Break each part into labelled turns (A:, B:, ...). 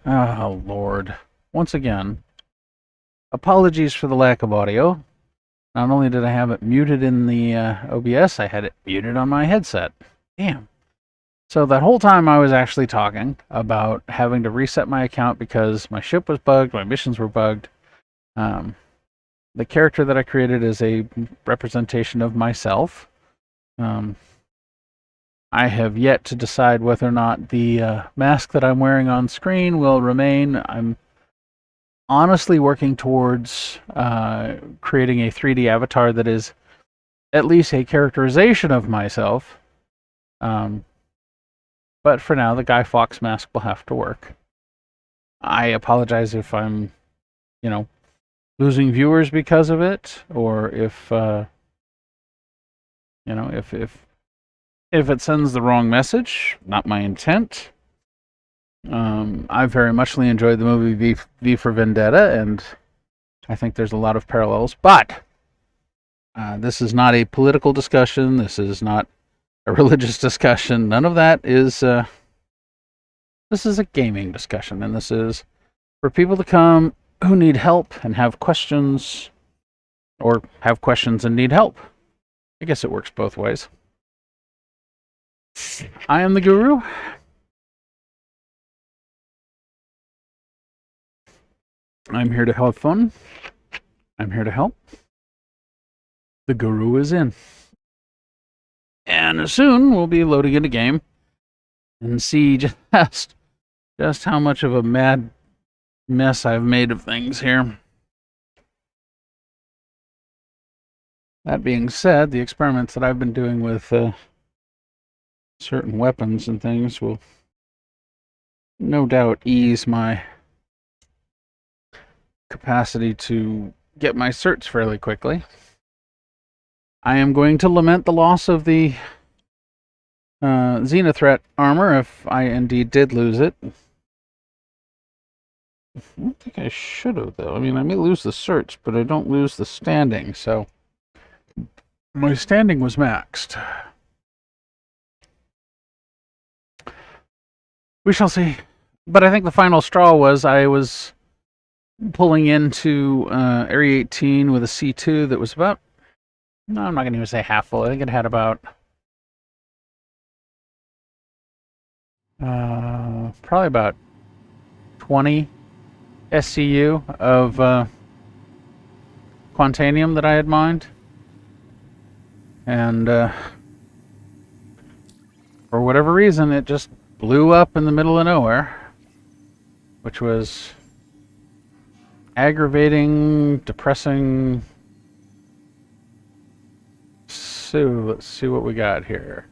A: Oh, Lord. Once again, apologies for the lack of audio. Not only did I have it muted in the OBS, I had it muted on my headset. Damn. So that whole time I was actually talking about having to reset my account because my ship was bugged, my missions were bugged. Um, the character that I created is a representation of myself. Um, I have yet to decide whether or not the mask that I'm wearing on screen will remain. I'm honestly working towards creating a 3D avatar that is at least a characterization of myself. Um, but for now, the Guy Fawkes mask will have to work. I apologize if I'm, you know, losing viewers because of it, or if if it sends the wrong message. Not my intent. I very muchly enjoyed the movie V for Vendetta, and I think there's a lot of parallels. But this is not a political discussion. This is not a religious discussion. None of that is. This is a gaming discussion, and this is for people to come who need help and have questions, or have questions and need help. I guess it works both ways. I am the Guru. I'm here to have fun. I'm here to help. The Guru is in. And soon we'll be loading in a game and see just how much of a mad mess I've made of things here. That being said, the experiments that I've been doing with certain weapons and things will no doubt ease my capacity to get my certs fairly quickly. I am going to lament the loss of the Xenothreat armor if I indeed did lose it. I don't think I should have, though. I mean, I may lose the certs, but I don't lose the standing, so my standing was maxed. We shall see. But I think the final straw was I was pulling into Area 18 with a C2 that was about, no, I'm not going to even say half full. I think it had about probably about 20 SCU of Quantanium that I had mined. And for whatever reason, it just blew up in the middle of nowhere, which was aggravating, depressing. So let's see what we got here.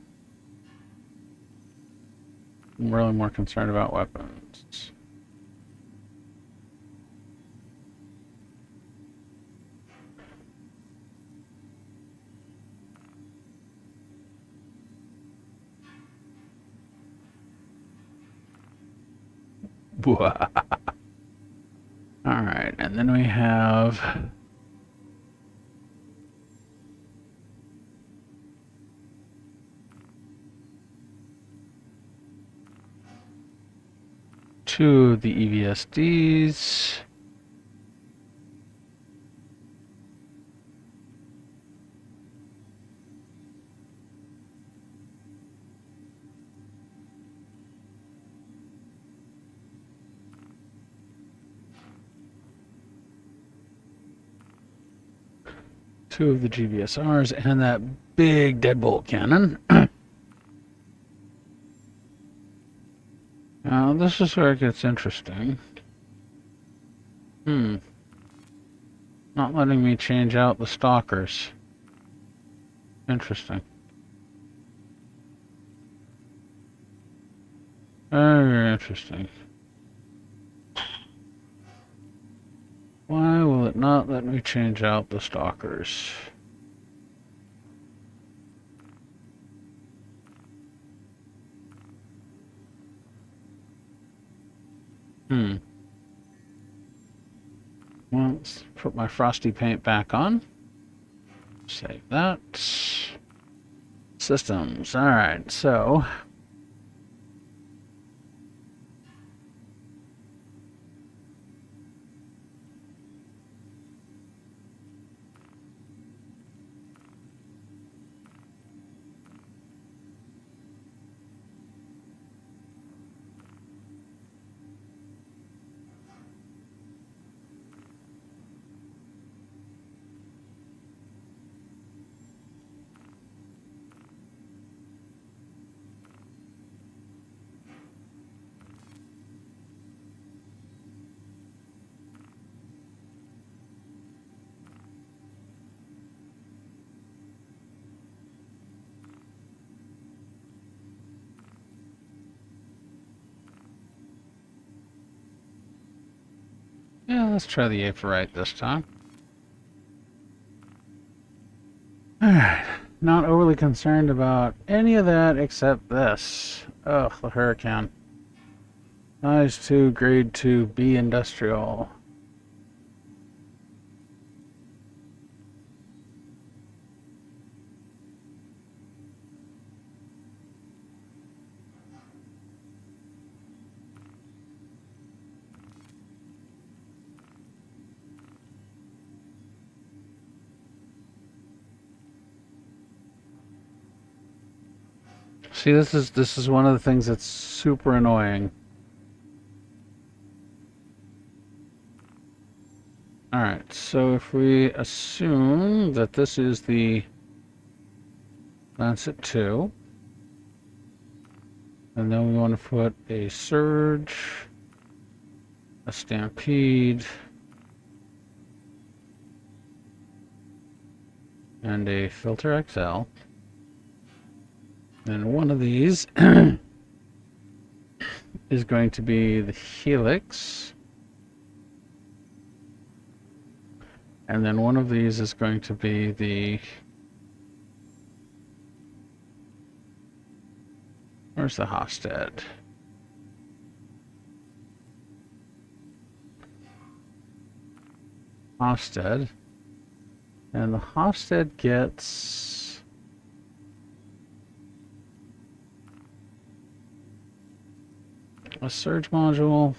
A: I'm really more concerned about weapons. Alright, and then we have two of the EVSDs. Two of the GVSRs and that big deadbolt cannon. Now, this is where it gets interesting. Not letting me change out the stalkers. Interesting. Very interesting. Why will it not let me change out the stalkers? Well, let's put my frosty paint back on. Save that. Systems. Alright, so Yeah, let's try the Aephorite this time. Alright. Not overly concerned about any of that except this. Ugh, the Hurricane. Size 2, Grade 2, B Industrial. See, this is one of the things that's super annoying. Alright, so if we assume that this is the Lancet 2, and then we want to put a Surge, a Stampede, and a Filter XL. And one of these is going to be the Helix. And then one of these is going to be the... Where's the Hofstad? Hofstad. And the Hofstad gets... a surge module.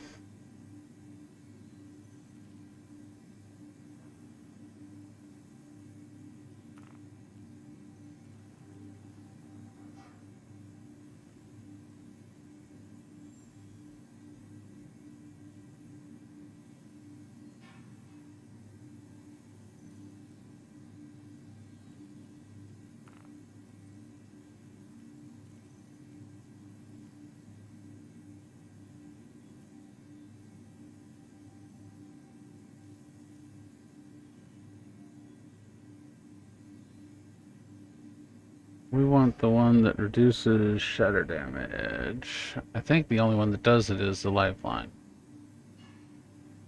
A: We want the one that reduces shatter damage. I think the only one that does it is the lifeline.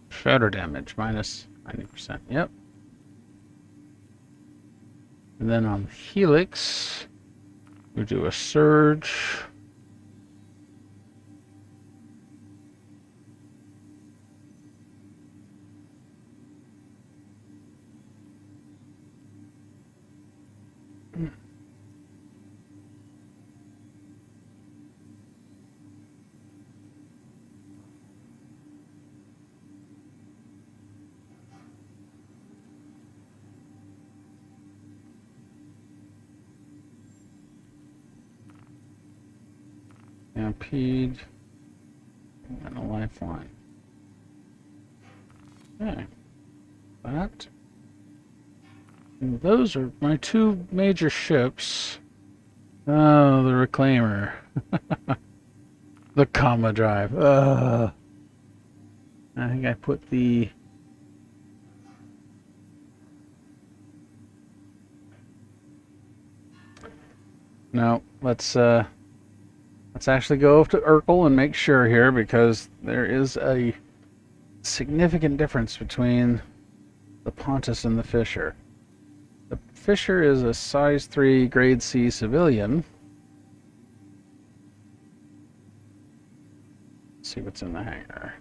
A: Shatter damage minus 90%. Yep. And then on the Helix, we do a surge. Stampede, and a lifeline. Okay. That. And those are my two major ships. Oh, the Reclaimer. The Comma Drive. I think I put the... No, let's actually go up to Urkel and make sure here, because there is a significant difference between the Pontus and the Fisher. The Fisher is a size 3 grade C civilian. Let's see what's in the hangar.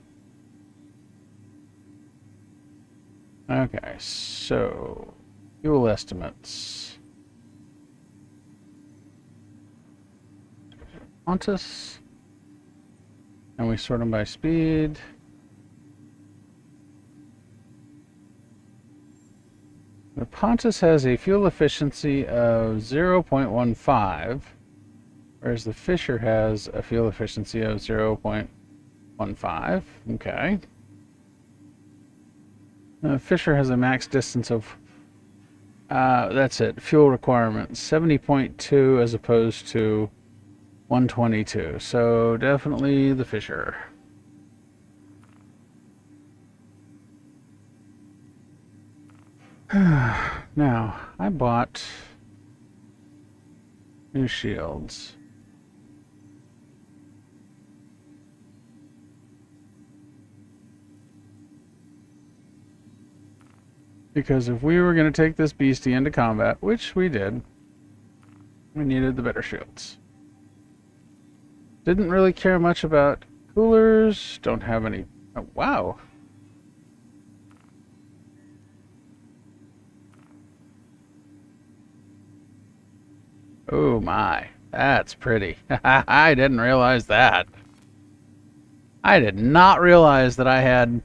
A: Okay, so fuel estimates. Pontus, and we sort them by speed. The Pontus has a fuel efficiency of 0.15, whereas the Fisher has a fuel efficiency of 0.15. Okay. The Fisher has a max distance of, that's it, fuel requirement, 70.2 as opposed to 122. So definitely the Fisher. Now, I bought new shields. Because if we were going to take this beastie into combat, which we did, we needed the better shields. Didn't really care much about coolers. Don't have any. Oh, wow. Oh my. That's pretty. I didn't realize that. I did not realize that I had.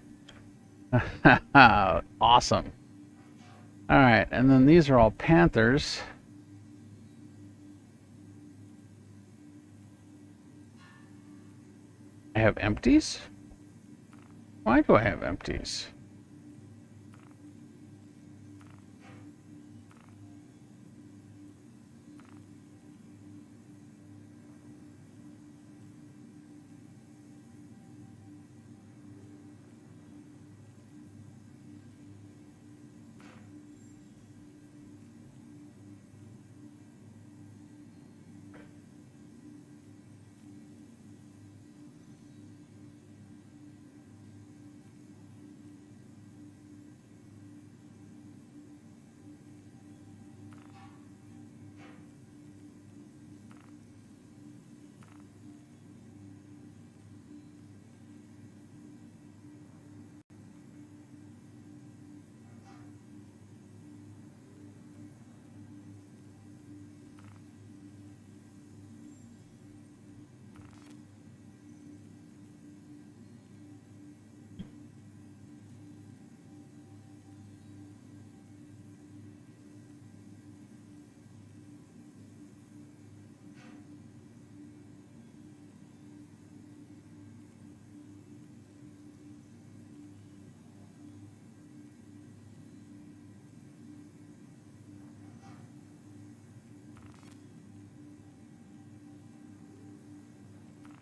A: Awesome. Alright, and then these are all Panthers. I have empties? Why do I have empties?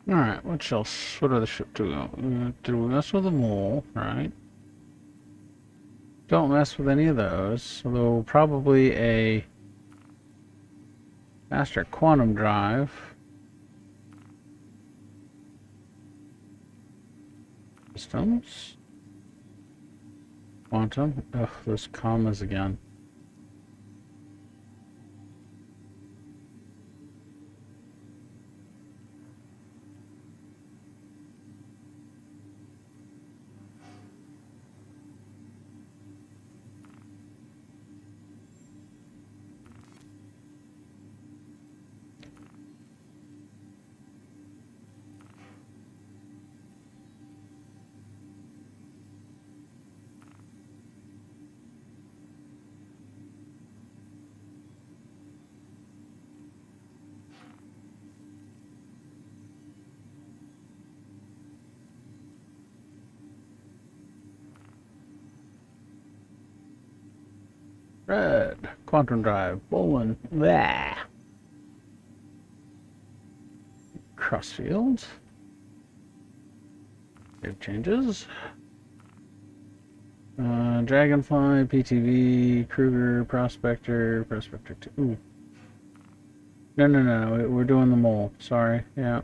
A: Alright, what else? What other ship do we want? Did we mess with them all? Right. Don't mess with any of those. Although probably a faster quantum drive. Systems. Quantum. Ugh, those commas again. Red. Quantum drive. Bowling. Blah. Crossfield. Save changes. Dragonfly, PTV, Kruger, Prospector, Prospector 2. Ooh. No. We're doing the mole. Sorry. Yeah.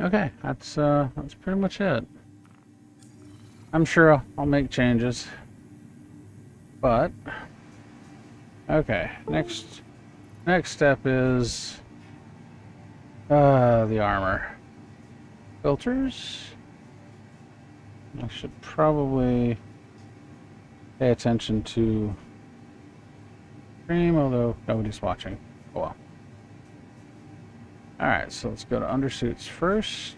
A: Okay, that's pretty much it. I'm sure I'll make changes. But okay, next step is the armor. Filters. I should probably pay attention to stream, although nobody's watching. Oh well. Alright, so let's go to undersuits first.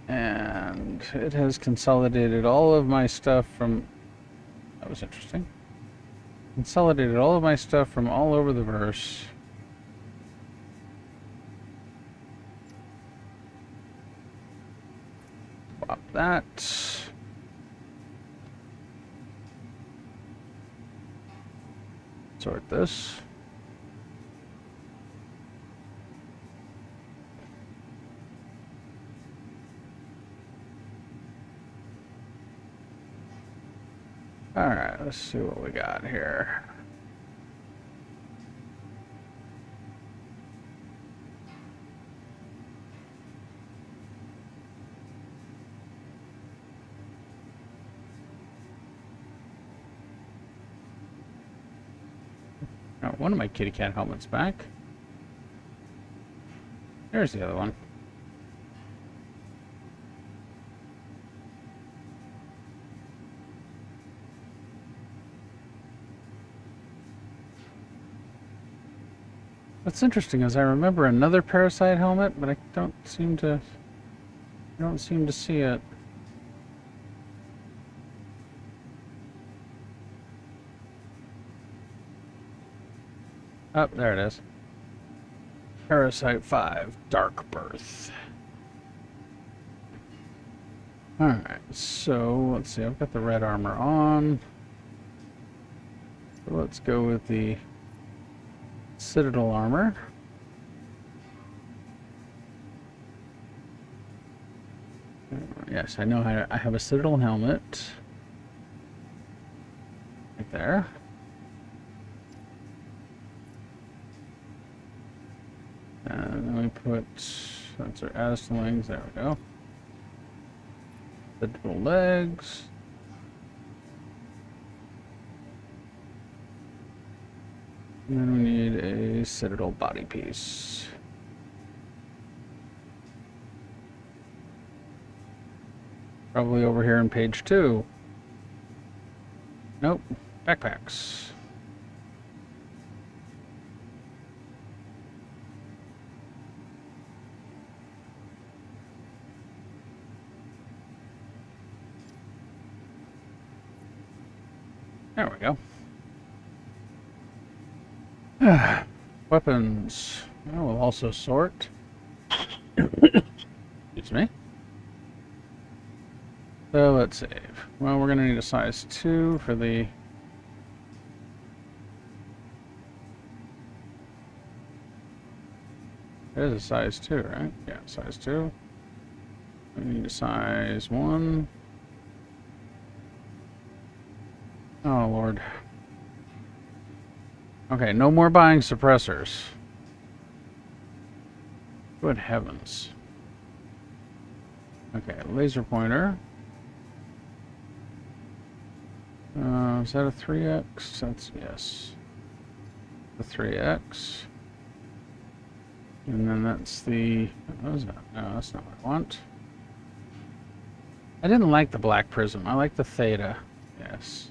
A: And it has consolidated all of my stuff from... That was interesting. Consolidated all of my stuff from all over the verse. Swap that. Sort this. Alright, let's see what we got here. Oh, one of my kitty cat helmets back. There's the other one. What's interesting is I remember another parasite helmet, but I don't seem to see it. Oh, there it is. Parasite 5, Dark Birth. Alright, so let's see, I've got the red armor on. So let's go with the Citadel armor. Yes, I know I have a Citadel helmet. Right there. And then we put, that's our Aslings, there we go. Citadel legs. And then we need a Citadel body piece. Probably over here on page 2. Nope, backpacks. There we go. Weapons. I will also sort. Excuse me. So let's save. Well, we're going to need a size 2 for the... There's a size 2, right? Yeah, size 2. We need a size 1. Oh, Lord. Okay, no more buying suppressors. Good heavens. Okay, laser pointer. Is that a 3x? That's, yes. The 3x. And then that's the... What is that? No, that's not what I want. I didn't like the black prism. I like the theta. Yes.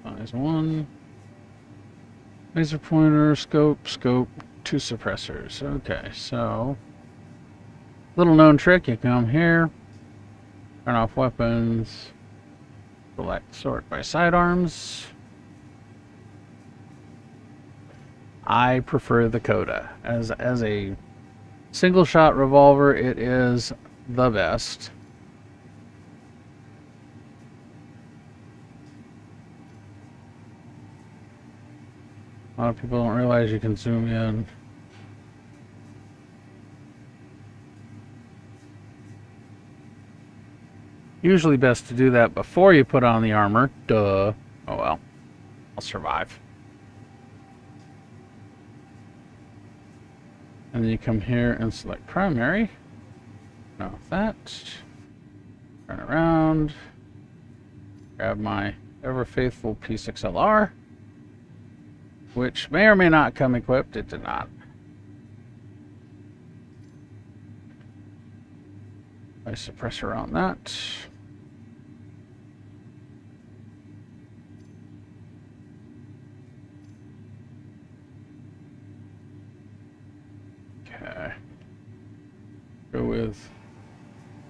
A: Size 1. Laser pointer, scope, 2 suppressors. Okay, so... Little known trick, you come here, turn off weapons, select sort by sidearms. I prefer the Coda. As a single shot revolver, it is the best. A lot of people don't realize you can zoom in. Usually best to do that before you put on the armor. Duh. Oh well. I'll survive. And then you come here and select primary. No, that. Turn around. Grab my ever faithful P6LR. Which may or may not come equipped. It did not. My suppressor on that. Okay. Go with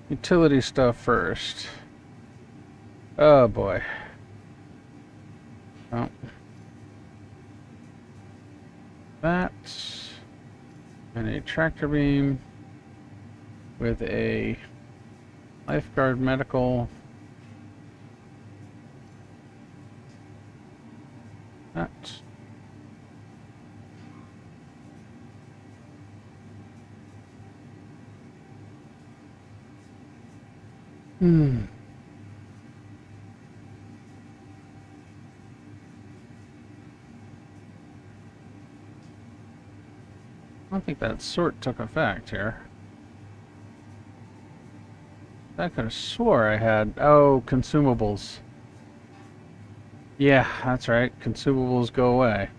A: utility stuff first. Oh boy. Oh. That. And a tractor beam with a lifeguard medical. That. I don't think that sort took effect here. I could have swore I had... Oh, consumables. Yeah, that's right. Consumables go away.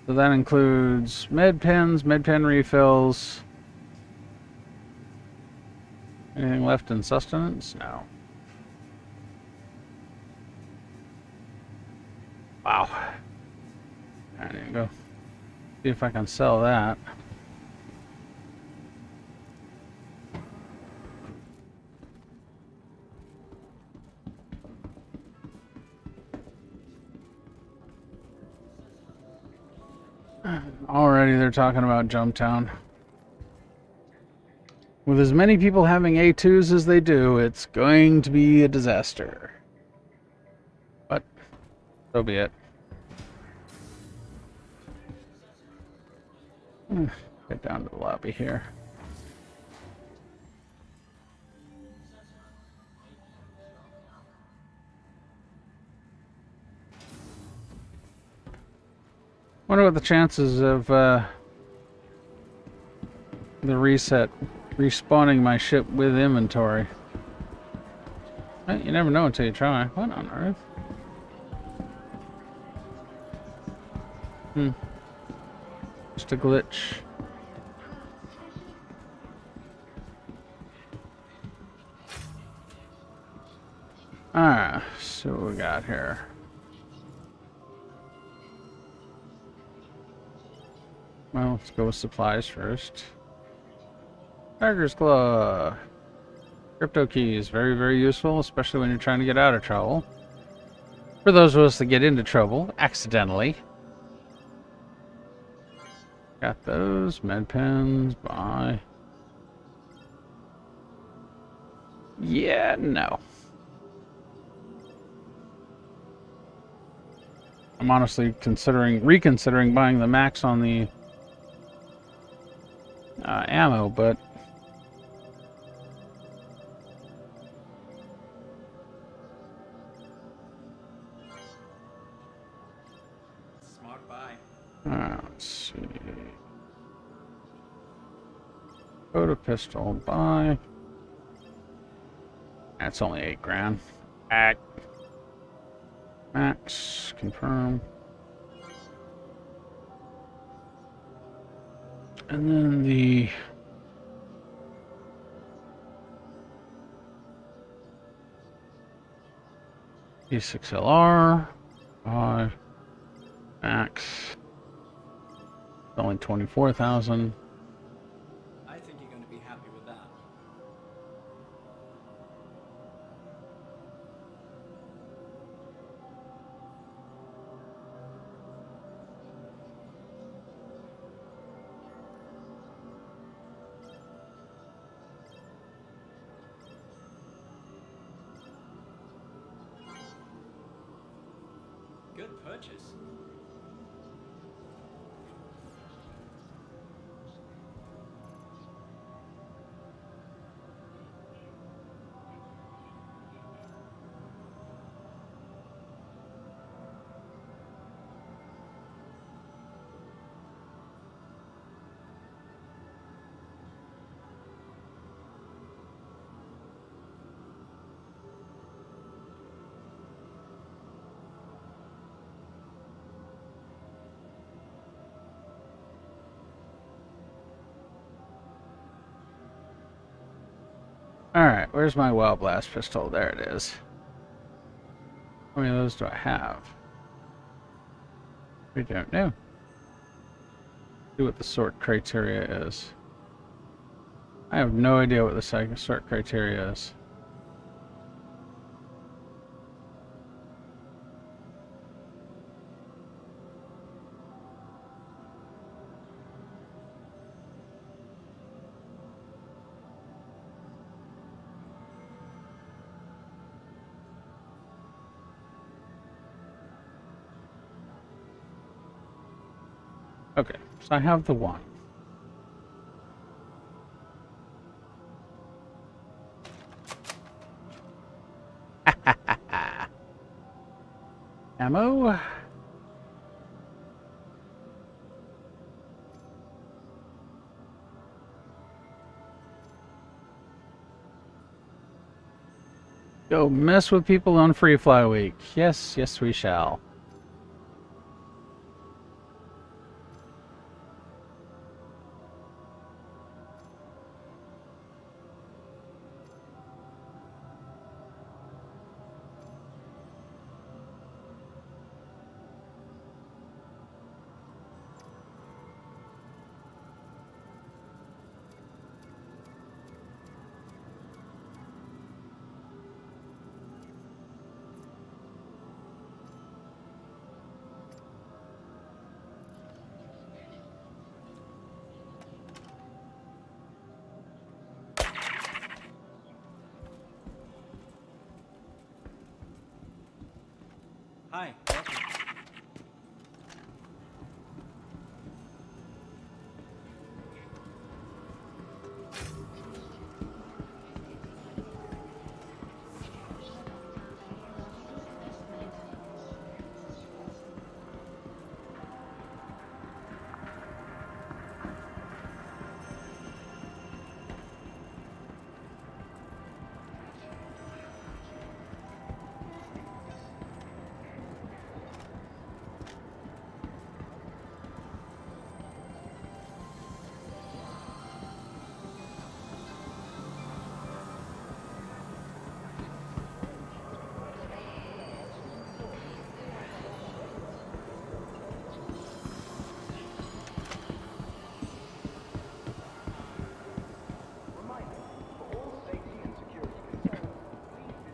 A: So that includes med pens, med pen refills. Anything left in sustenance? No. Wow. I need to go see if I can sell that. Already they're talking about Jumptown. With as many people having A2s as they do, it's going to be a disaster. But, so be it. Get down to the lobby here. Wonder what the chances of the reset respawning my ship with inventory. You never know until you try. What on earth? Just a glitch. Alright, so what we got here. Well, let's go with supplies first. Tiger's Claw. Crypto keys, very, very useful, especially when you're trying to get out of trouble. For those of us that get into trouble, accidentally. Got those. Med pens, buy. Yeah, no. I'm honestly reconsidering buying the max on the ammo, but
B: smart buy.
A: let's see. Go to pistol, buy. That's only 8 grand. Max, confirm. And then the E6LR, 5, max, only 24,000.
B: I think you're going to be happy with that. Good purchase.
A: Alright, where's my Wild Blast pistol? There it is. How many of those do I have? We don't know. See what the sort criteria is. I have no idea what the sort criteria is. Okay, so I have the one. Ammo. Go mess with people on Free Fly Week. Yes, yes, we shall.
B: Hi, welcome.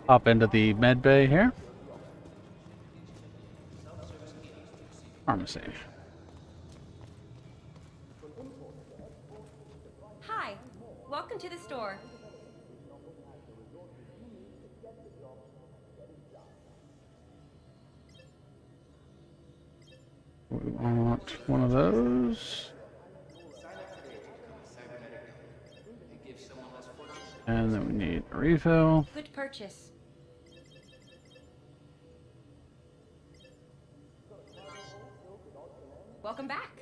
A: Hop into the med bay here. Pharmacy.
C: Hi, welcome to the store.
A: We want one of those. And then we need a refill.
C: Good purchase. Welcome back.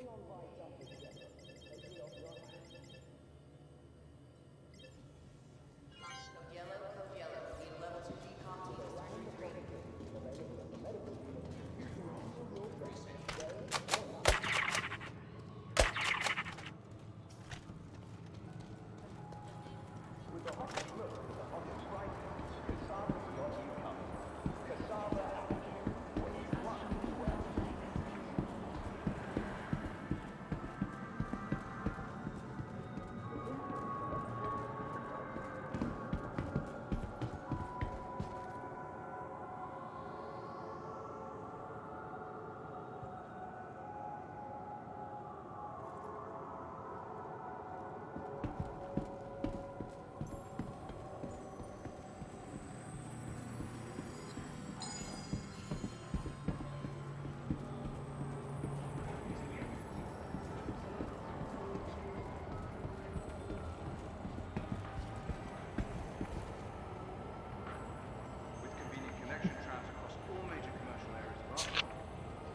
D: With convenient connection trams across all major commercial areas of Arsenal,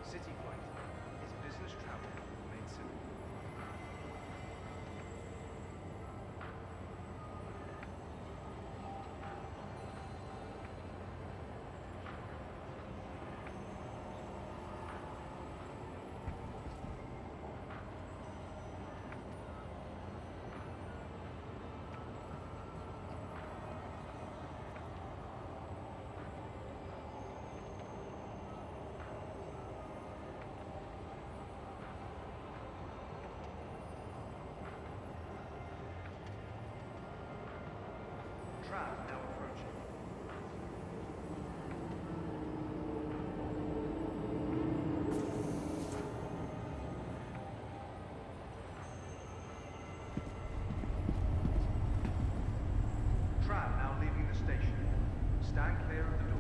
D: City Flight is business travel made simple. Tram now approaching. Tram now leaving the station. Stand clear of the doors.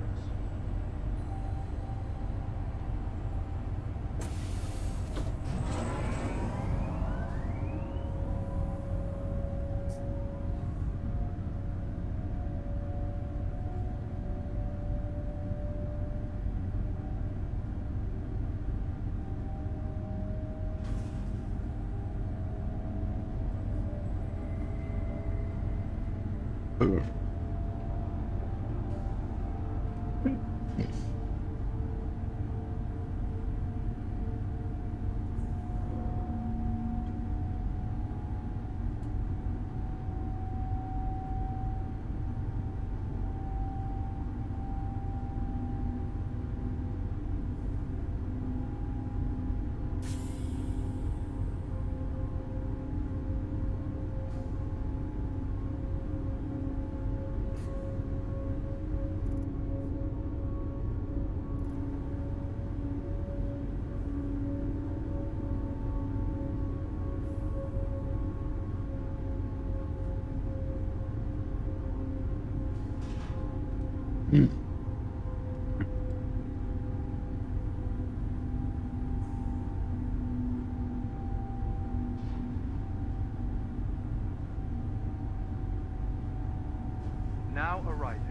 D: now arriving.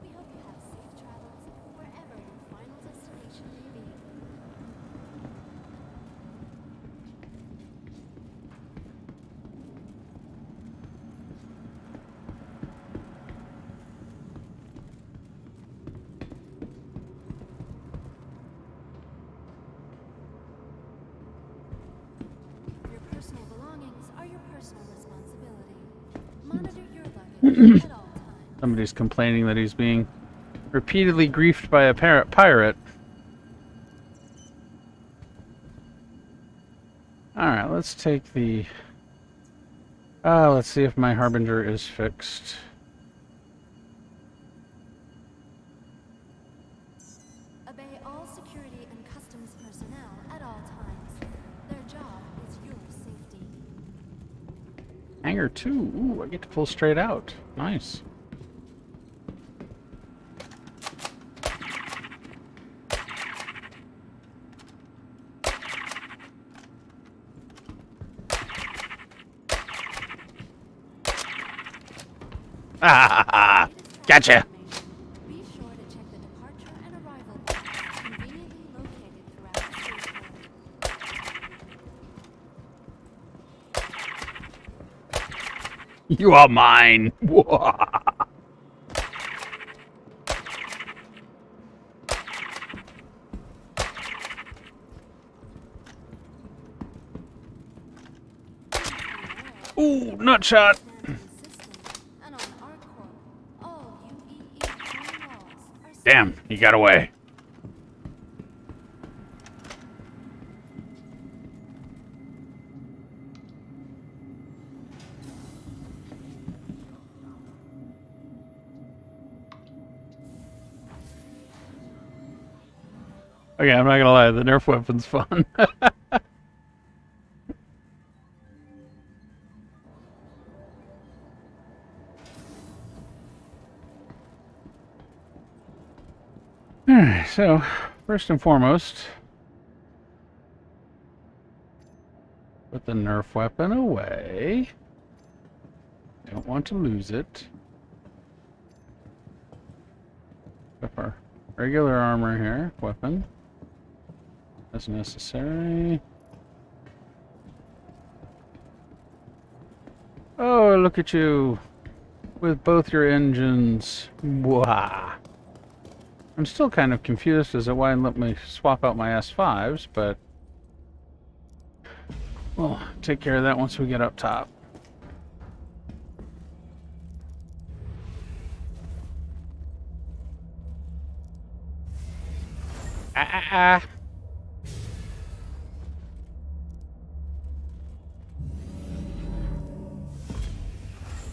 E: We hope you have safe travels wherever your final destination may be. Your personal belongings are your personal responsibility. Monitor your luggage at all times.
A: Somebody's complaining that he's being repeatedly griefed by a pirate. Alright, let's take the... let's see if my Harbinger is fixed.
E: Obey all security and customs personnel at all times. Their job is your safety.
A: Hangar 2. Ooh, I get to pull straight out. Nice. Ah, gotcha.
E: Be sure to check the departure and arrival points conveniently located throughout the spaceport.
A: You are mine. Ooh, nut shot.
E: And on ArcCorp, all UEE foreign laws are
A: Damn, he got away. Okay, I'm not gonna lie, the Nerf weapon's fun. Alright, so, first and foremost, put the Nerf weapon away. Don't want to lose it. Up our regular armor here, weapon, as necessary. Oh, look at you, with both your engines. Wah. I'm still kind of confused as to why it let me swap out my S5s, but we'll take care of that once we get up top. Ah.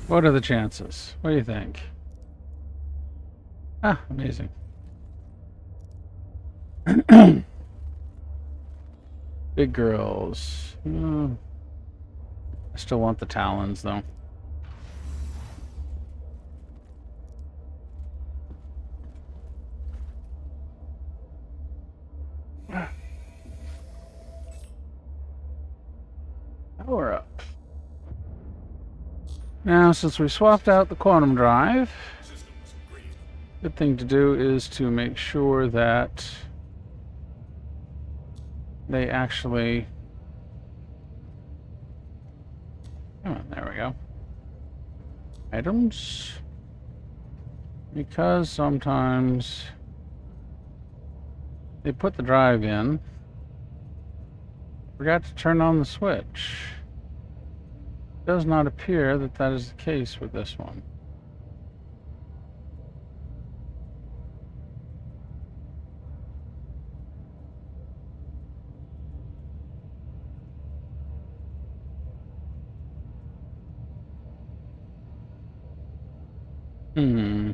A: What are the chances? What do you think? Ah, amazing. Big girls. I still want the talons, though. Power up. Now, since we swapped out the quantum drive, good thing to do is to make sure that they actually... Oh, there we go. Items. Because sometimes they put the drive in. Forgot to turn on the switch. Does not appear that that is the case with this one. Hmm.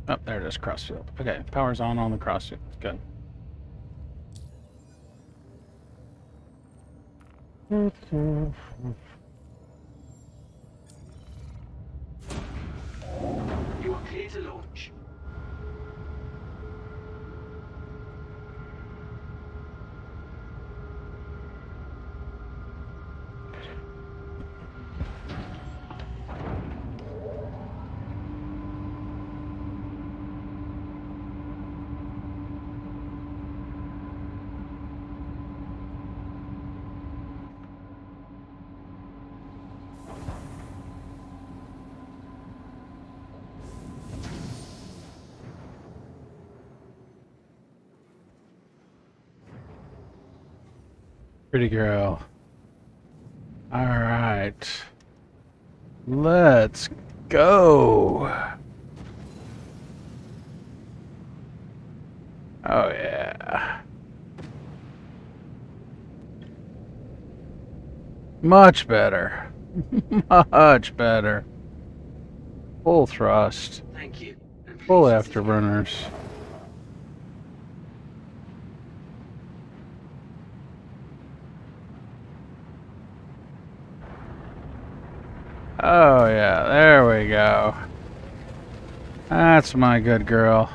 A: Oh, there it is, crossfield. Okay, power's on the crossfield. Good.
B: You are clear to launch.
A: Pretty girl. All right. Let's go. Oh, yeah. Much better. Much better. Full thrust.
B: Thank you. And
A: Full
B: please
A: afterburners. Oh, yeah. There we go. That's my good girl.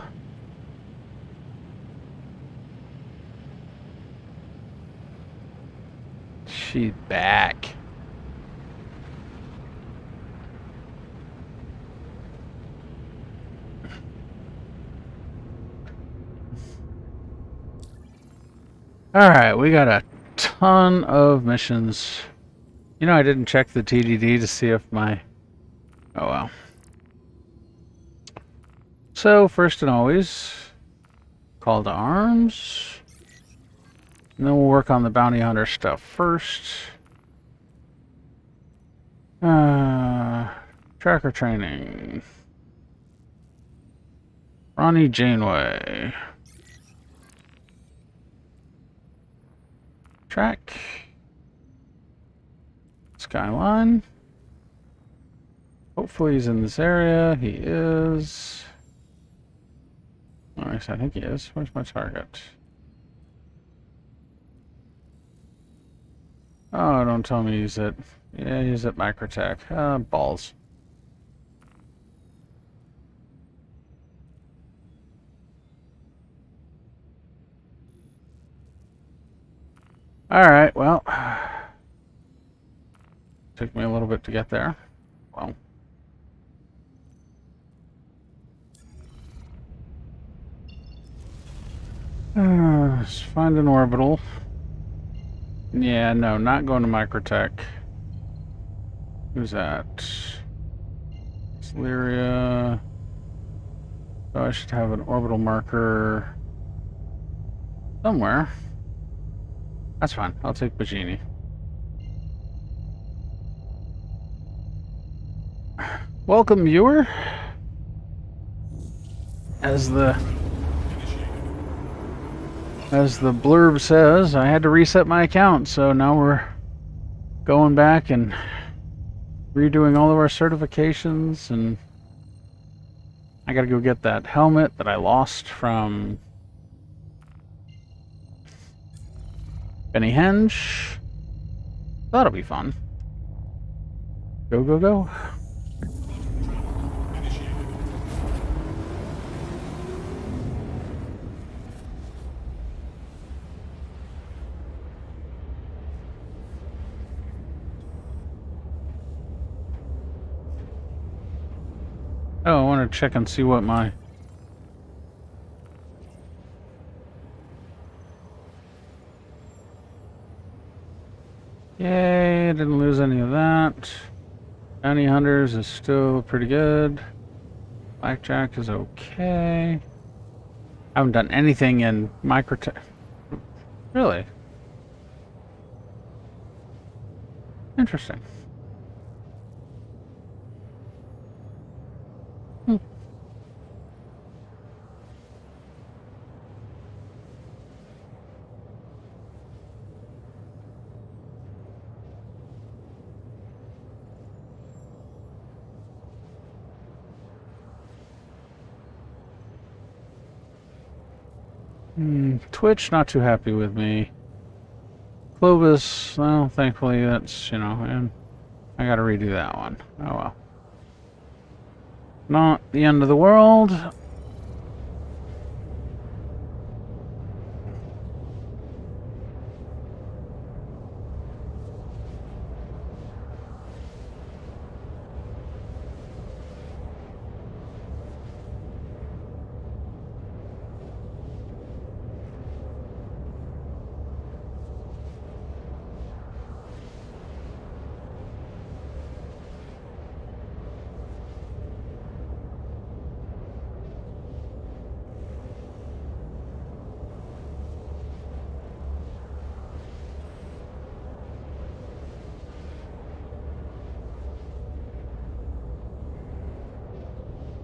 A: She's back. Alright, we got a ton of missions. You know, I didn't check the TDD to see if my... Oh, well. So, first and always, call to arms. And then we'll work on the bounty hunter stuff first. Tracker training. Ronnie Janeway. Track. Skyline. Hopefully he's in this area. He is. Alright, I think he is. Where's my target? Oh, don't tell me he's at... Yeah, he's at Microtech. Balls. Alright, well... Took me a little bit to get there. Well... Let's find an orbital. Yeah, no, not going to Microtech. Who's that? It's Lyria. So I should have an orbital marker somewhere. That's fine. I'll take Bajini. Welcome, viewer. As the blurb says, I had to reset my account, so now we're going back and redoing all of our certifications, and I gotta go get that helmet that I lost from Benny Henge. That'll be fun. Go, go, go. Oh, I want to check and see what my... Yay, didn't lose any of that. Bounty Hunters is still pretty good. Blackjack is okay. I haven't done anything in Microtech. Really? Interesting. Twitch, not too happy with me. Clovis, well, thankfully that's, and I gotta redo that one. Oh well. Not the end of the world.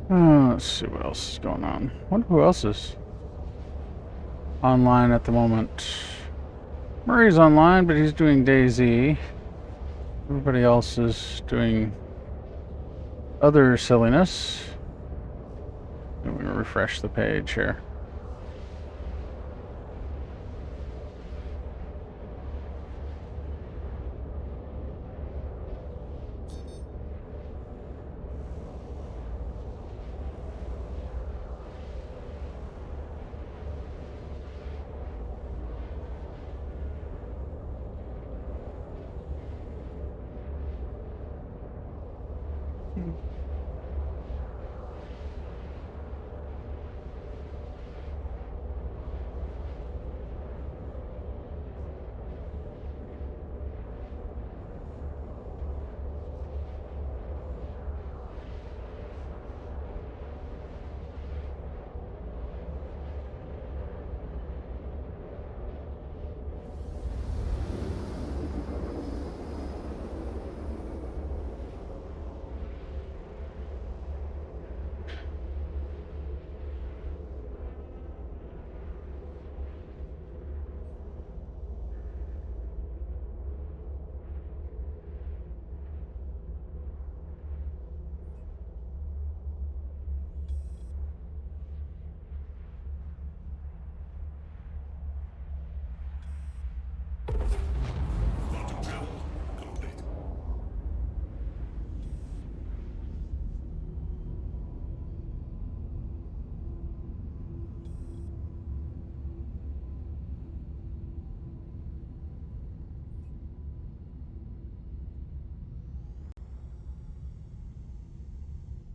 A: Let's see what else is going on. Wonder who else is online at the moment. Murray's online, but he's doing DayZ. Everybody else is doing other silliness. Let me refresh the page here.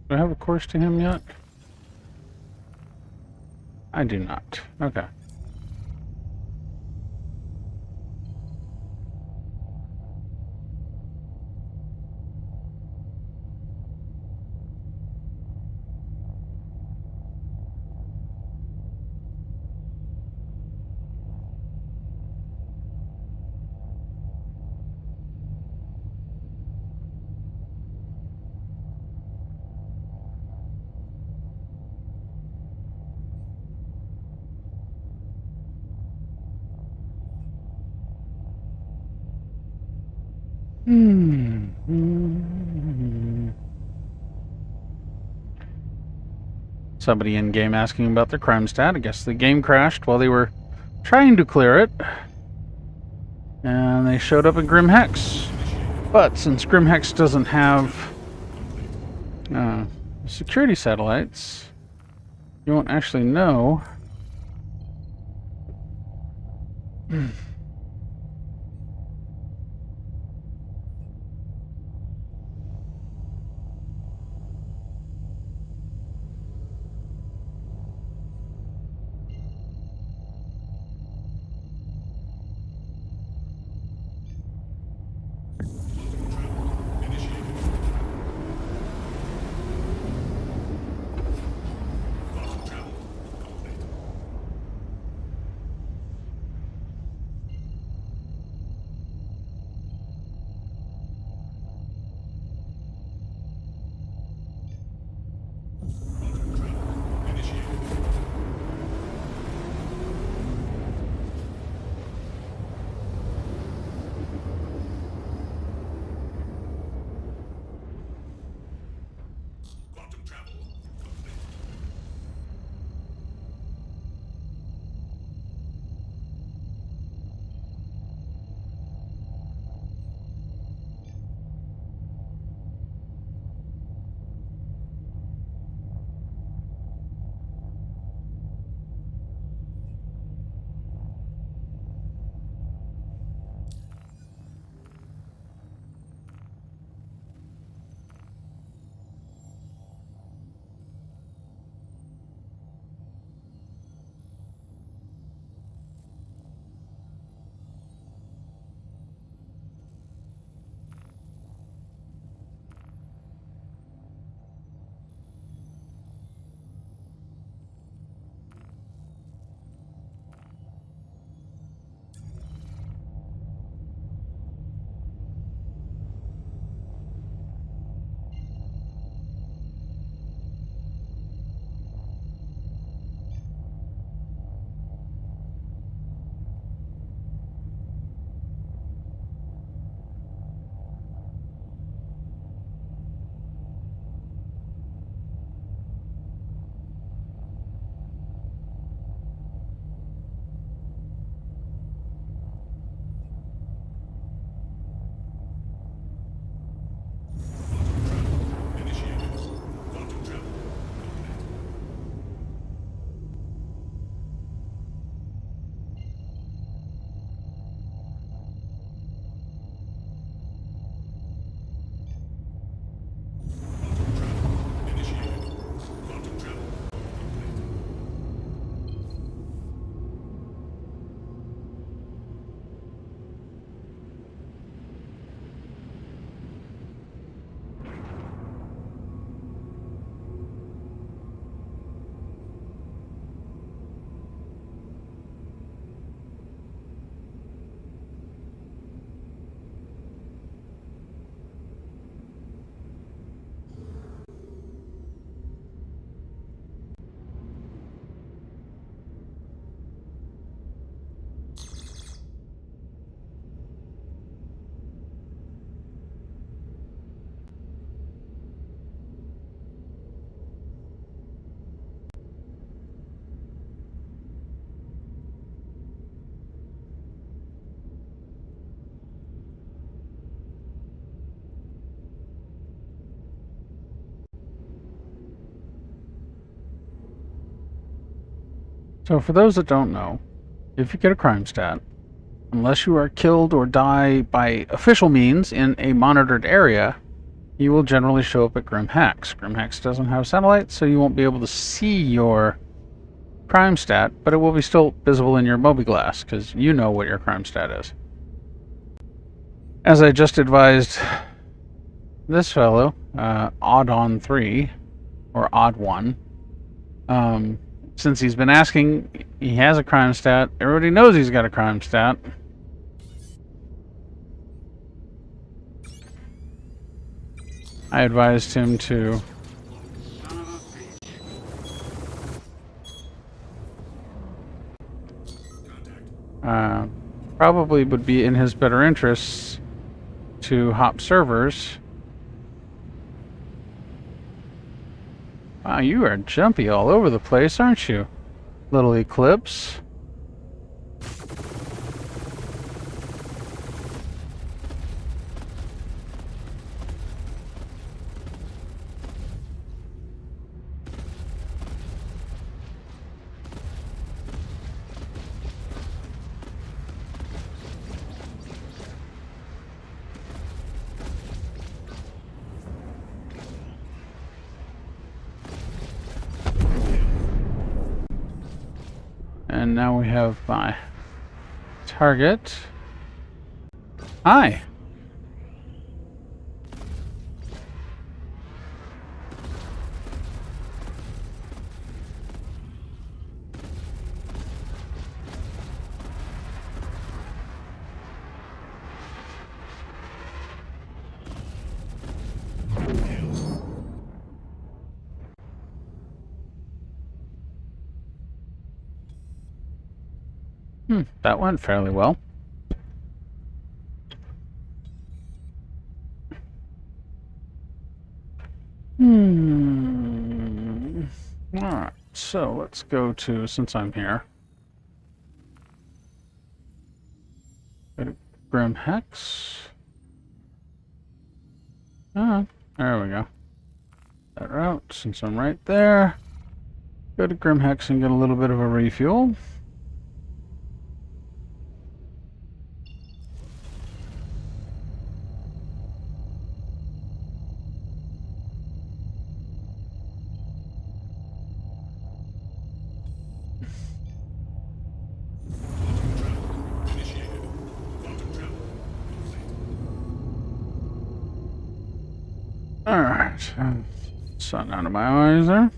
A: Do I have a course to him yet? I do not. Okay. Somebody in game asking about their crime stat. I guess the game crashed while they were trying to clear it, and they showed up in Grim Hex. But since Grim Hex doesn't have security satellites, you won't actually know. So for those that don't know, if you get a crime stat, unless you are killed or die by official means in a monitored area, you will generally show up at GrimHex. GrimHex doesn't have satellites, so you won't be able to see your crime stat, but it will be still visible in your Mobiglass, because you know what your crime stat is. As I just advised this fellow, odd on 3, or odd 1, since he's been asking, he has a crime stat. Everybody knows he's got a crime stat. I advised him to
B: Son of a bitch.
A: probably would be in his better interests to hop servers. Wow, you are jumpy all over the place, aren't you, little Eclipse? And now we have my target. Hi. That went fairly well. Alright, so let's go to, since I'm here, go to Grim Hex. Ah, there we go. That route, since I'm right there. Go to Grim Hex and get a little bit of a refuel. Alright, sun out of my eyes there.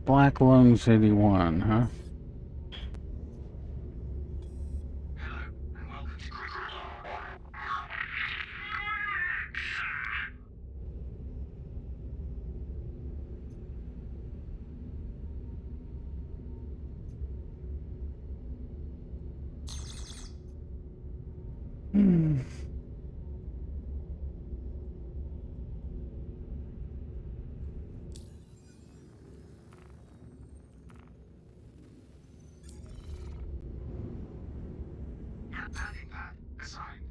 A: Black Lungs 81, huh?
B: Hello, and welcome to Landing pad assigned.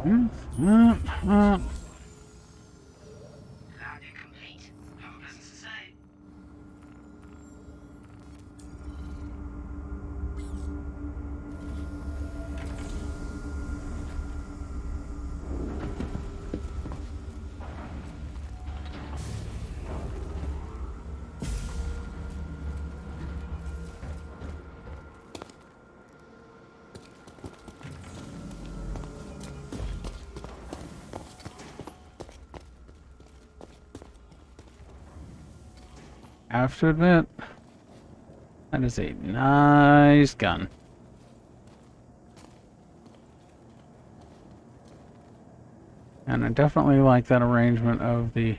A: Mm, mm, mm.
B: Landing complete. No business to say.
A: I have to admit, that is a nice gun. And I definitely like that arrangement of the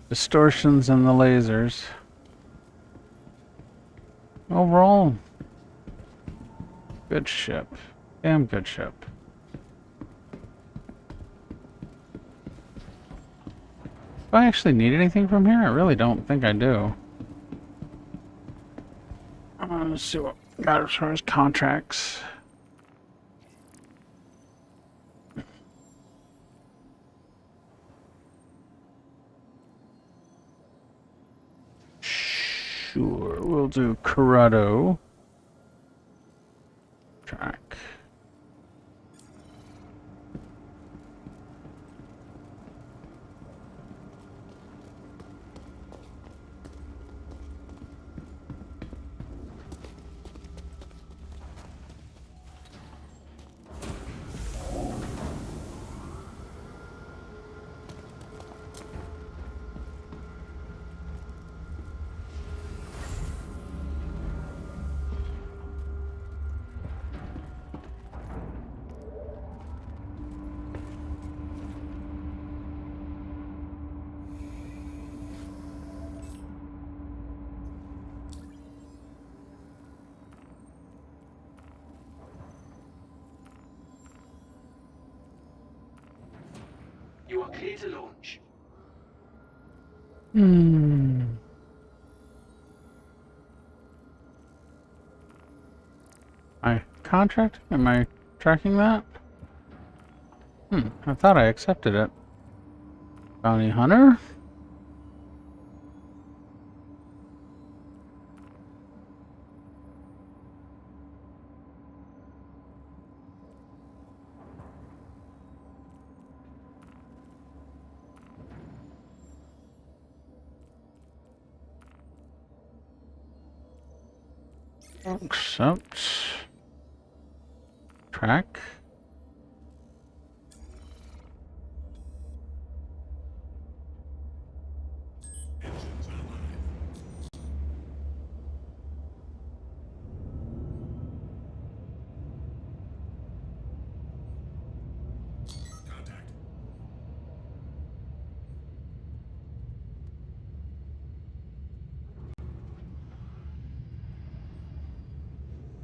A: distortions and the lasers. Overall, good ship. Damn good ship. Do I actually need anything from here? I really don't think I do. Let's see what we got as far as contracts. Sure, we'll do Corrado. Track.
B: You are clear to launch.
A: My contract? Am I tracking that? I thought I accepted it. Bounty Hunter? Accept. Track.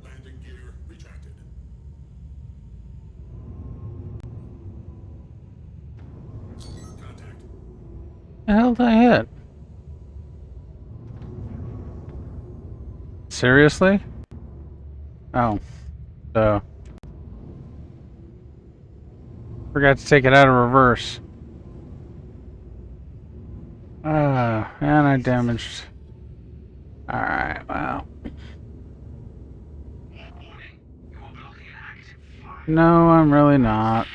F: Landing gear retracted. Contact.
A: The hell did I hit? Seriously? Oh. Forgot to take it out of reverse. And I damaged. Alright, well.
B: Warning. You are blocking an active fire.
A: No, I'm really not.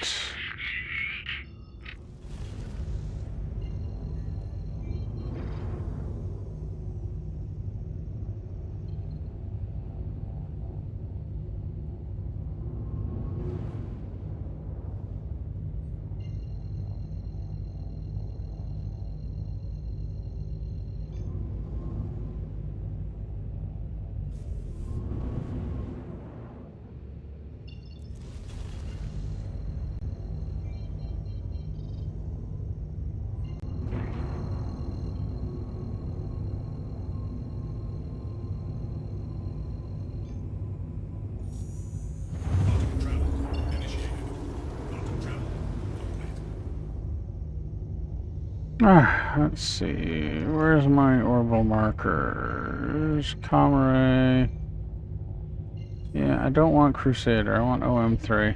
F: Quantum travel initiated. Quantum travel complete.
A: Let's see. Where's my orbital markers? Comray. Yeah, I don't want Crusader. I want OM3.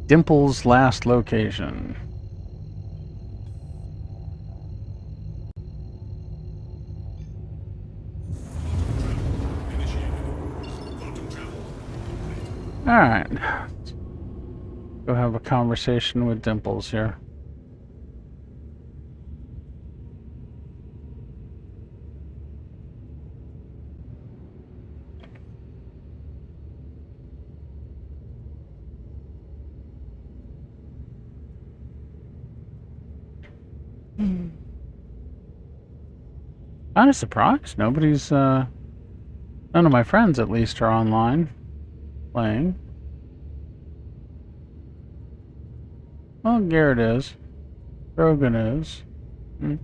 A: Dimple's last location. Alright. Go have a conversation with Dimples here. Kind of surprised. Nobody's, none of my friends at least are online playing. Well, Garrett is. Rogan is. Hmm.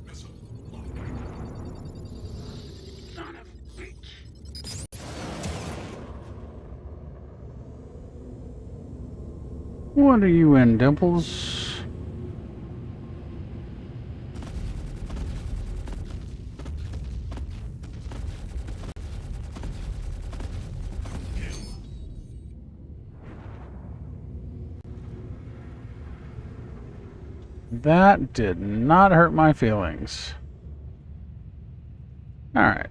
F: Missile locked.
B: Son of a bitch.
A: What are you in, Dimples? That did not hurt my feelings. Alright.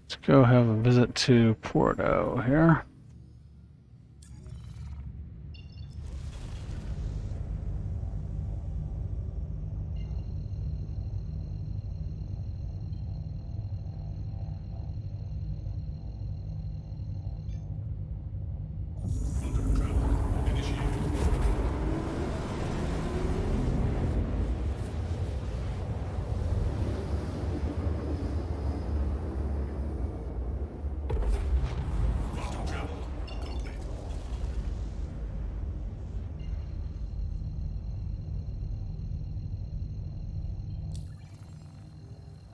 A: Let's go have a visit to Porto here.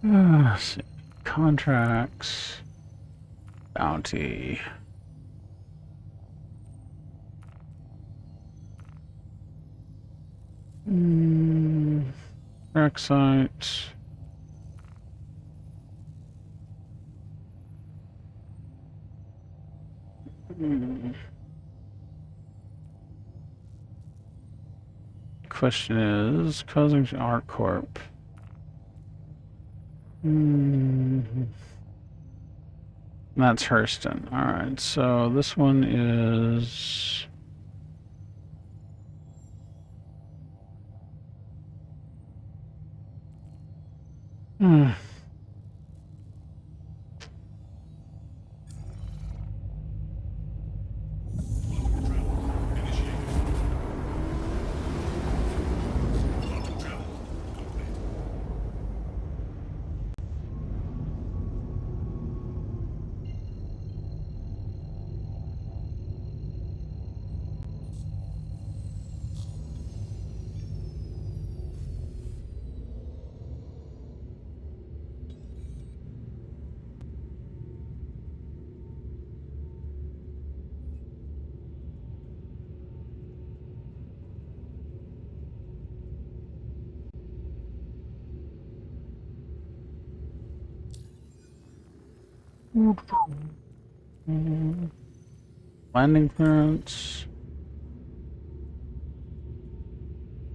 A: Let's see. Contracts. Bounty. Track site. Question is, causing Art Corp. That's Hurston. Alright, so this one is... Landing clearance.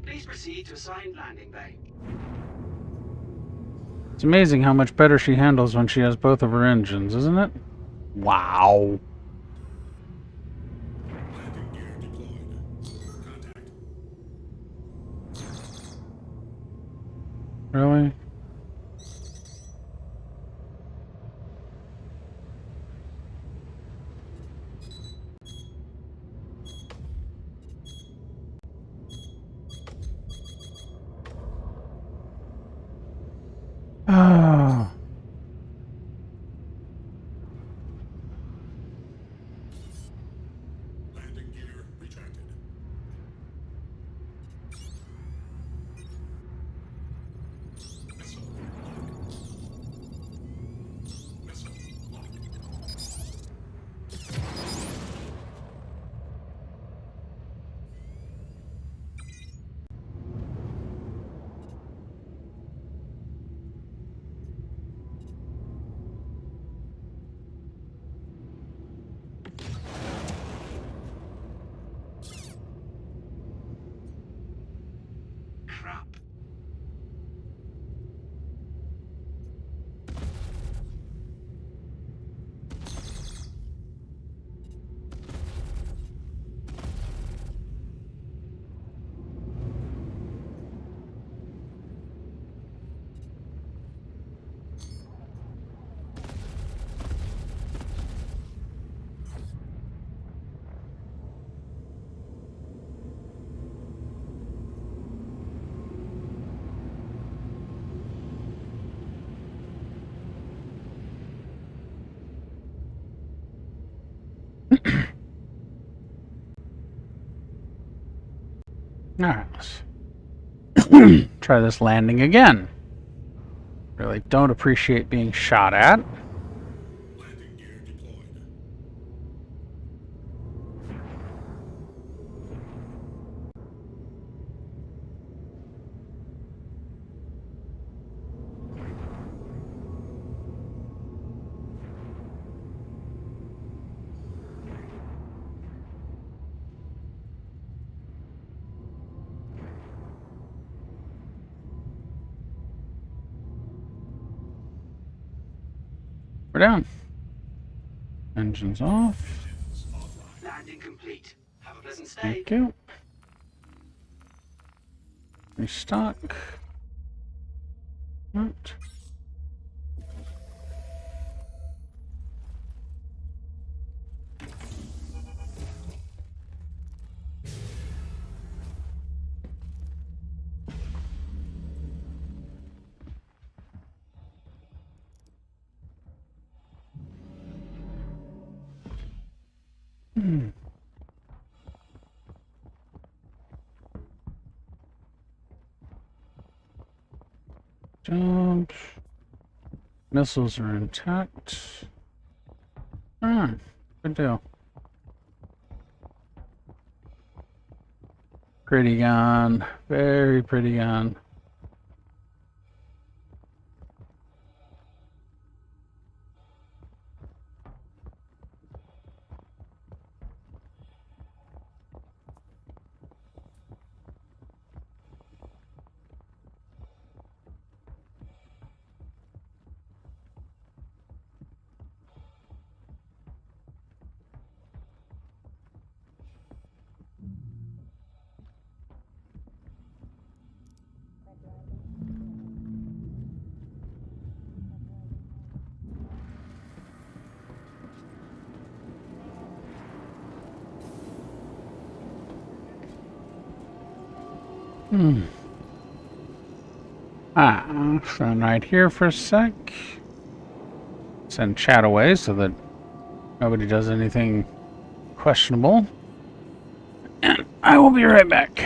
B: Please proceed to assigned landing bay.
A: It's amazing how much better she handles when she has both of her engines, isn't it? Wow.
F: Landing gear deployed. Contact.
A: Really? Oh.
F: Landing gear retracted. Missile lock. Missile lock.
B: Crap.
A: Alright, let's try this landing again. Really don't appreciate being shot at.
F: Landing gear deployed.
A: We're down. Engines off.
F: Engines offline.
B: Landing complete. Have a pleasant stay.
A: Thank you. Restock. Right. Jump. Missiles are intact. Ah, good deal. Pretty gun. Very pretty gun. Stand right here for a sec. Send chat away so that nobody does anything questionable. And I will be right back.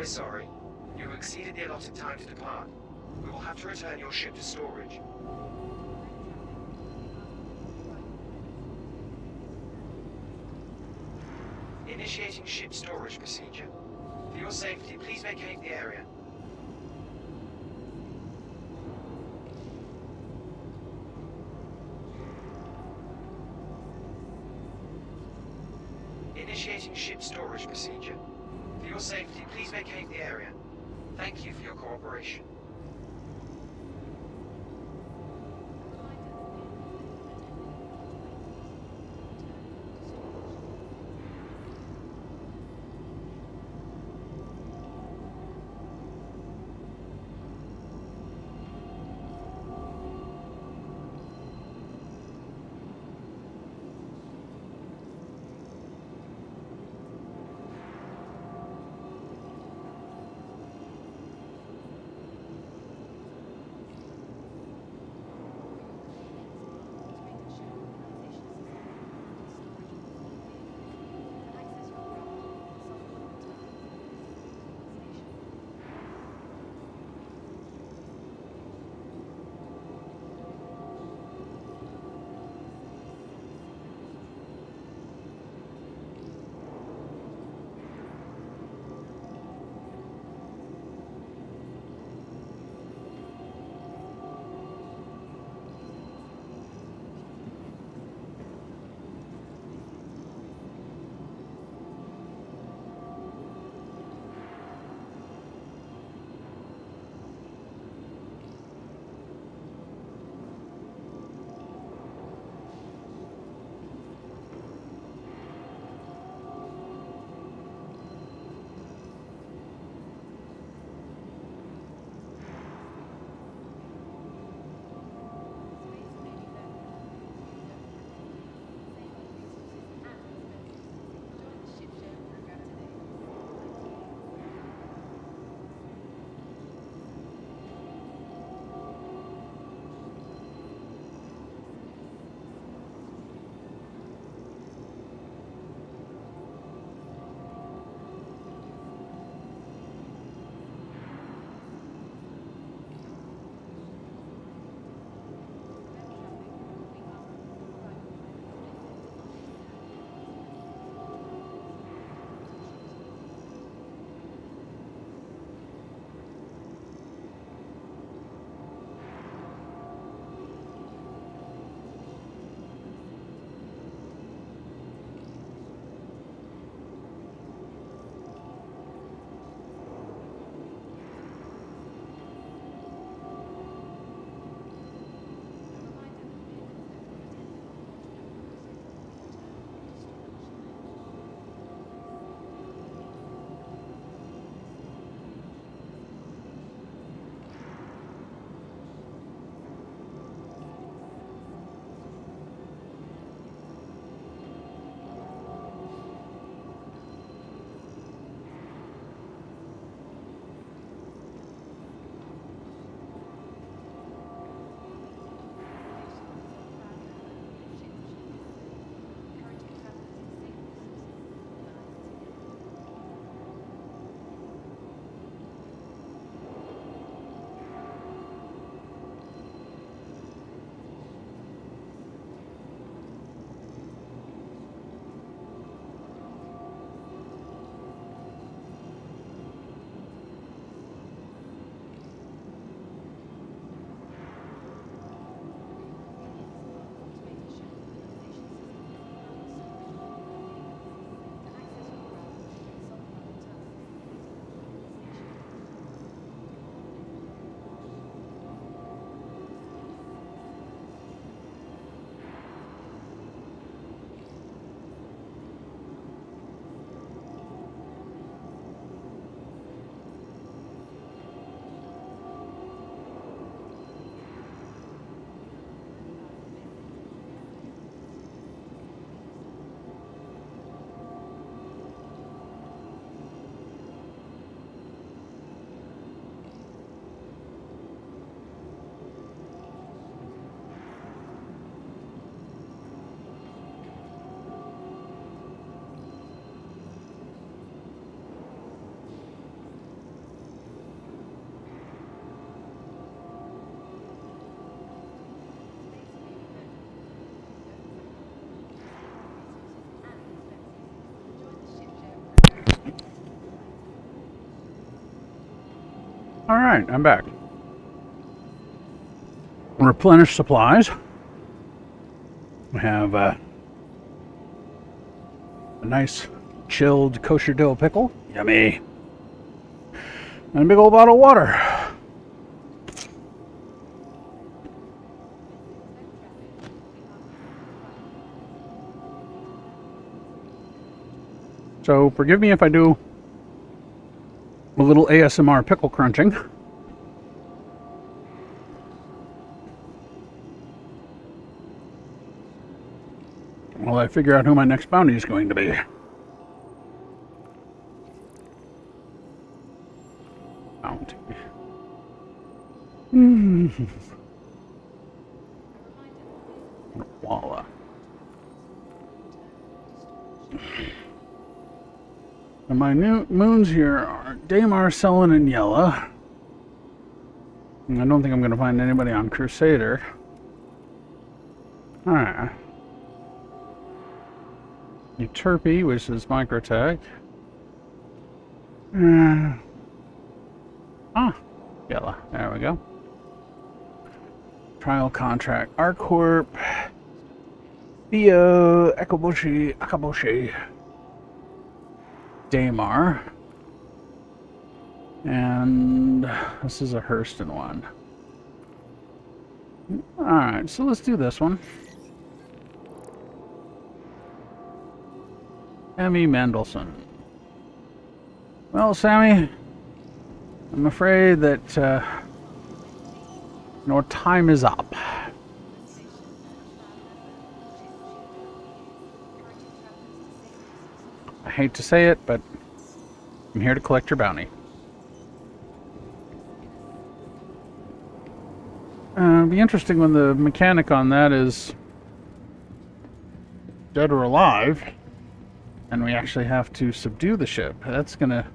B: We're sorry. You have exceeded the allotted time to depart. We will have to return your ship to storage. Initiating ship storage procedure. For your safety, please vacate the area. Initiating ship storage procedure. For your safety, please vacate the area. Thank you for your cooperation.
A: Alright, I'm back. Replenish supplies. We have a nice chilled kosher dill pickle. Yummy. And a big old bottle of water. So forgive me if I do a little ASMR pickle crunching. While I figure out who my next bounty is going to be. Bounty. Voila. And my new moons here are Daymar, Sullen, and Yella. And I don't think I'm going to find anybody on Crusader. Alright. Euterpe, which is Microtech. Yella. There we go. Trial contract. Arcorp. Theo. Akaboshi. Akaboshi. Daymar. And this is a Hurston one. Alright, so let's do this one. Sammy Mendelsohn. Well, Sammy, I'm afraid that your time is up. I hate to say it, but I'm here to collect your bounty. It'll be interesting when the mechanic on that is dead or alive, and we actually have to subdue the ship. That's going to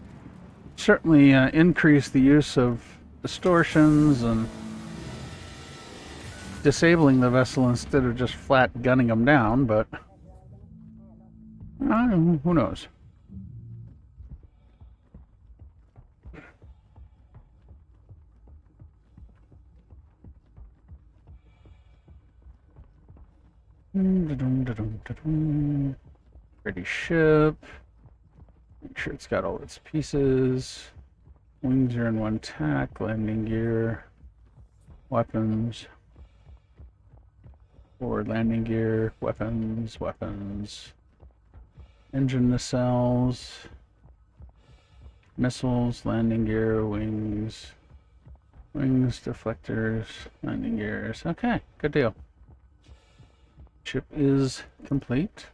A: certainly increase the use of distortions and disabling the vessel instead of just flat gunning them down, but who knows? Pretty ship. Make sure it's got all its pieces. Wings are in one tack. Landing gear. Weapons. Forward landing gear. Weapons. Weapons. Engine nacelles. Missiles. Landing gear. Wings. Wings. Deflectors. Landing gears. Okay. Good deal. Ship is complete.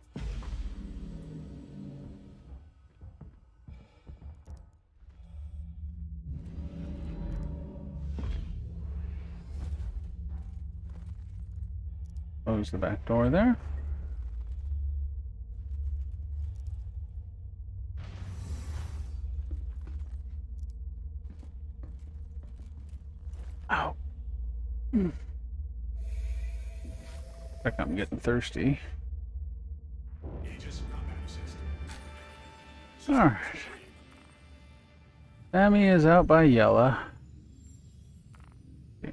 A: Close the back door there. Ow. Like I'm getting thirsty. Alright. Sammy is out by Yella.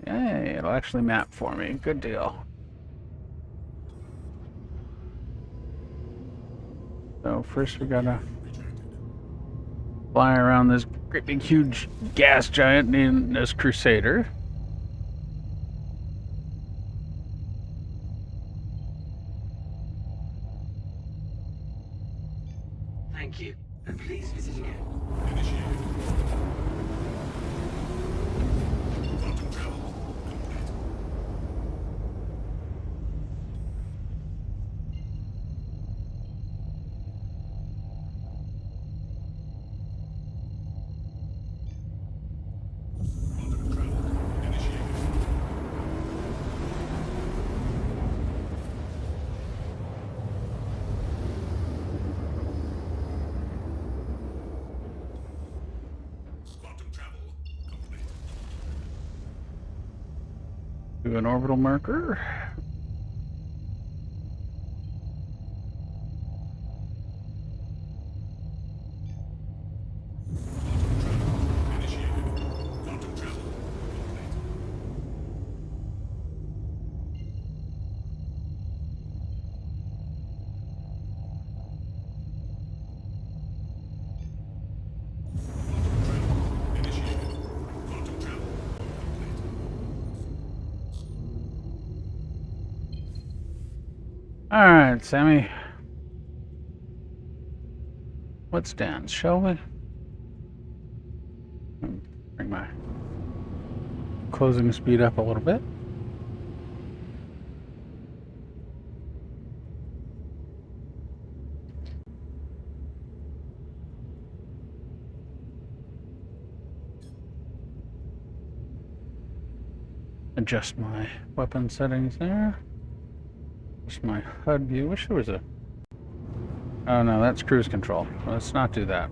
A: Hey, it'll actually map for me. Good deal. So first we gotta fly around this great big huge gas giant named this Crusader.
B: Thank you, and please visit again.
A: Do an orbital marker. Alright, Sammy. Let's dance, shall we? Bring my closing speed up a little bit. Adjust my weapon settings there. Adjust my HUD view. Wish there was a... Oh no, that's cruise control. Let's not do that.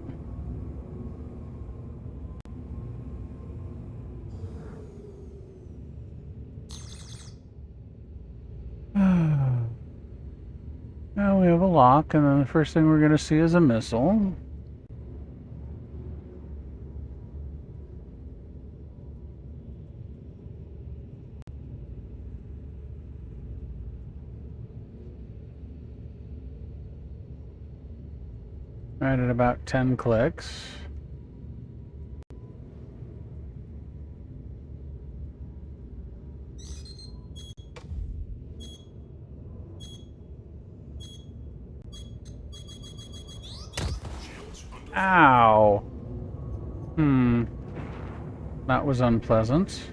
A: Now we have a lock, and then the first thing we're going to see is a missile. Right at about 10 clicks. Ow. That was unpleasant.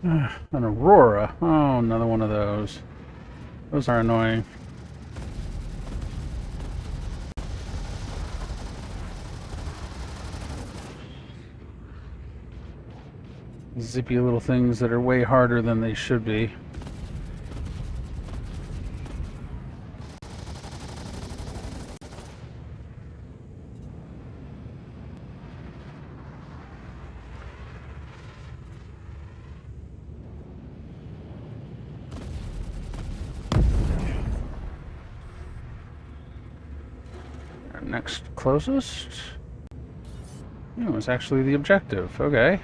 A: An Aurora. Oh, another one of those. Those are annoying. Zippy little things that are way harder than they should be. Our next closest. It was actually the objective. Okay.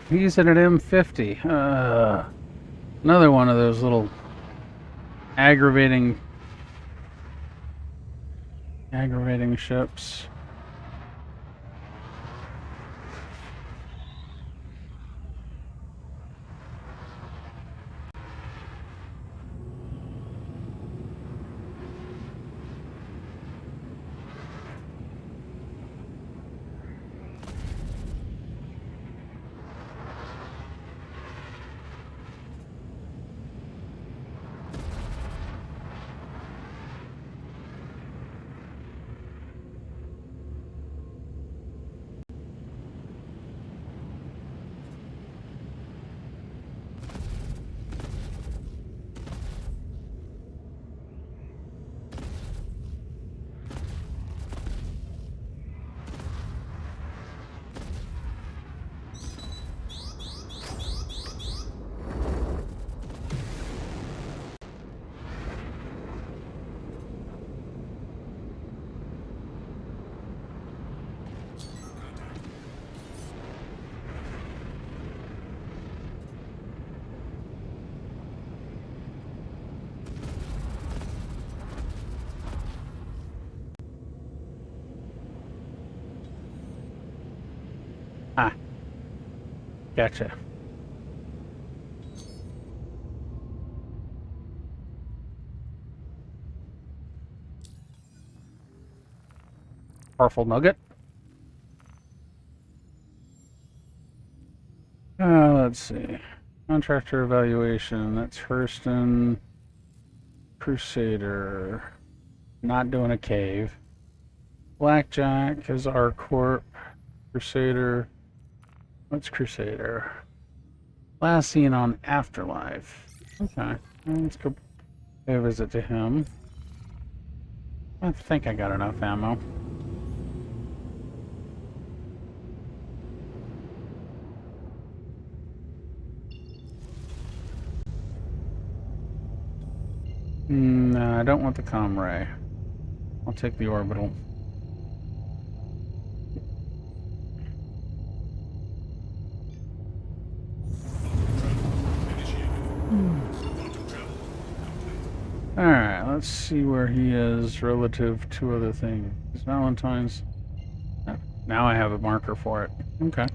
A: He's at an M50. Another one of those little aggravating ships. Ah, gotcha. Powerful nugget. Let's see. Contractor evaluation. That's Hurston. Crusader. Not doing a cave. Blackjack is our corp. Crusader. What's Crusader? Last seen on Afterlife. Okay. Let's go pay a visit to him. I think I got enough ammo. No, I don't want the comm ray. I'll take the orbital. Alright, let's see where he is relative to other things. Valentine's. Now I have a marker for it. Okay.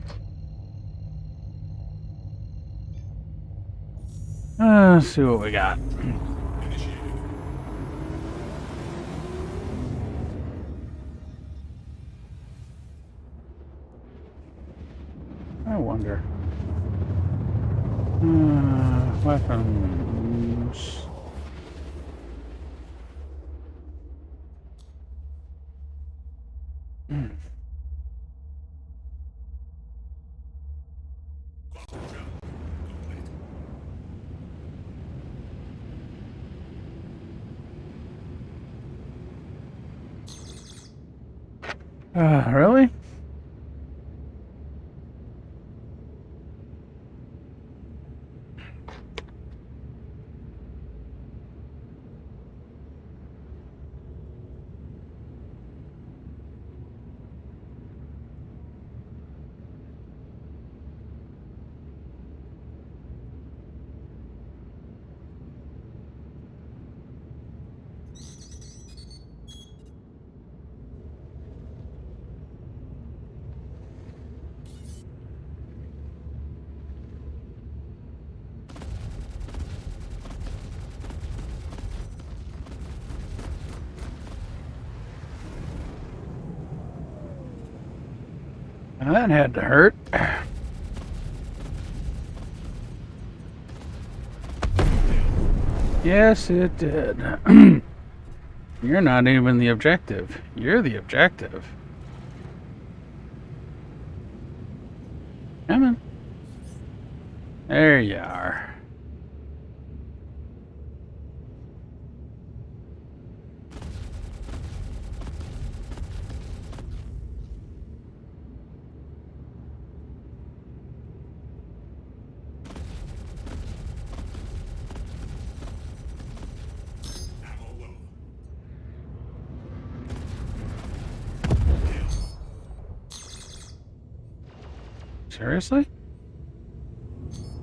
A: Let's see what we got.
F: Initiated.
A: I wonder. Weapons.
F: Quantum travel complete.
A: Really? That had to hurt. Yes, it did. You're not even the objective. You're the objective. Come on. There you are.
F: Ammo low.
A: Seriously?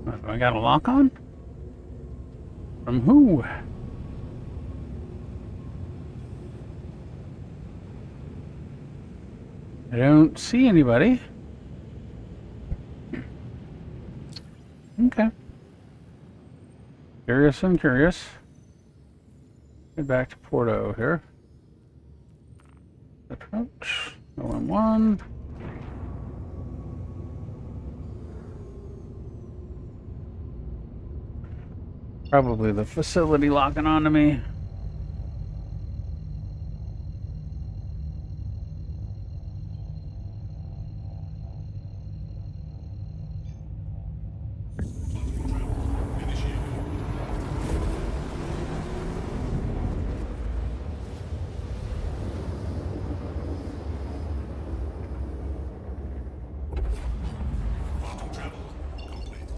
A: Have I got a lock on? From who? I don't see anybody. Okay. Curious and curious. Get back to Porto here. Approach. OM1. Probably the facility locking onto me.
F: Quantum travel initiated. Quantum travel complete.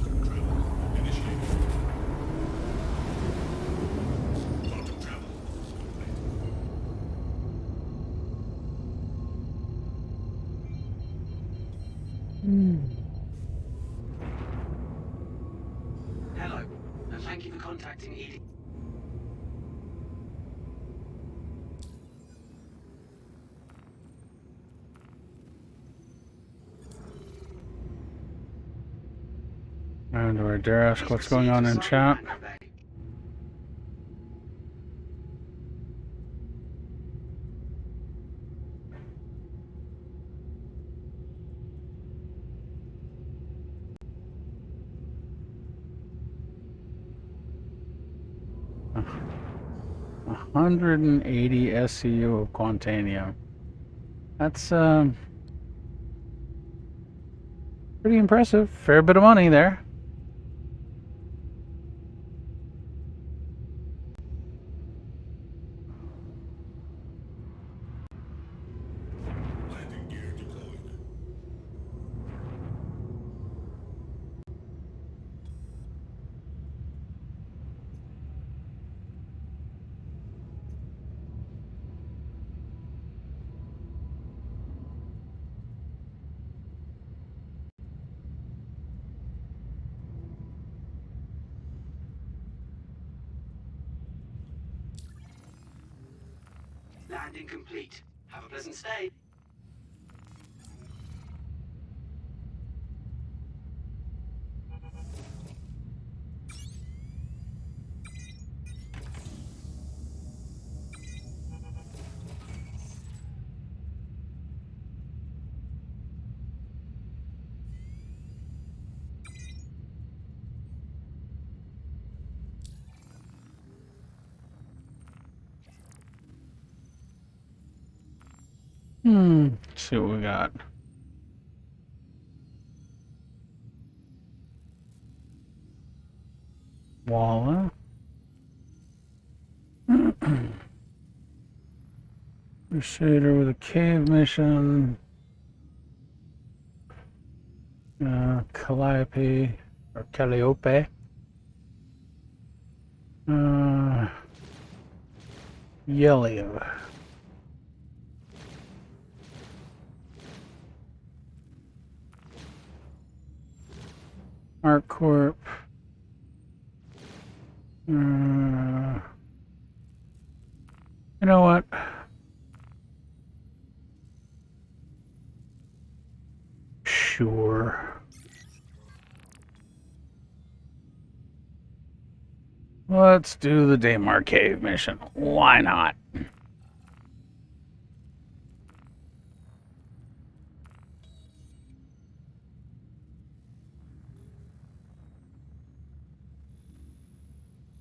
F: Quantum travel initiated. Quantum travel complete.
B: Hello, and thank you for contacting ED.
A: And I dare ask what's going on in chat? Uh, 180 SCU of Quantanium. That's pretty impressive. Fair bit of money there.
F: Landing gear deployed.
B: Landing complete. Have a pleasant stay.
A: Let's see what we got. Walla. Crusader with a cave mission. Calliope or Calliope. Yellow. ArcCorp. You know what? Sure. Let's do the Daymar Cave mission. Why not?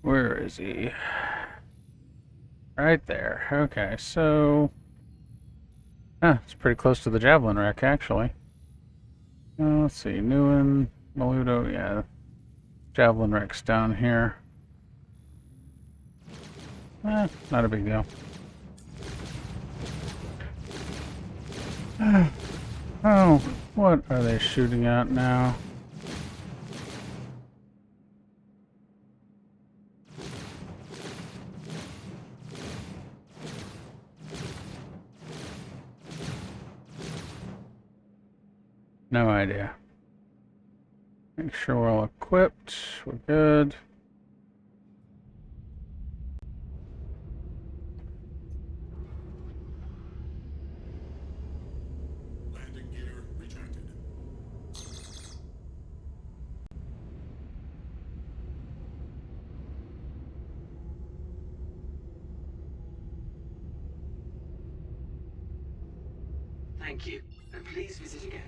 A: Where is he? Right there. Okay, so... it's pretty close to the Javelin wreck, actually. Let's see. Newen, Maludo, yeah. Javelin wreck's down here. Not a big deal. Oh, what are they shooting at now? No idea. Make sure we're all equipped. We're good.
F: Landing gear rejected.
B: Thank you, and please visit again.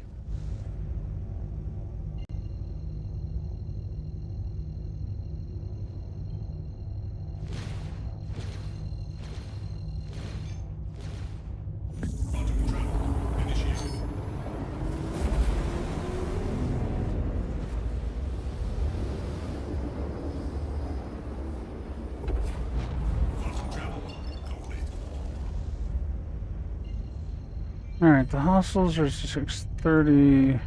F: Quantum travel initiated. Quantum travel complete.
A: Alright, the hostels are 630.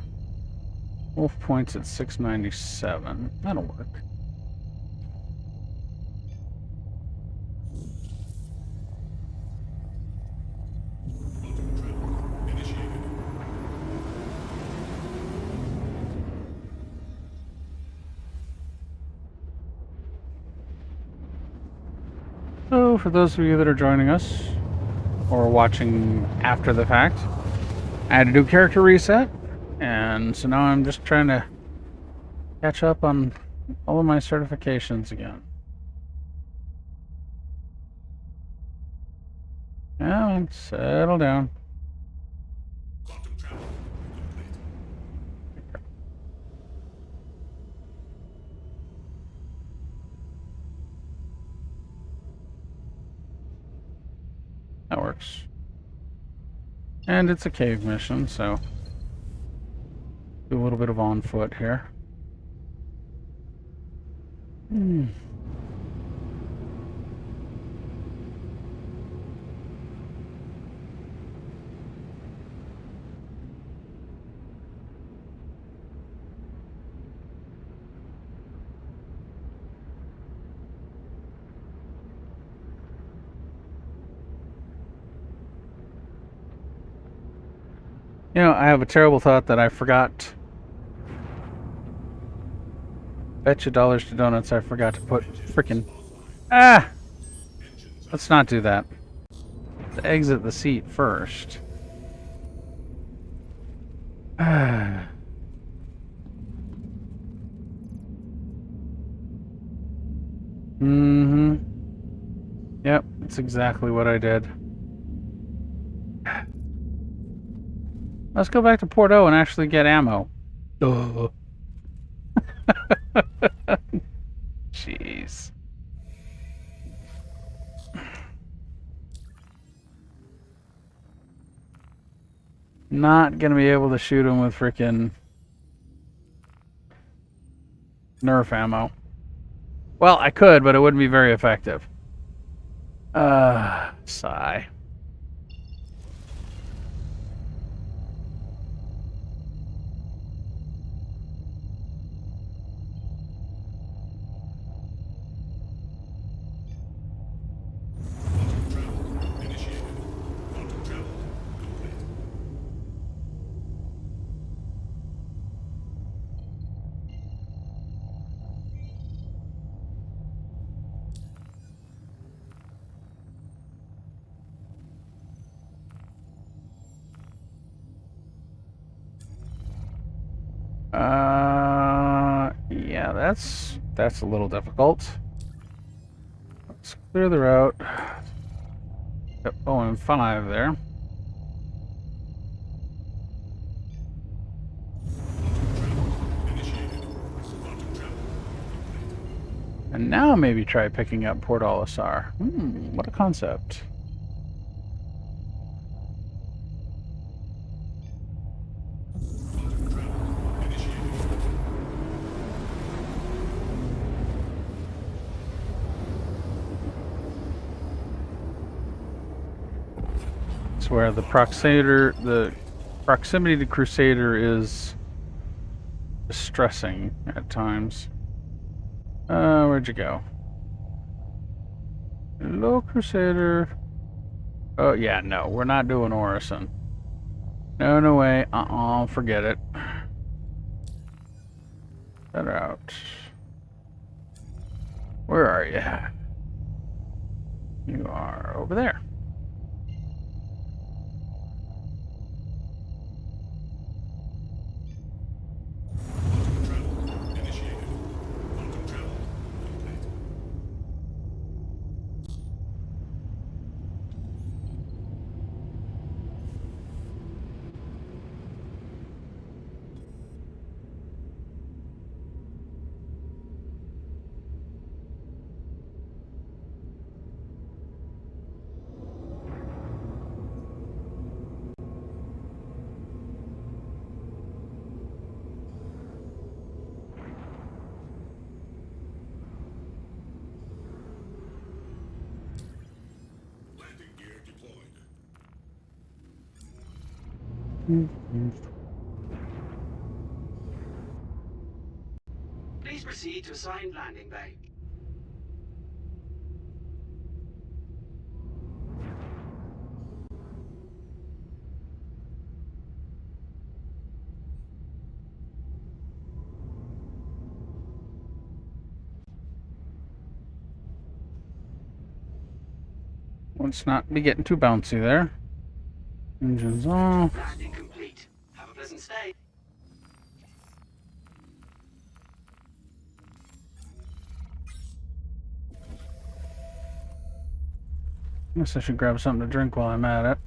A: Wolf Point's at 697. That'll work.
F: Quantum travel initiated.
A: So, for those of you that are joining us, or watching after the fact, I had to do character reset, and so now I'm just trying to catch up on all of my certifications again. Yeah, man, settle down.
F: Quantum travel complete.
A: That works. And it's a cave mission, so do a little bit of on foot here. You know, I have a terrible thought that I forgot. Bet you dollars to donuts I forgot to put frickin'. Ah!
F: Engines
A: Let's not do that. to exit the seat first. Mm-hmm. Yep, that's exactly what I did. Let's go back to Porto and actually get ammo. Duh. Jeez. Not gonna be able to shoot him with freaking Nerf ammo. Well, I could, but it wouldn't be very effective. Sigh.
F: Initiated. Quantum travel complete.
A: Yeah, that's a little difficult. Let's clear the route. Yep, and 5 there.
F: Initiated. Quantum travel complete.
A: And now maybe try picking up Port Olisar. What a concept.
F: Quantum travel initiated.
A: It's where the proximity to Crusader is distressing at times. Where'd you go? Hello, Crusader. Oh, yeah, no, we're not doing Orison. No way. Forget it. Better out. Where are you? You are over there.
F: Quantum travel initiated. Quantum travel complete. Landing gear deployed.
B: Please proceed to assigned landing bay.
A: Let's not be getting too bouncy there. Engines off.
B: Landing complete. Have a pleasant stay.
A: Guess I should grab something to drink while I'm at it.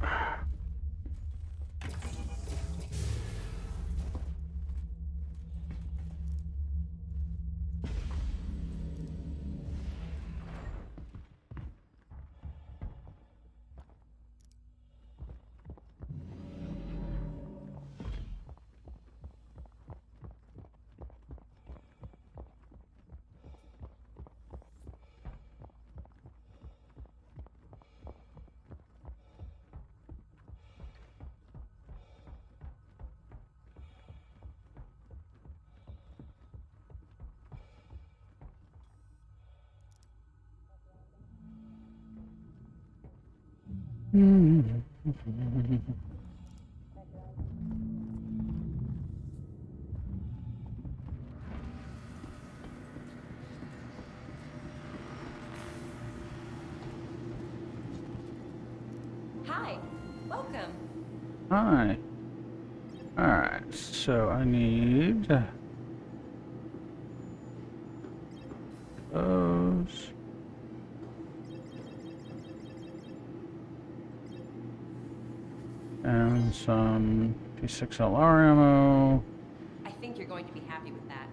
C: Welcome.
A: Hi. Alright, so I need those. And some P6LR ammo.
C: I think you're going to be happy with that.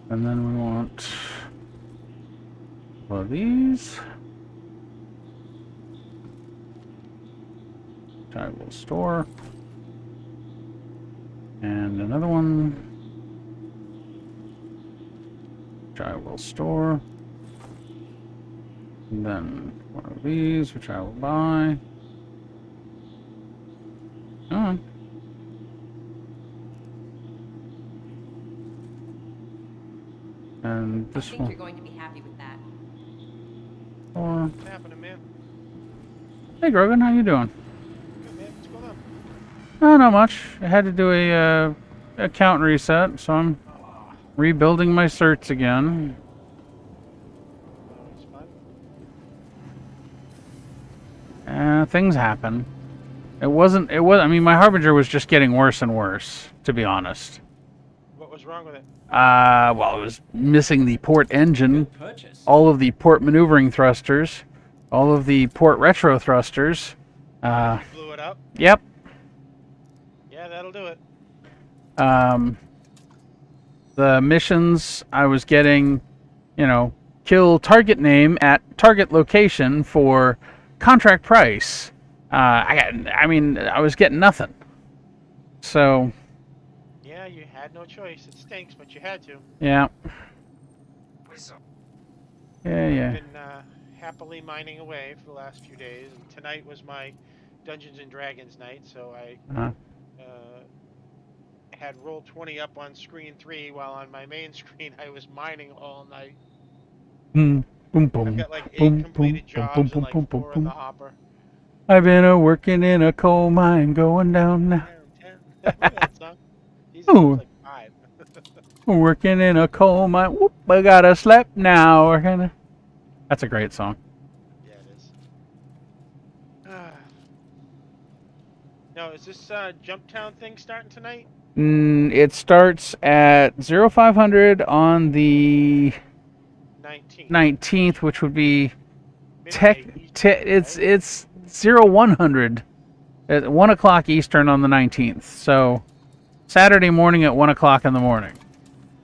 A: And then we want one of these. Which I will store. And another one. Which I will store. And then one of these, which I will buy. Come on. And
C: I
A: this
C: think
A: one.
C: you're going to be happy with that.
A: Or
G: What's happening, man?
A: hey, Grogan, how you doing?
G: Good, man. What's going on?
A: Oh, not much. I had to do a account reset, so I'm rebuilding my certs again.
G: It's fun.
A: Things happen. It was. I mean, my Harbinger was just getting worse and worse, to be honest.
G: What was wrong with it?
A: Well, it was missing the port engine,
H: Good purchase.
A: all of the port maneuvering thrusters, all of the port retro thrusters.
G: Blew it up?
A: Yep.
G: Yeah, that'll do it.
A: The missions I was getting, kill target name at target location for contract price. I was getting nothing. So,
G: Yeah, you had no choice. It stinks, but you had to.
A: yeah.
B: Whistle.
A: Yeah.
G: I've been happily mining away for the last few days, and tonight was my Dungeons and Dragons night, so I had Roll20 up on screen 3 while on my main screen I was mining all night.
A: Boom, boom, boom.
G: I've got like 8
A: boom,
G: completed
A: boom,
G: jobs
A: boom,
G: and
A: boom,
G: like
A: boom,
G: 4
A: boom,
G: in the
A: boom.
G: hopper.
A: I've been working in a coal mine, going down now.
G: That song. These
A: Ooh.
G: songs like 5.
A: Working in a coal mine. Whoop, I gotta sleep now. We're gonna. That's a great song.
G: Yeah, it is. No, is this Jumptown thing starting tonight?
A: It starts at 0500 on the
G: 19th.
A: 19th, which would be
G: Midnight Eastern,
A: it's
G: right?
A: it's 0100 at 1 o'clock Eastern on the 19th. So Saturday morning at 1 o'clock in the morning.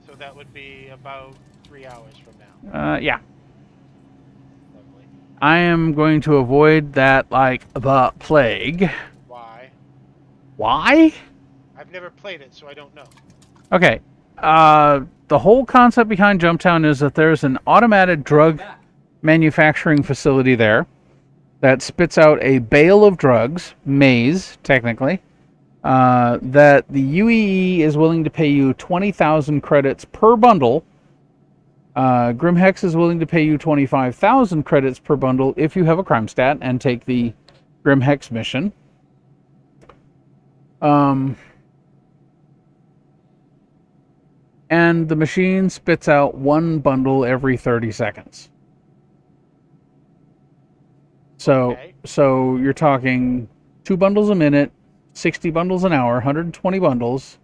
G: So that would be about 3 hours from now.
A: Yeah.
G: Lovely.
A: I am going to avoid that like the plague.
G: Why?
A: Why?
G: I've never played it, so I don't know.
A: Okay. The whole concept behind Jumptown is that there's an automated drug
H: Back.
A: manufacturing facility there that spits out a bale of drugs, maize, technically, that the UEE is willing to pay you 20,000 credits per bundle. Grimhex is willing to pay you 25,000 credits per bundle if you have a crime stat and take the Grimhex mission. And the machine spits out one bundle every 30 seconds. So,
G: Okay.
A: so you're talking 2 bundles a minute, 60 bundles an hour, 120 bundles,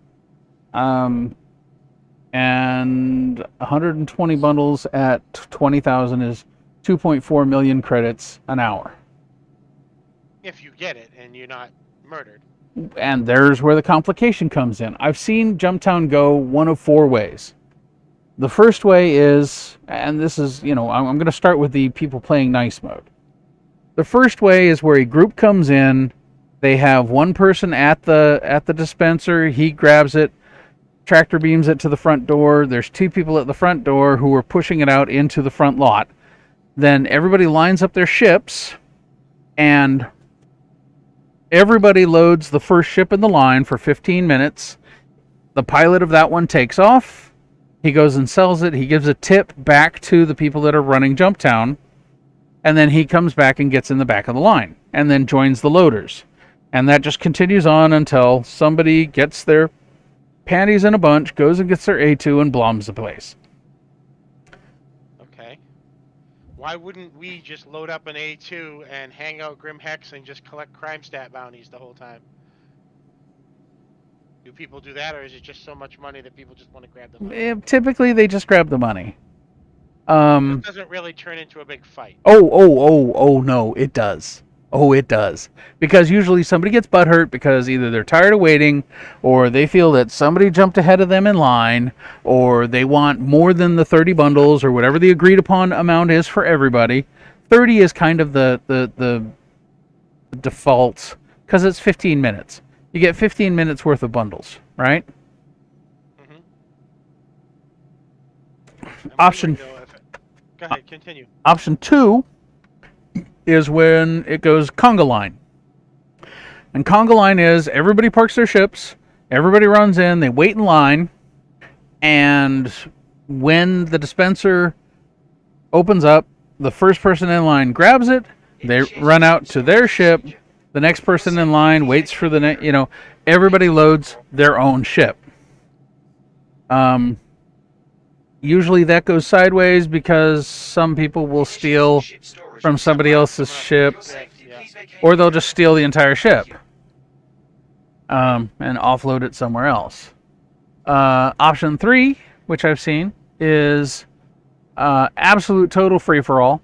A: and 120 bundles at 20,000 is 2.4 million credits an hour.
G: If you get it and you're not murdered.
A: And there's where the complication comes in. I've seen Jumptown go one of 4 ways. The first way is, and this is, I'm going to start with the people playing nice mode. The first way is where a group comes in, they have one person at the dispenser, he grabs it, tractor beams it to the front door. There's 2 people at the front door who are pushing it out into the front lot. Then everybody lines up their ships, and everybody loads the first ship in the line for 15 minutes. The pilot of that one takes off. He goes and sells it. He gives a tip back to the people that are running Jumptown. And then he comes back and gets in the back of the line and then joins the loaders. And that just continues on until somebody gets their panties in a bunch, goes and gets their A2, and bloms the place.
G: Okay. Why wouldn't we just load up an A2 and hang out Grim Hex and just collect crime stat bounties the whole time? Do people do that, or is it just so much money that people just want to grab the money?
A: Typically, they just grab the money.
G: It doesn't really turn into a big fight.
A: Oh, no, it does. Oh, it does. Because usually somebody gets butthurt because either they're tired of waiting, or they feel that somebody jumped ahead of them in line, or they want more than the 30 bundles, or whatever the agreed upon amount is for everybody. 30 is kind of the default, because it's 15 minutes. You get 15 minutes worth of bundles, right? Option.
G: Go ahead, continue.
A: Option 2 is when it goes conga line. And conga line is everybody parks their ships, everybody runs in, they wait in line, and when the dispenser opens up, the first person in line grabs it, they run out to their ship, the next person in line waits for the next, everybody loads their own ship. Usually that goes sideways because some people will steal from somebody else's ship, or they'll just steal the entire ship and offload it somewhere else. Option 3, which I've seen, is absolute total free-for-all.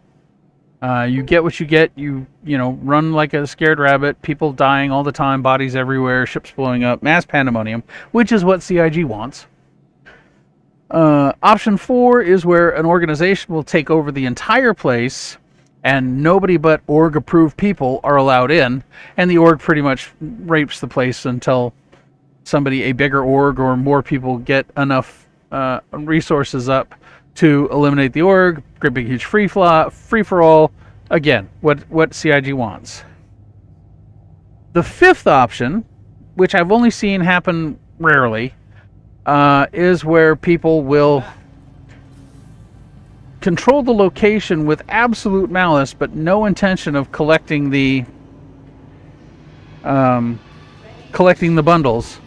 A: You get what you get. You run like a scared rabbit, people dying all the time, bodies everywhere, ships blowing up, mass pandemonium, which is what CIG wants. Option 4 is where an organization will take over the entire place and nobody but org-approved people are allowed in, and the org pretty much rapes the place until a bigger org or more people get enough resources up to eliminate the org, great big huge free-for-all, again, what CIG wants. The 5th option, which I've only seen happen rarely, is where people will control the location with absolute malice, but no intention of collecting the bundles.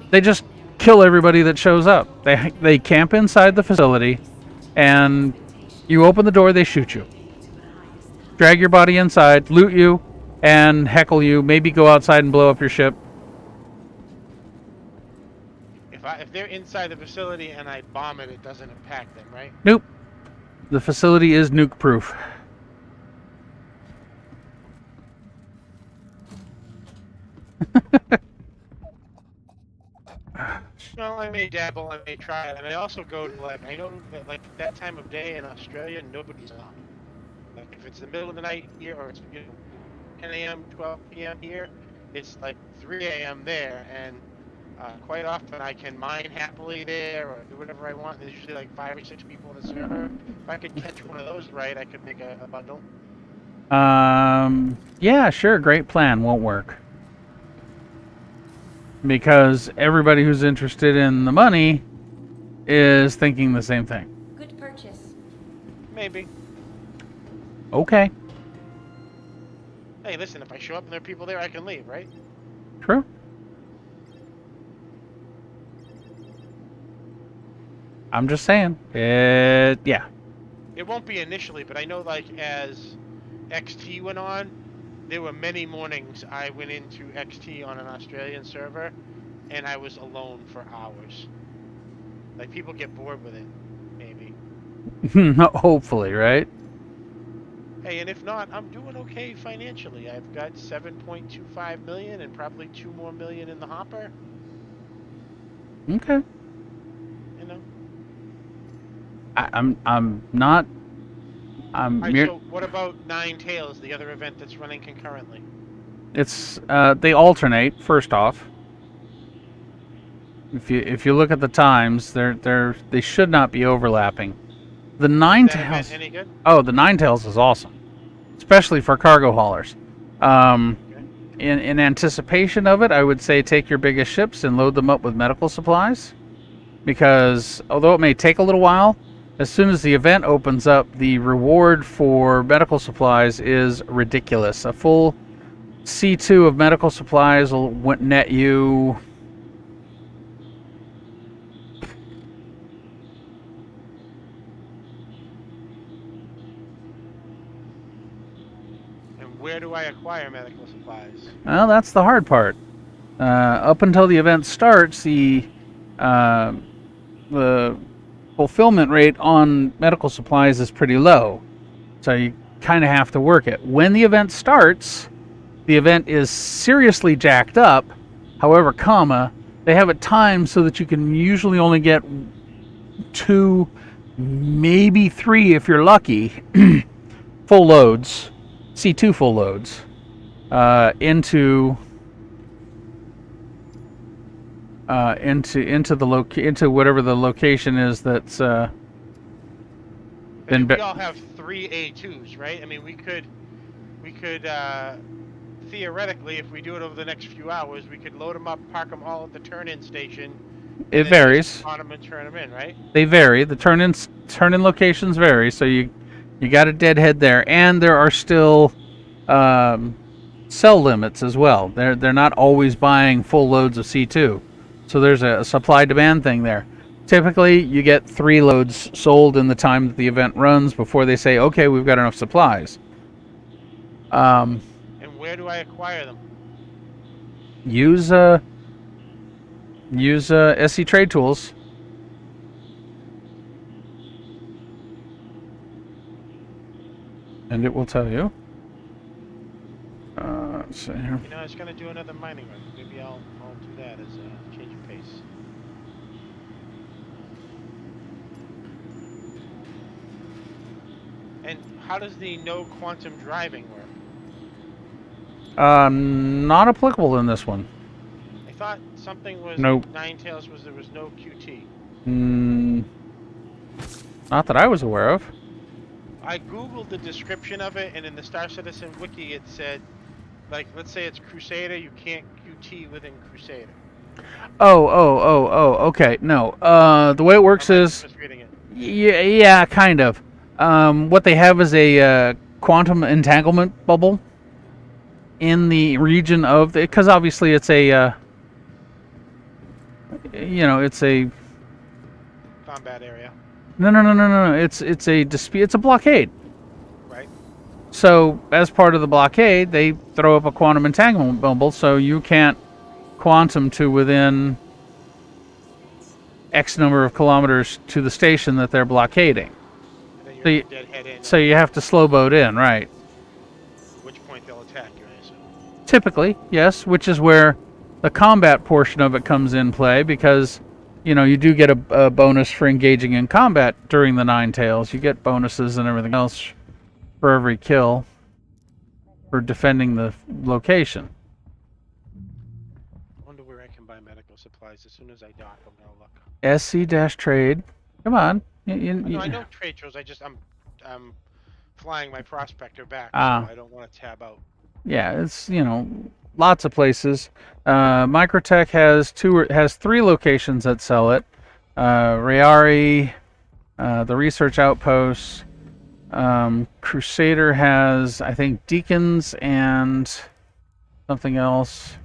A: They just kill everybody that shows up. They camp inside the facility, and you open the door, they shoot you, drag your body inside, loot you, and heckle you. Maybe go outside and blow up your ship.
G: If they're inside the facility and I bomb it, it doesn't impact them, right?
A: Nope. The facility is nuke-proof.
G: Well, I may dabble, I may try it, and I also go to I know that that time of day in Australia, nobody's on. Like if it's the middle of the night here, or it's 10 a.m., 12 p.m. here, it's like 3 a.m. there, and quite often I can mine happily there or do whatever I want. There's usually like 5 or 6 people in the server. If I could catch one of those right, I could make a bundle.
A: Yeah, sure, great plan. Won't work. Because everybody who's interested in the money is thinking the same thing.
C: Good purchase.
G: Maybe.
A: Okay.
G: Hey, listen, if I show up and there are people there, I can leave, right?
A: True. I'm just saying. Yeah.
G: It won't be initially, but I know as XT went on, there were many mornings I went into XT on an Australian server, and I was alone for hours. Like, people get bored with it, maybe.
A: Hopefully, right?
G: Hey, and if not, I'm doing okay financially. I've got 7.25 million and probably 2 more million in the hopper.
A: Okay.
G: You know.
A: I'm not.
G: Alright, so what about Nine Tails, the other event that's running concurrently?
A: It's they alternate. First off, if you look at the times, they should not be overlapping. The Nine Tails.
G: Any good?
A: Oh, the Nine Tails is awesome, especially for cargo haulers.
G: Okay.
A: In anticipation of it, I would say take your biggest ships and load them up with medical supplies, because although it may take a little while, as soon as the event opens up, the reward for medical supplies is ridiculous. A full C2 of medical supplies will net you.
G: And where do I acquire medical supplies?
A: Well, that's the hard part. Up until the event starts, the fulfillment rate on medical supplies is pretty low, so you kind of have to work it. When the event starts, the event is seriously jacked up. However, they have it timed so that you can usually only get 2, maybe 3 if you're lucky, full loads, C2 full loads, into whatever the location is that's been.
G: We all have 3 A2s, right? I mean, we could theoretically, if we do it over the next few hours, we could load them up, park them all at the turn-in station.
A: It varies.
G: On them and turn them in, right?
A: They vary. The turn-in locations vary, so you got a deadhead there, and there are still cell limits as well. They're not always buying full loads of C2, so there's a supply-demand thing there. Typically, you get 3 loads sold in the time that the event runs before they say, okay, we've got enough supplies.
G: And where do I acquire them?
A: Use SC Trade Tools. And it will tell you. Let's see here.
G: You know, I was going to do another mining run. Maybe I'll do that as a change of pace. And how does the no quantum driving work?
A: Not applicable in this one.
G: I thought something was
A: Nope.
G: Ninetales was there was no QT.
A: Not that I was aware of.
G: I googled the description of it, and in the Star Citizen wiki it said, like, let's say it's Crusader, you can't QT within Crusader.
A: Okay. No. The way it works is,
G: Just reading it.
A: yeah, kind of. What they have is a quantum entanglement bubble in the region of the, because obviously it's a, it's a
G: Combat area.
A: no. It's a dispute. It's a blockade.
G: Right.
A: So as part of the blockade, they throw up a quantum entanglement bubble, so you can't quantum to within X number of kilometers to the station that they're blockading.
G: And then
A: So
G: you're
A: you,
G: dead head in.
A: so you have to slow boat in, right?
G: At which point they'll attack you, I assume.
A: Typically, yes, which is where the combat portion of it comes in play, because you do get a bonus for engaging in combat during the Nine Tails. You get bonuses and everything else for every kill for defending the location.
G: I wonder where I can buy medical supplies. As soon as I dock, I'm gonna look.
A: SC-trade. Come on.
G: No, I know trade shows. I'm flying my prospector back, so
A: Ah.
G: I don't want to tab out.
A: Yeah, it's lots of places. Microtech has 3 locations that sell it. Rayari, the research outpost. Crusader has, I think, Deacons and something else.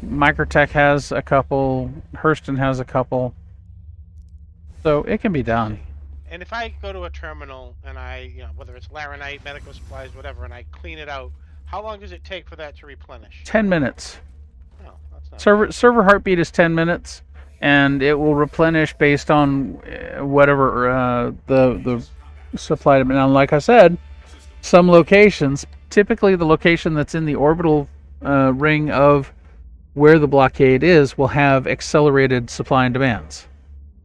A: Microtech has a couple. Hurston has a couple. So it can be done.
G: And if I go to a terminal and I, whether it's Laranite, medical supplies, whatever, and I clean it out, how long does it take for that to replenish?
A: 10 minutes.
G: Oh, that's not
A: Server heartbeat is 10 minutes, and it will replenish based on whatever the supply demand. Now, like I said, some locations, typically the location that's in the orbital ring of where the blockade is, will have accelerated supply and demands.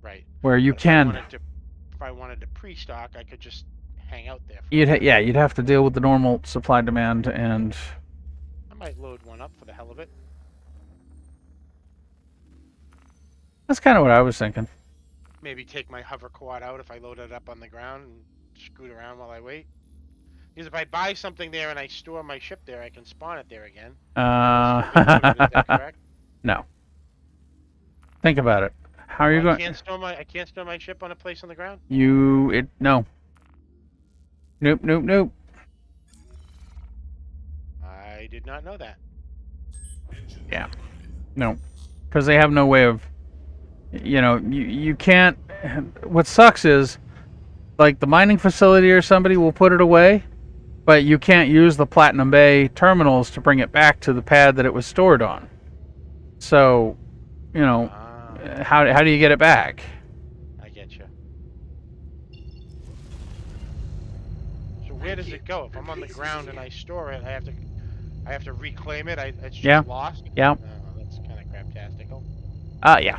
G: right.
A: Where you
G: But
A: can.
G: If I wanted to pre-stock, I could just hang out there.
A: You'd have to deal with the normal supply demand, and
G: I might load one up for the hell of it.
A: that's kind of what I was thinking.
G: Maybe take my hover quad out if I load it up on the ground and scoot around while I wait. Because if I buy something there and I store my ship there, I can spawn it there again. Is that correct?
A: No. Think about it. How are you
G: I
A: going?
G: can't store my ship on a place on the ground.
A: No. Nope.
G: I did not know that.
A: Yeah. No. Because they have no way of, you can't. What sucks is, like, the mining facility or somebody will put it away, but you can't use the Platinum Bay terminals to bring it back to the pad that it was stored on. So,
G: Ah,
A: how do you get it back?
G: I get you. So where does it go? If I'm on the ground and I store it, I have to reclaim it. It's just
A: Yeah.
G: lost.
A: Yeah.
G: Oh, that's kind of craptastical.
A: Yeah.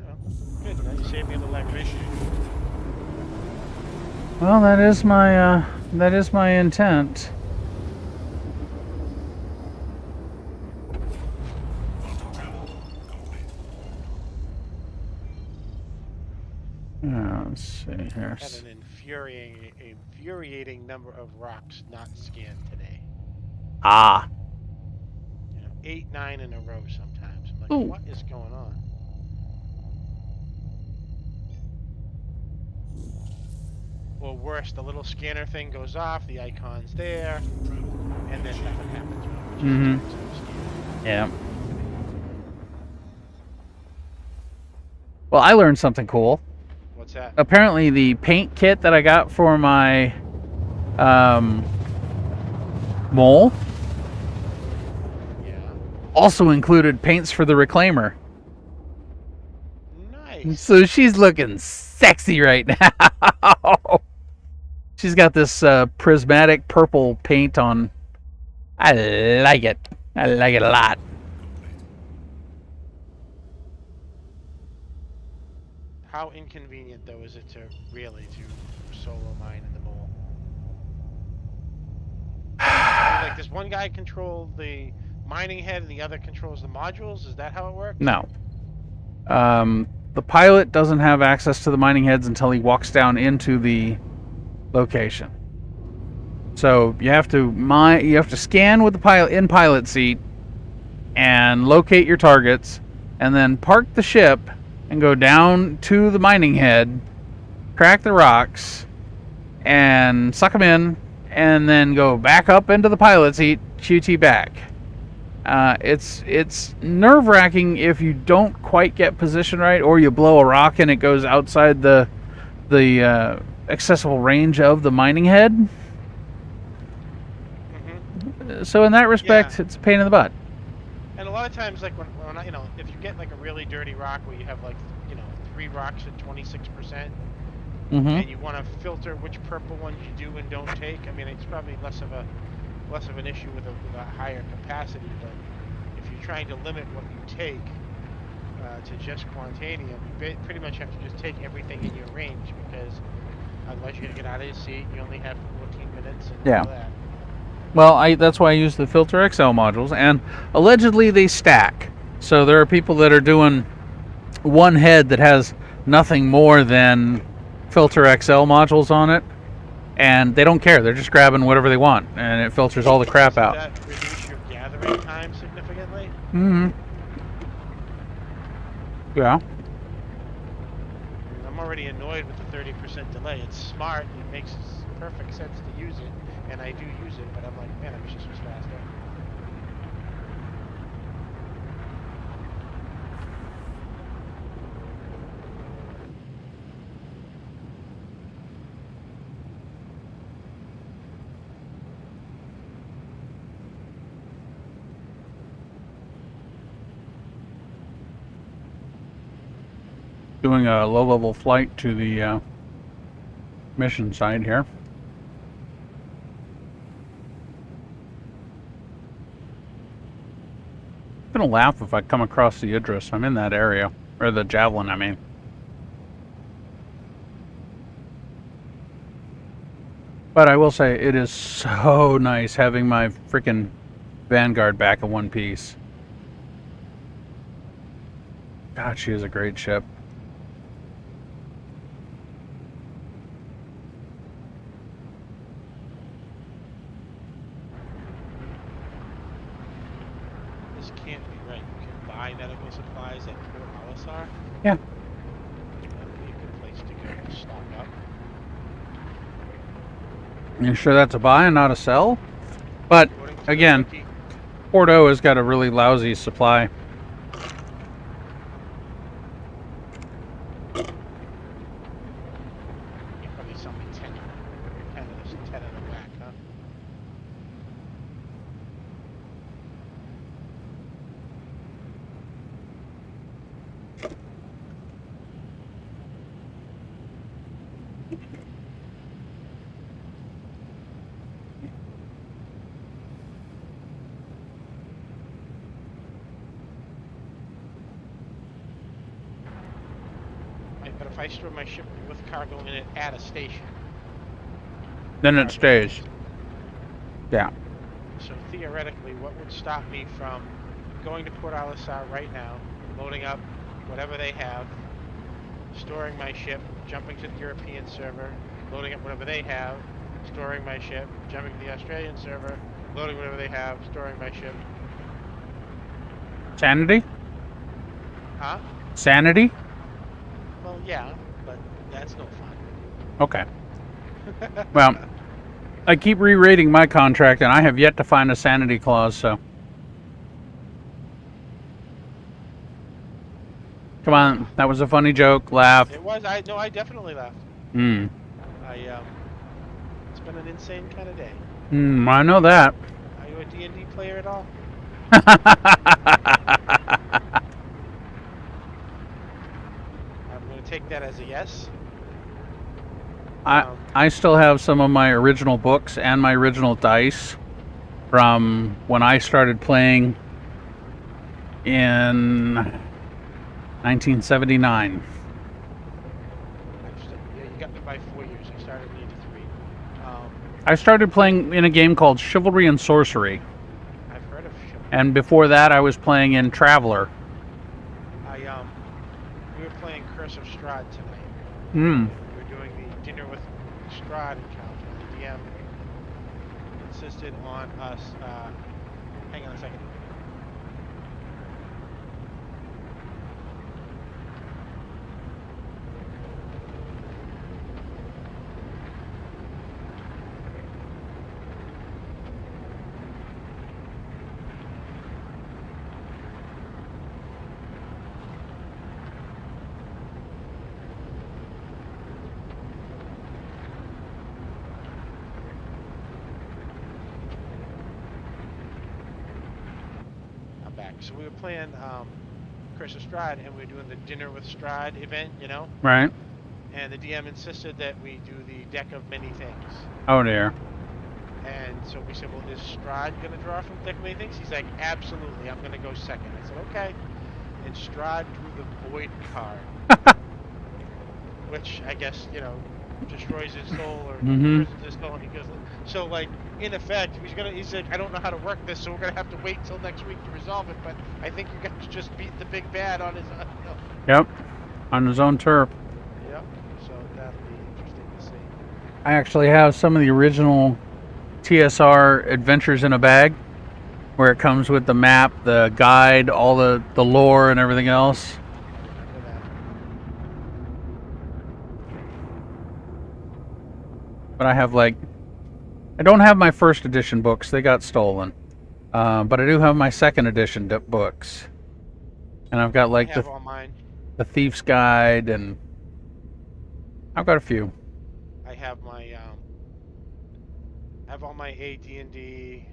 G: Oh, good. Now you saved me a little aggravation.
A: Well, that is my intent. Let's see here.
G: Had an infuriating number of rocks not scanned today.
A: Ah.
G: 8, 9 in a row sometimes. I'm like,
A: Ooh.
G: what is going on? Or worse, the little scanner thing goes off, the icon's there, and then nothing happens.
A: Yeah. Well, I learned something cool.
G: What's that?
A: Apparently, the paint kit that I got for my mole
G: Yeah.
A: also included paints for the reclaimer.
G: Nice.
A: So she's looking sexy right now. She's got this prismatic purple paint on. I like it. I like it a lot.
G: How inconvenient, though, is it to solo mine in the mole? I mean, like, does one guy control the mining head and the other controls the modules? Is that how it works?
A: No. The pilot doesn't have access to the mining heads until he walks down into the location. So you have to scan with the pilot in pilot seat and locate your targets, and then park the ship and go down to the mining head, crack the rocks, and suck them in, and then go back up into the pilot seat, QT back. It's nerve-wracking if you don't quite get position right, or you blow a rock and it goes outside the accessible range of the mining head.
G: Mm-hmm.
A: So in that respect,
G: Yeah.
A: it's a pain in the butt.
G: And a lot of times, like, when if you get, like, a really dirty rock where you have, like, 3 rocks at 26%, and you want to filter which purple ones you do and don't take, I mean, it's probably less of an issue with a higher capacity, but if you're trying to limit what you take to just Quantanium, you pretty much have to just take everything in your range, because otherwise you're going to get out of your seat, you only have 14 minutes, and all that.
A: Well, that's why I use the Filter XL modules, and allegedly they stack. So there are people that are doing one head that has nothing more than Filter XL modules on it, and they don't care. They're just grabbing whatever they want, and it filters all the crap out.
G: Does that reduce your gathering time significantly?
A: Yeah.
G: I'm already annoyed with the 30% delay. It's smart. It makes perfect sense to use it, and I do use it, but I'm like, man, I wish this was faster.
A: Doing a low-level flight to the mission site here. I'm gonna laugh if I come across the Idris. I'm in that area, or the Javelin, I mean. But I will say, it is so nice having my freaking Vanguard back in one piece. God, she is a great ship.
G: This can't be right. You can buy medical supplies at Port Alisar?
A: Yeah.
G: That would be a good place to go to stock up.
A: You sure that's a buy and not a sell? But again,
G: Lucky.
A: Porto has got a really lousy supply.
G: You probably sell me 10. 10 of this, 10 of the whack, huh? Right, but if I store my ship with cargo in it at a station,
A: Then it
G: cargo
A: stays.
G: stays.
A: Yeah.
G: So theoretically, what would stop me from going to Port Alisar right now, loading up whatever they have, storing my ship, jumping to the European server, loading up whatever they have, storing my ship, jumping to the Australian server, loading whatever they have, storing my ship.
A: Sanity?
G: Huh?
A: Sanity?
G: Well, yeah, but that's no
A: Okay.
G: fun.
A: Well, I keep re-rating my contract, and I have yet to find a sanity clause, so... Come on, that was a funny joke. Laugh.
G: It was. I definitely laughed.
A: Hmm.
G: It's been an insane kind of day.
A: I know that.
G: Are you a D&D player at all? I'm going to take that as a yes.
A: I still have some of my original books and my original dice from when I started playing in 1979.
G: Yeah, you got me by 4 years. I started in '83.
A: I started playing in a game called Chivalry and Sorcery,
G: I've heard of Chivalry.
A: and before that I was playing in Traveler.
G: We were playing Curse of Strahd tonight.
A: Hmm.
G: We were doing the dinner with Strahd encounter. The DM insisted on us. Hang on a second. I'm back. So we were playing Curse of Strahd, and we were doing the dinner with Strahd event, you know.
A: Right.
G: And the DM insisted that we do the deck of many things.
A: Oh dear.
G: And so we said, well, is Strahd going to draw from deck of many things? He's like, absolutely, I'm going to go second. I said, okay. And Strahd drew the Void card. Which, I guess, you know, destroys his soul or
A: Mhm.
G: imprisons his soul. And he goes, so, like, in effect, he's like, I don't know how to work this, so we're going to have to wait till next week to resolve it. But I think you guys just beat the big bad on his own.
A: Yep. On his own turf.
G: Yep. So that'll be interesting to see.
A: I actually have some of the original TSR Adventures in a Bag, where it comes with the map, the guide, all the lore, and everything else.
G: I remember that.
A: But I have I don't have my first edition books; they got stolen. But I do have my second edition books, and I've got
G: I have all mine.
A: the Thief's Guide, and I've got a few.
G: I have all my AD&D,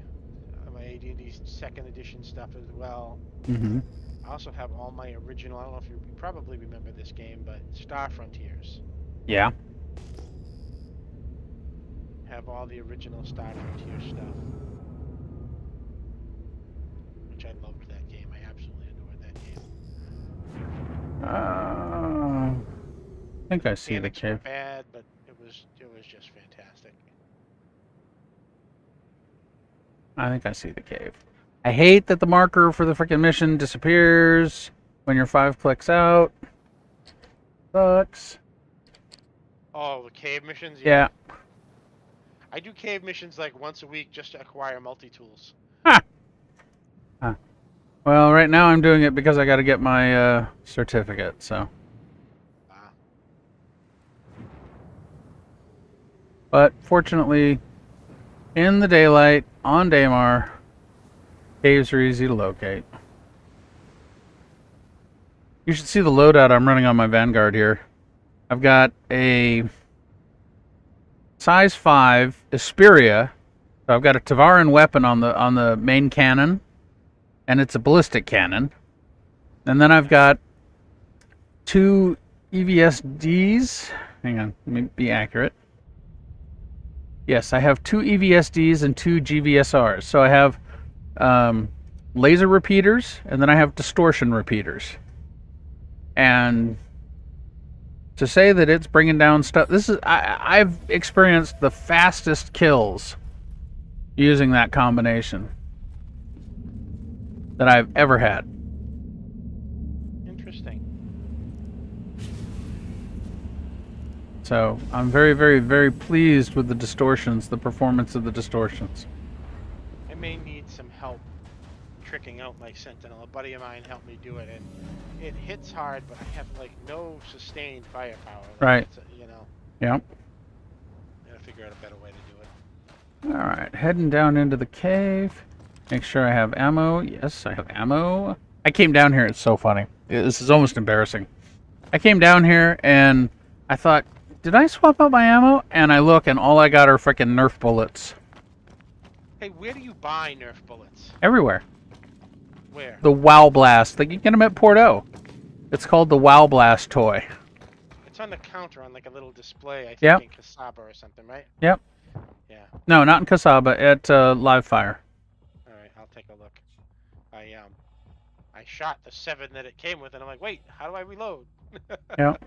G: my AD&D second edition stuff as well.
A: Hmm.
G: I also have all my original. I don't know if you probably remember this game, but Star Frontiers.
A: Yeah.
G: Have all the original Star Frontier stuff, which I loved that game. I absolutely adored that game.
A: I think I see the
G: Mechanics were
A: cave.
G: bad, but it was just fantastic.
A: I think I see the cave. I hate that the marker for the freaking mission disappears when you're 5 clicks out. Sucks.
G: Oh, the cave missions.
A: Yeah.
G: I do cave missions like once a week just to acquire multi-tools.
A: Huh. Well, right now I'm doing it because I got to get my certificate, so.
G: Ah.
A: But fortunately, in the daylight, on Daymar, Caves are easy to locate. You should see the loadout I'm running on my Vanguard here. I've got a size 5 Asperia. So I've got a Tavaran weapon on the main cannon, and it's a ballistic cannon. And then I've got 2 EVSDs. Hang on, let me be accurate. Yes, I have 2 EVSDs and 2 GVSRs. So I have laser repeaters, and then I have distortion repeaters. And to say that it's bringing down stuff, I've experienced the fastest kills using that combination that I've ever had.
G: Interesting.
A: So I'm very, very, very pleased with the distortions, the performance of the distortions.
G: I may need some help tricking out my Sentinel. A buddy of mine helped me do it, and it hits hard, but I have like no sustained firepower. Like,
A: Right.
G: You know.
A: Yep.
G: I gotta figure out a better way to do it.
A: Alright, heading down into the cave. Make sure I have ammo. Yes, I have ammo. I came down here, it's so funny. This is almost embarrassing. I came down here and I thought, did I swap out my ammo? And I look and all I got are frickin' Nerf bullets.
G: Hey, where do you buy Nerf bullets?
A: Everywhere.
G: Where?
A: The Wow Blast. Like, you get them at Porto. It's called the Wow Blast toy.
G: It's on the counter on like a little display, I think,
A: Yep.
G: in Casaba or something, right?
A: Yep.
G: Yeah.
A: No, not in Casaba. At Live Fire.
G: All right, I'll take a look. I shot the 7 that it came with, and I'm like, wait, how do I reload?
A: Yep.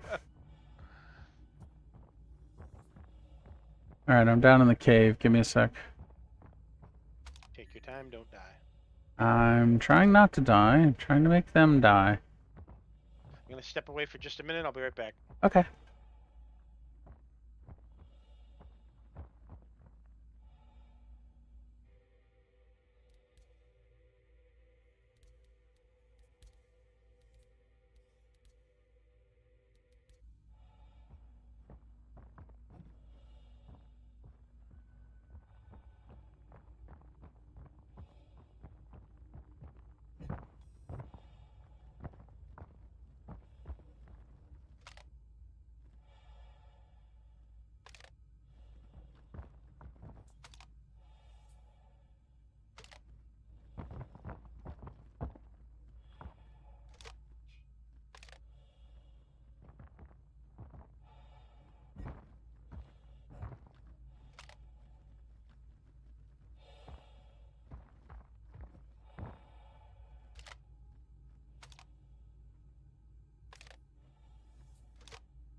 A: Alright, I'm down in the cave. Give me a sec.
G: Take your time, don't die.
A: I'm trying not to die. I'm trying to make them die.
G: I'm gonna step away for just a minute. I'll be right back.
A: Okay.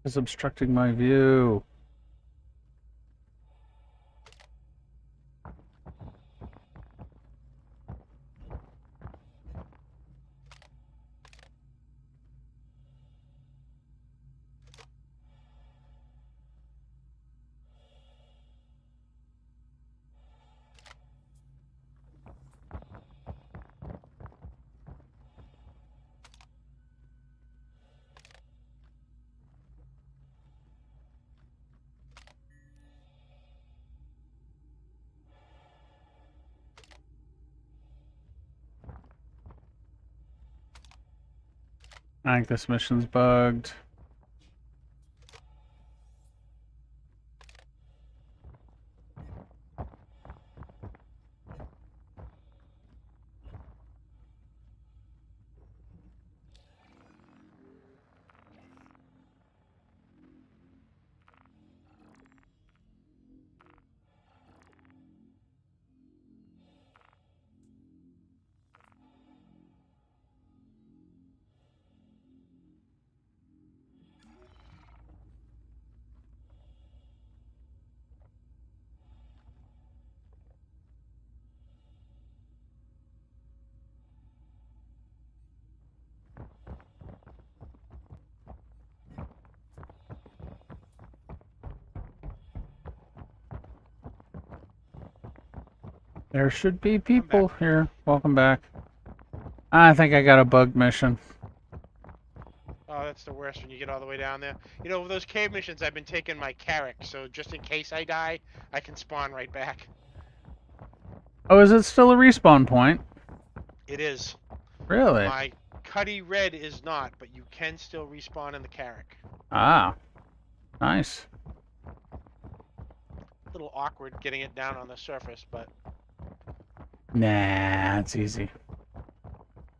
A: It's obstructing my view. I think this mission's bugged. There should be people here. Welcome back. I think I got a bug mission.
G: Oh, that's the worst when you get all the way down there. You know, with those cave missions, I've been taking my Carrack, so just in case I die, I can spawn right back.
A: Oh, is it still a respawn point?
G: It is.
A: Really?
G: My Cuddy Red is not, but you can still respawn in the Carrack.
A: Ah, nice.
G: A little awkward getting it down on the surface, but
A: Nah, it's easy.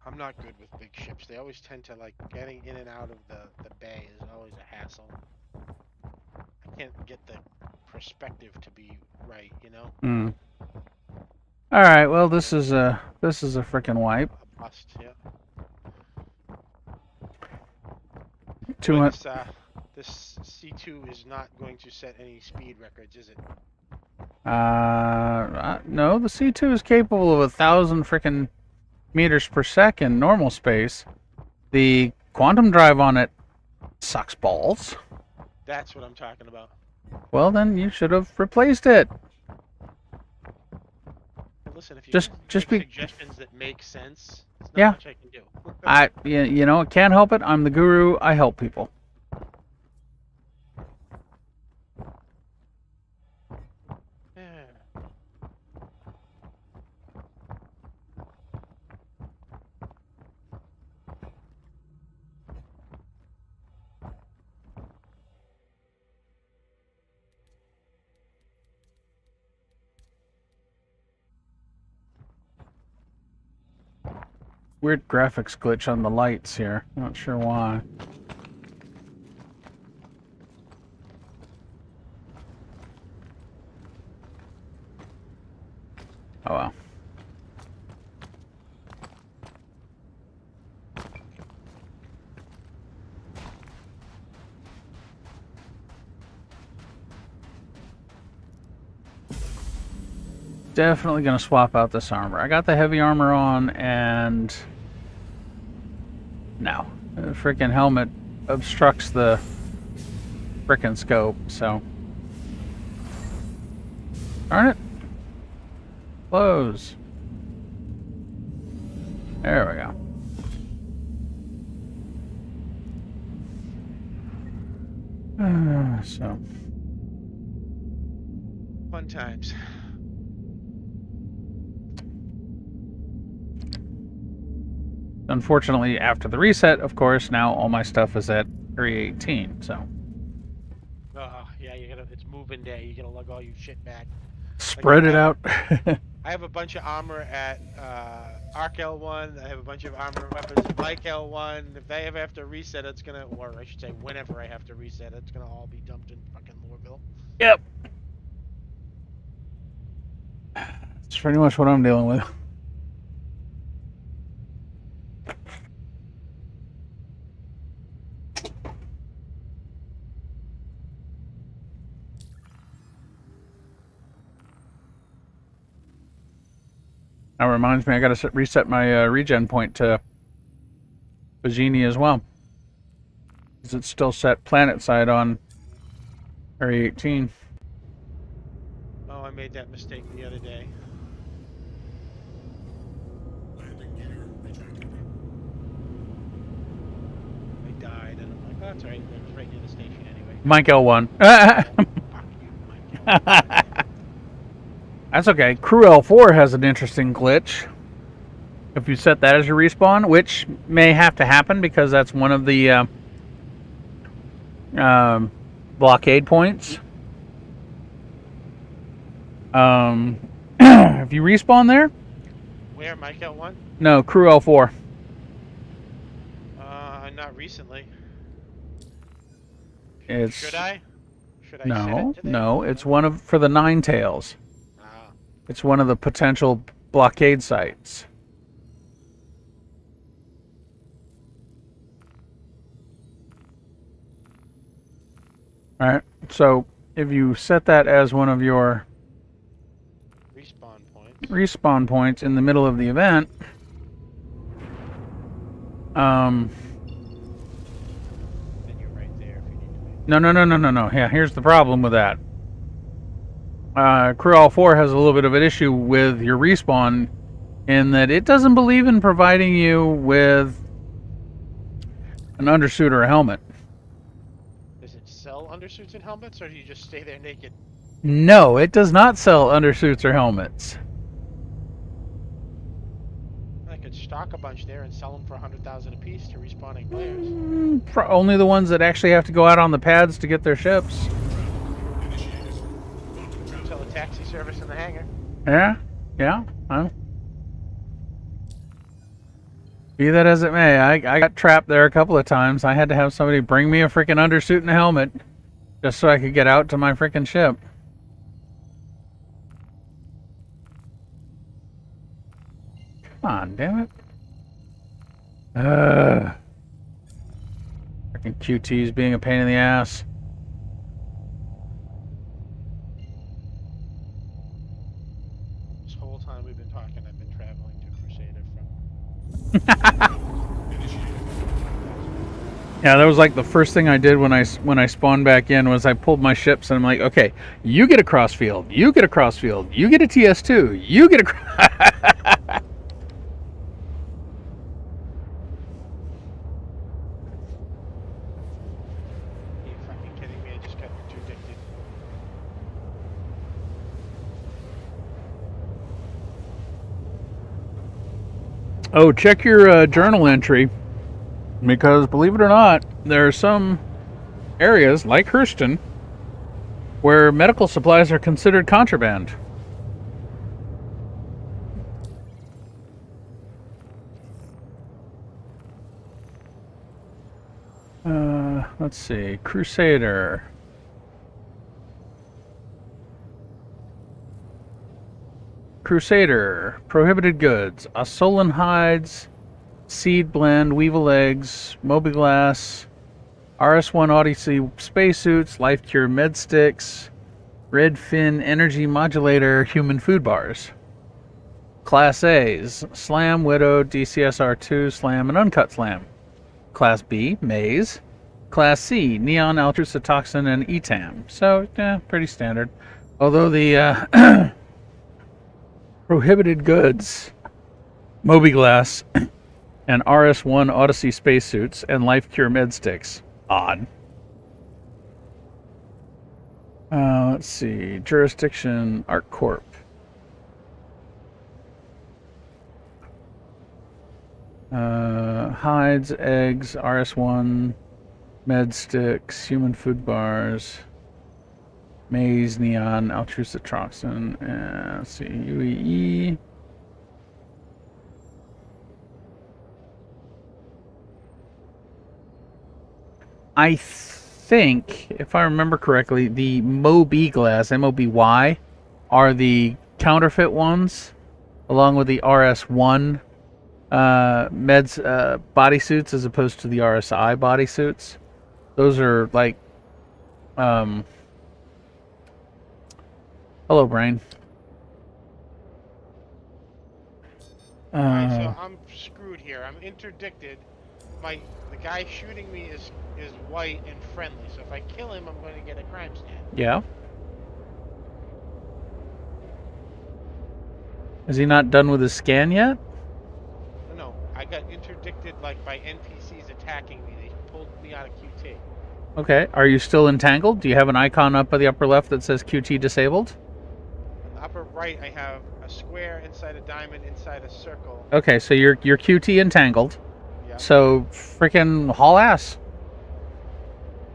G: I'm not good with big ships. They always tend to like getting in and out of the bay is always a hassle. I can't get the perspective to be right, you know?
A: Hmm. All right. Well, this is a freaking wipe.
G: A bust, yeah.
A: 200.
G: This C2 is not going to set any speed records, is it?
A: No, the C2 is capable of 1,000 freaking meters per second normal space. The quantum drive on it sucks balls.
G: That's what I'm talking about.
A: Well, then you should have replaced it.
G: Well, listen, if you
A: Just
G: make
A: be.
G: suggestions that make sense, there's not
A: Yeah.
G: much I can do.
A: You know, can't help it. I'm the guru. I help people.
G: Yeah.
A: Weird graphics glitch on the lights here. Not sure why. Oh well. Definitely gonna swap out this armor. I got the heavy armor on, and no, the freaking helmet obstructs the frickin' scope. So, darn it, close. There we go. So,
G: Fun times.
A: unfortunately, after the reset, of course, now all my stuff is at 318. So,
G: Yeah, it's moving day. You gotta lug all your shit back.
A: spread it out.
G: I have a bunch of armor at Arc L1. I have a bunch of armor weapons at Mike L1. If they ever have to reset, it's gonna, or I should say, whenever I have to reset, it's gonna all be dumped in fucking Lorville.
A: Yep. That's pretty much what I'm dealing with. That reminds me, I gotta reset my regen point to Bagini as well. Because it's still set planet side on Area 18.
G: Oh, I made that mistake the other day.
F: Landing gear rejected.
G: I died, and I'm like, oh, that's alright. It was right near the station anyway.
A: Mike L1.
G: Fuck you, Mike.
A: That's okay. Crew L4 has an interesting glitch. If you set that as your respawn, which may have to happen because that's one of the blockade points. If you respawn there?
G: Where, Mike L1?
A: No, Crew L4.
G: Not recently.
A: It's
G: Should I? Should I set
A: no,
G: it today?
A: no. It's one of for the Nine Tails.
G: Ah.
A: It's one of the potential blockade sites. All right. So if you set that as one of your respawn points in the middle of the event,
G: Then you're right there if you need to be.
A: no. Yeah, here's the problem with that. Crew All4 has a little bit of an issue with your respawn in that it doesn't believe in providing you with an undersuit or a helmet.
G: Does it sell undersuits and helmets, or do you just stay there naked?
A: No, it does not sell undersuits or helmets.
G: I could stock a bunch there and sell them for 100,000 apiece to respawning players.
A: Only the ones that actually have to go out on the pads to get their ships.
G: Sell a taxi service in the hangar.
A: Yeah, yeah. Be that as it may, I got trapped there a couple of times. I had to have somebody bring me a freaking undersuit and a helmet just so I could get out to my freaking ship. Come on, damn it. Freaking QT's being a pain in the ass.
G: This whole time we've been talking, I've been traveling to Crusader from.
A: Yeah, that was like the first thing I did when I spawned back in was I pulled my ships and I'm like, okay, you get a crossfield, you get a crossfield, you get a TS2, you get a.
G: Are you fucking kidding me? I just got interdicted.
A: Oh, check your journal entry, because believe it or not, there are some areas like Hurston where medical supplies are considered contraband. Let's see, Crusader. Crusader, prohibited goods, Asolan hides, seed blend, weevil eggs, Mobiglass, RS-1 Odyssey spacesuits, Life Cure med sticks, Red Fin energy modulator, human food bars. Class A's, Slam, Widow, DCSR2, Slam, and Uncut Slam. Class B, Maize. Class C, Neon, Altrucitoxin, and ETAM. So, pretty standard. Although the prohibited goods, Mobiglass, and RS-1 Odyssey spacesuits, and Life Cure med sticks. Odd. Let's see. Jurisdiction, ArcCorp. Hides, eggs, RS-1, med sticks, human food bars, maize, neon, altrucitoxin, let's see, UEE. I think, if I remember correctly, the Mobiglass, M-O-B-Y, are the counterfeit ones, along with the RS-1 meds bodysuits as opposed to the RSI bodysuits. Those are like hello brain.
G: Alright, so I'm screwed here. I'm interdicted. The guy shooting me is white and friendly, so if I kill him, I'm going to get a crime stat.
A: Yeah. Is he not done with his scan yet?
G: No, I got interdicted like by NPCs attacking me. They pulled me out of QT.
A: Okay. Are you still entangled? Do you have an icon up at the upper left that says QT disabled?
G: On the upper right, I have a square inside a diamond inside a circle.
A: Okay, so you're QT entangled.
G: Yeah.
A: So freaking haul ass.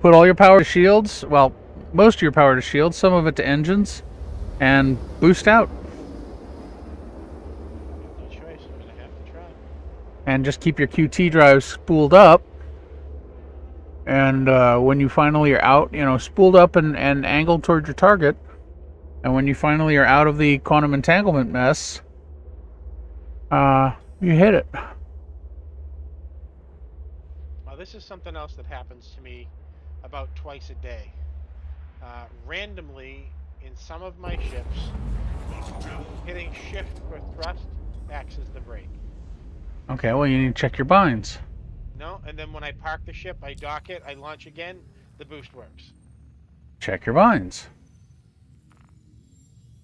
A: Put all your power to shields. Well, most of your power to shields, some of it to engines, and boost out.
G: No choice. I'm going to have to try.
A: And just keep your QT drive spooled up. And when you finally are out, spooled up and angled toward your target. And when you finally are out of the quantum entanglement mess, you hit it.
G: Now, this is something else that happens to me about twice a day. Randomly, in some of my ships, hitting shift for thrust acts as the brake.
A: Okay, well, you need to check your binds.
G: No, and then when I park the ship, I dock it, I launch again, the boost works.
A: Check your binds.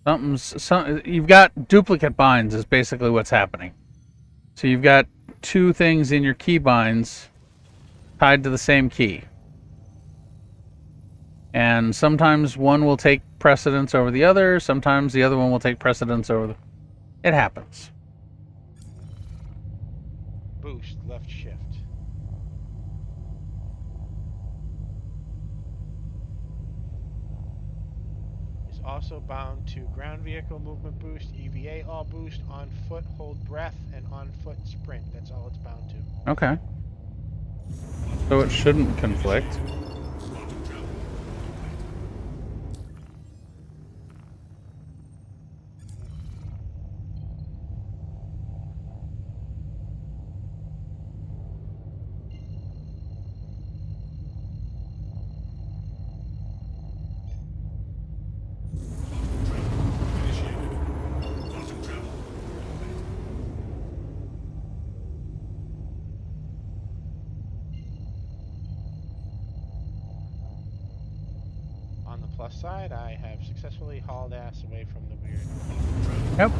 A: You've got duplicate binds is basically what's happening. So you've got two things in your key binds tied to the same key. And sometimes one will take precedence over the other, sometimes the other one will take precedence over the... It happens.
G: boost, left shift. Is also bound to ground vehicle movement boost, EVA all boost, on foot hold breath, and on foot sprint. That's all it's bound to.
A: Okay. So it shouldn't conflict.
G: On the plus side, I have successfully hauled ass away from the weird.
A: Yep.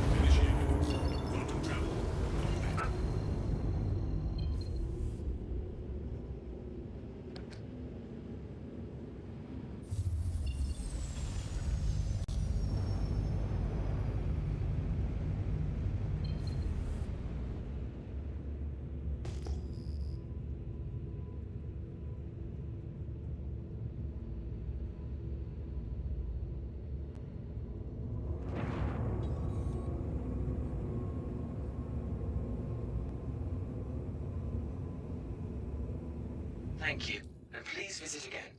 B: Thank you, and please visit again.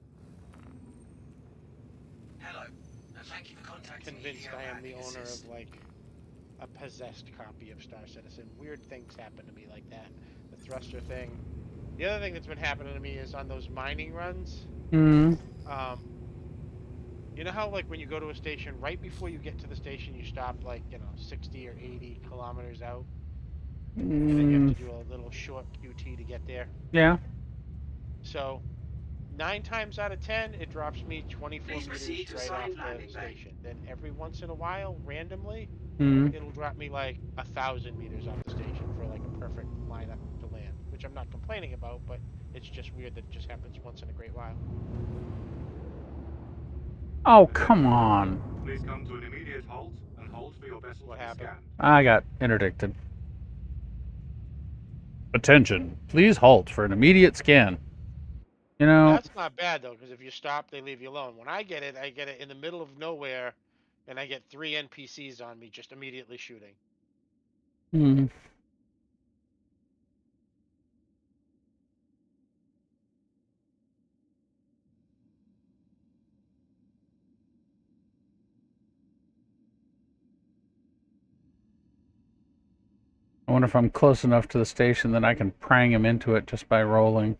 B: Hello, and thank you for contacting me
G: Convinced
B: via
G: I am
B: our
G: the owner
B: assist.
G: of like a possessed copy of Star Citizen. Weird things happen to me like that. The thruster thing. The other thing that's been happening to me is on those mining runs.
A: Hmm.
G: Um, you know how like when you go to a station, right before you get to the station, you stop like 60 or 80 kilometers out, and then you have
A: Mm,
G: to do a little short QT to get there.
A: yeah.
G: So 9 times out of 10, it drops me 24
B: Please proceed
G: meters
B: to
G: right off
B: assigned
G: the
B: landing bay.
G: station. Then every once in a while, randomly,
A: Hmm.
G: it'll drop me like 1,000 meters off the station for like a perfect lineup to land, which I'm not complaining about, but it's just weird that it just happens once in a great while.
A: Oh, come
F: Attention traffic.
A: on.
F: Please come to an immediate halt and hold for your vessel
G: What
F: to be
G: happened?
F: scanned.
A: I got interdicted. Attention. Please halt for an immediate scan. You
G: Well,
A: know,
G: that's not bad though, because if you stop, they leave you alone. When I get it in the middle of nowhere, and I get 3 NPCs on me just immediately shooting.
A: hmm. I wonder if I'm close enough to the station that I can prang him into it just by rolling.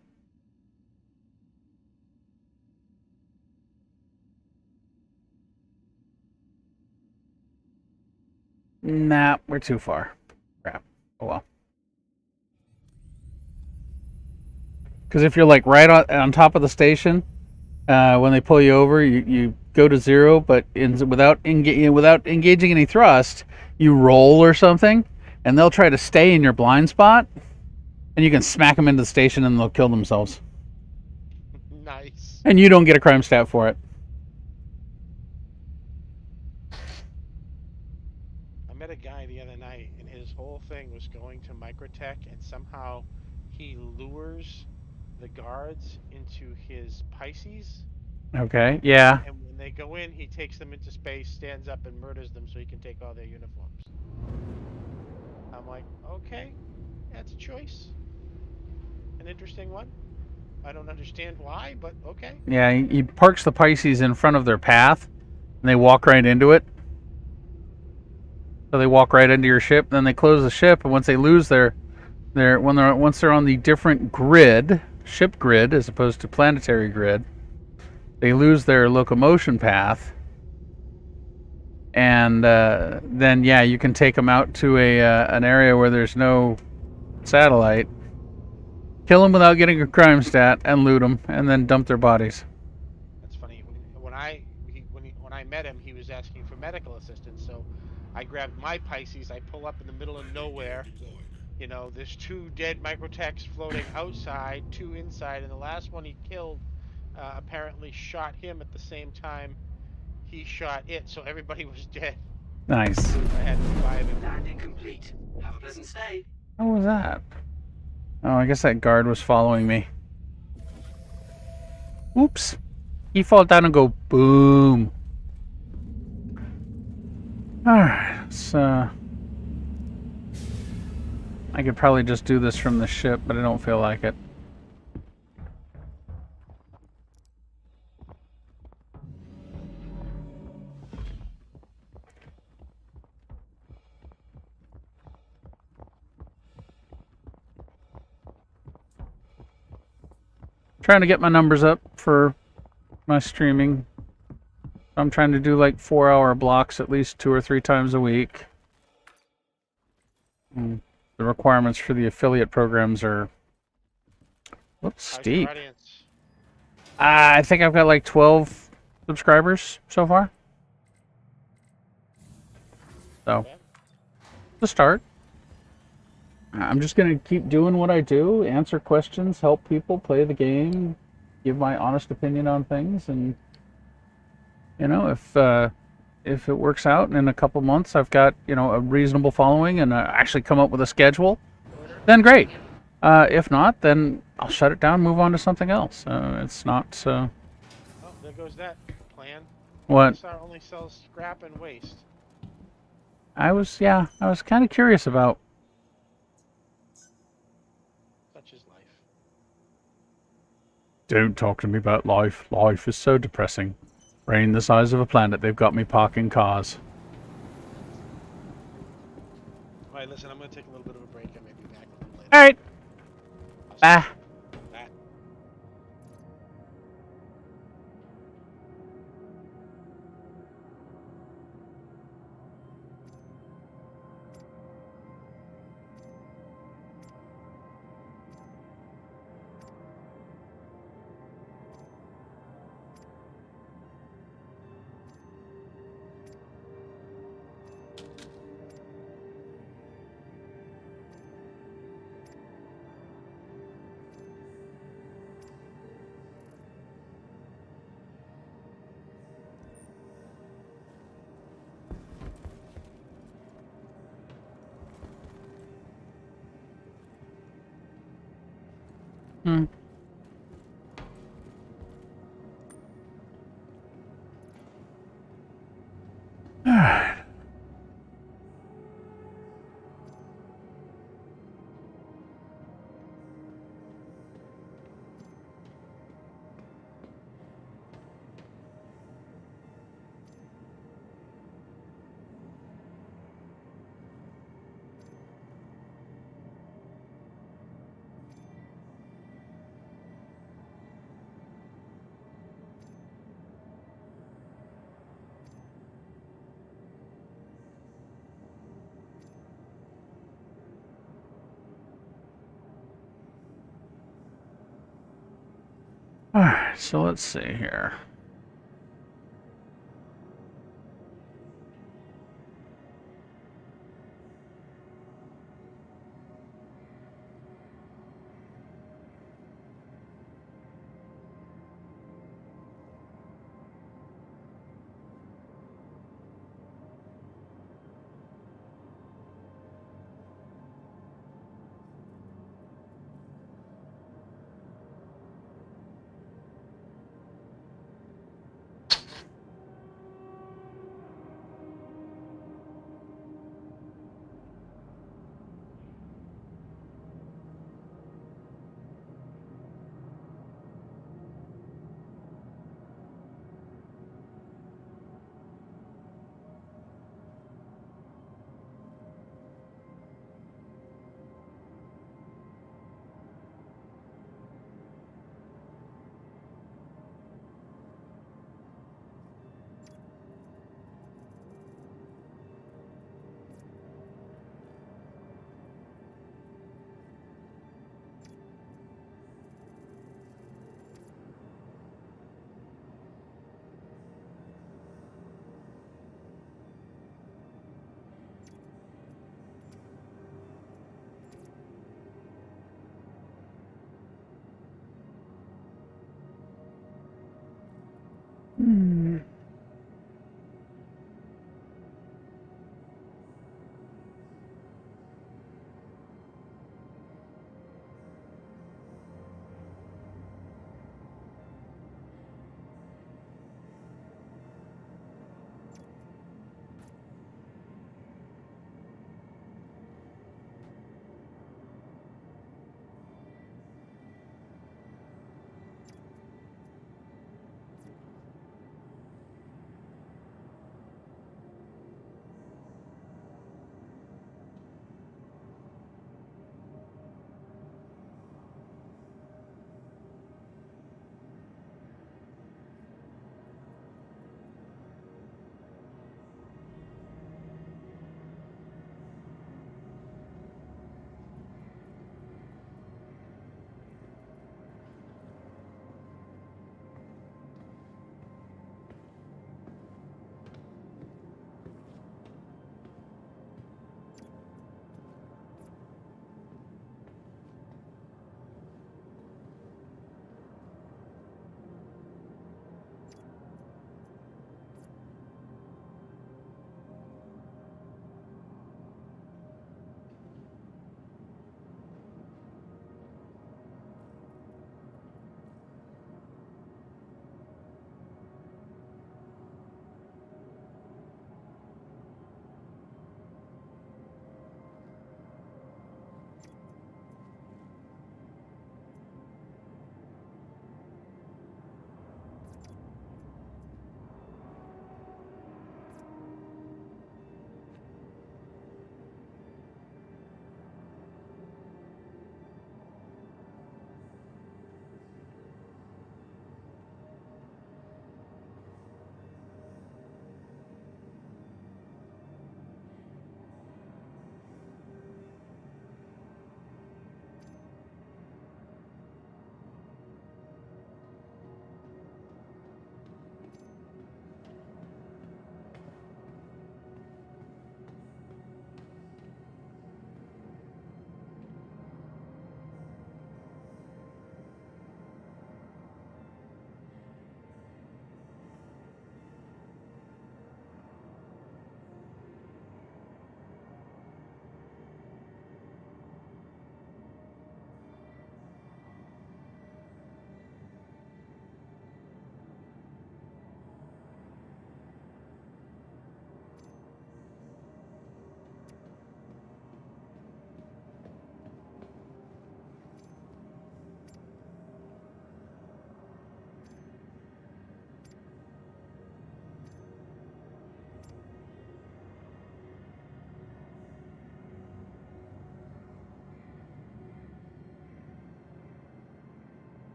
A: Nah, we're too far. Crap. Oh well. Because if you're like right on top of the station, when they pull you over, you go to zero, but without engaging any thrust, you roll or something, and they'll try to stay in your blind spot, and you can smack them into the station, and they'll kill themselves,
G: Nice.
A: and you don't get a crime stat for it.
G: I met a guy the other night, and his whole thing was going to Microtech, and somehow he lures the guards into his Pisces,
A: Okay, yeah,
G: and when they go in, he takes them into space, stands up, and murders them so he can take all their uniforms. I'm like, okay, that's a choice. An interesting one. I don't understand why, but okay.
A: yeah. He parks the Pisces in front of their path, and they walk right into it. So they walk right into your ship, then they close the ship, and once they lose once they're on the different grid, ship grid as opposed to planetary grid, they lose their locomotion path, and then yeah, you can take them out to a an area where there's no satellite, kill them without getting a crime stat, and loot them, and then dump their bodies.
G: That's funny. When I met him, he was asking for medical assistance. So I grabbed my Pisces. I pull up in the middle of nowhere. There's 2 dead microtechs floating outside, 2 inside, and the last one he killed apparently shot him at the same time he shot it. So everybody was dead.
A: Nice.
G: So I had to revive him.
B: Landing complete. Have a pleasant stay.
A: How was that? Oh, I guess that guard was following me. Oops. He fall down and go boom. Alright, so... I could probably just do this from the ship, but I don't feel like it. Trying to get my numbers up for my streaming. I'm trying to do like 4-hour blocks at least 2 or 3 times a week. The requirements for the affiliate programs are
G: How's your
A: steep.
G: audience?
A: I think I've got like 12 subscribers so far. So, the start. I'm just going to keep doing what I do, answer questions, help people play the game, give my honest opinion on things, and you know, if it works out and in a couple months I've got, you know, a reasonable following and actually come up with a schedule, then great. If not, then I'll shut it down, move on to something else. It's not
G: Oh, there goes that plan.
A: what
G: SR only sells scrap and waste.
A: I was kind of curious about.
G: Such is life.
A: Don't talk to me about life. Life is so depressing. Brain the size of a planet, they've got me parking cars.
G: Alright, listen, I'm gonna take a little bit of a break. I may be back a little later.
A: Alright.
G: I'll see
A: Bye.
G: you. Bye.
A: Hmm. Alright. Alright, so let's see here.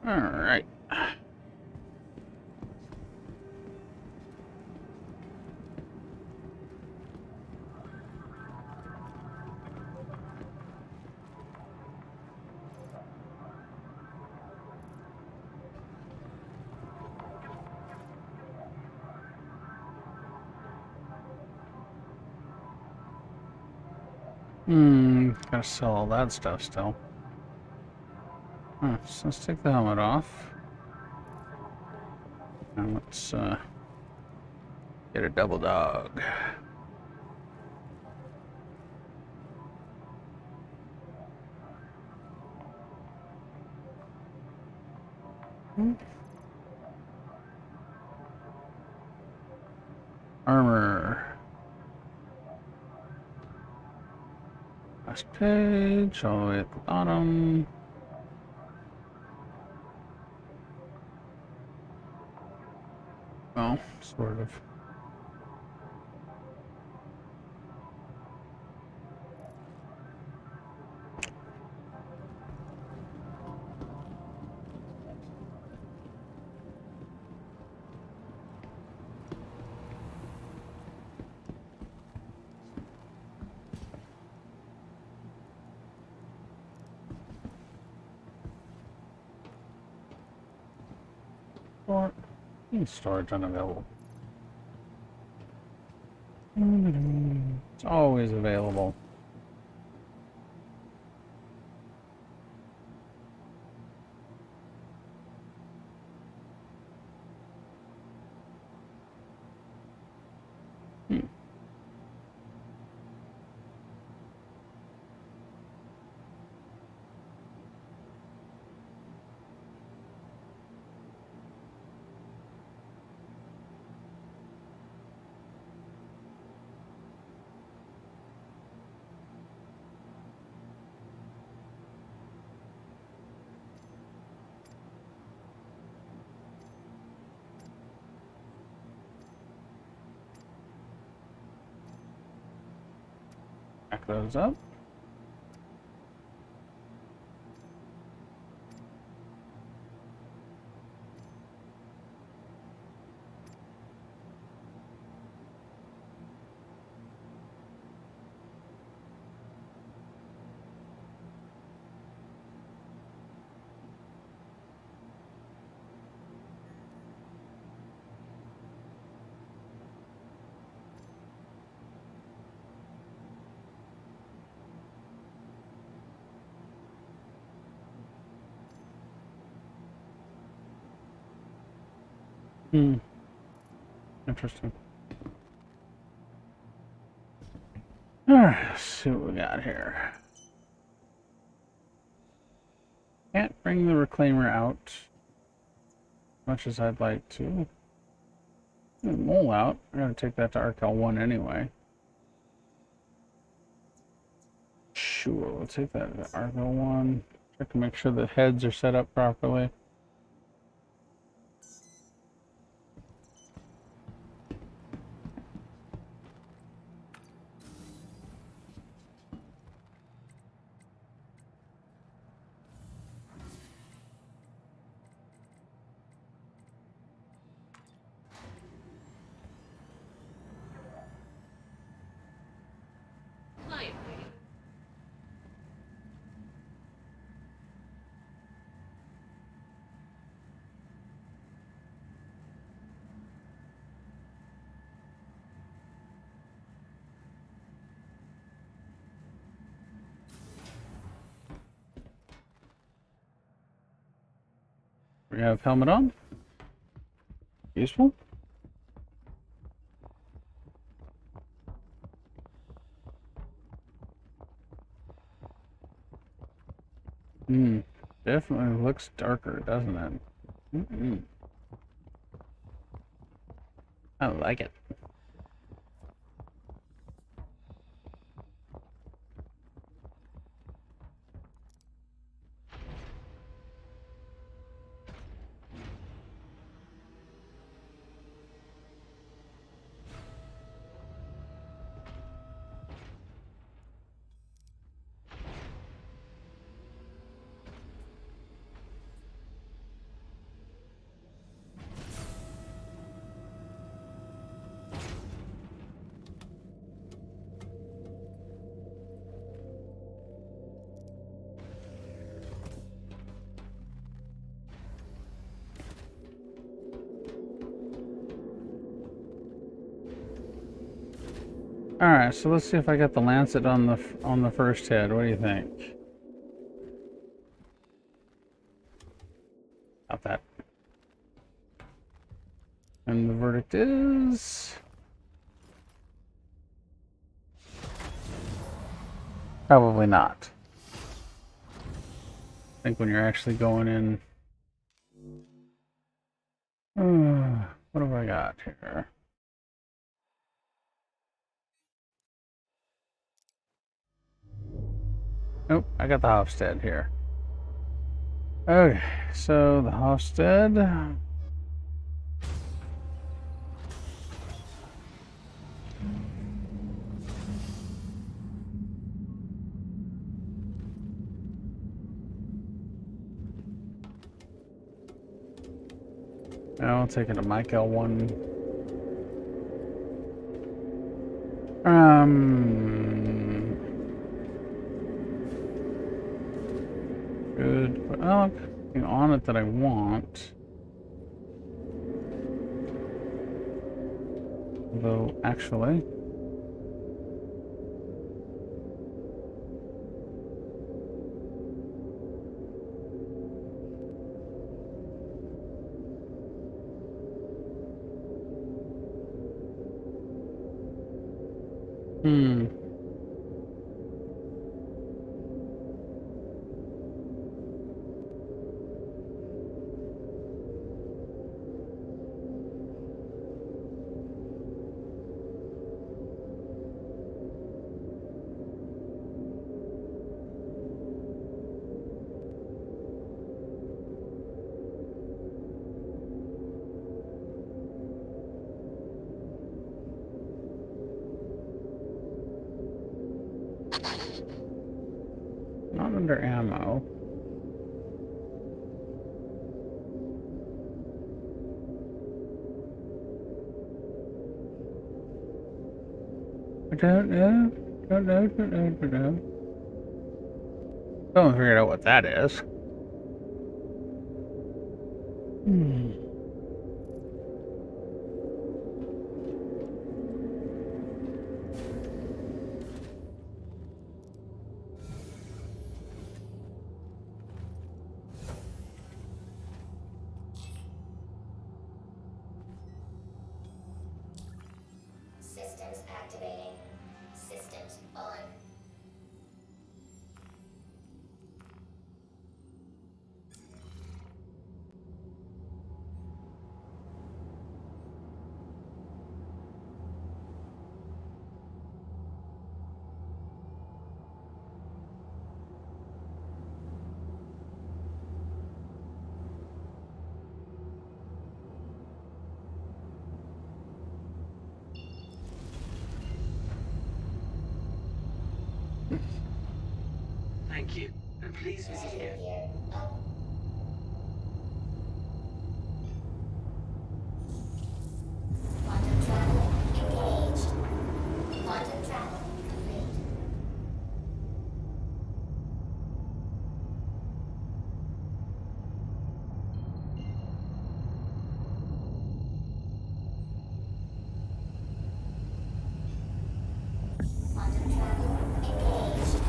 A: All right. Gotta sell all that stuff still. So let's take the helmet off. And let's get a double dog. Armor. Last page, all the way at the bottom. Well, sort of. Or storage unavailable. It's always available. Back those up. Interesting. Alright, let's see what we got here. Can't bring the reclaimer out as much as I'd like to. Mole out. I gotta take that to Arcal 1 anyway. Sure, we'll take that to Arcal 1. Check to make sure the heads are set up properly.
C: Client waiting.
A: We have helmet on. Useful. Definitely looks darker, doesn't it? I like it. All right, so let's see if I got the lancet on the first head. What do you think? About that. And the verdict is probably not. I think when you're actually going in. What have I got here? Nope, I got the Hofstad here. Okay, so the Hofstad. I'll take it to Mike L1. Good. But I don't have anything on it that I want. Though, actually. Hmm. Not under ammo. I don't know. Don't know. Don't know. Don't know. Don't figure out what that is. Hmm.
H: Systems activating. Systems on.
B: Thank you, and please visit here.
H: Here. Up. Quantum travel engaged. Quantum travel complete. Quantum travel engaged.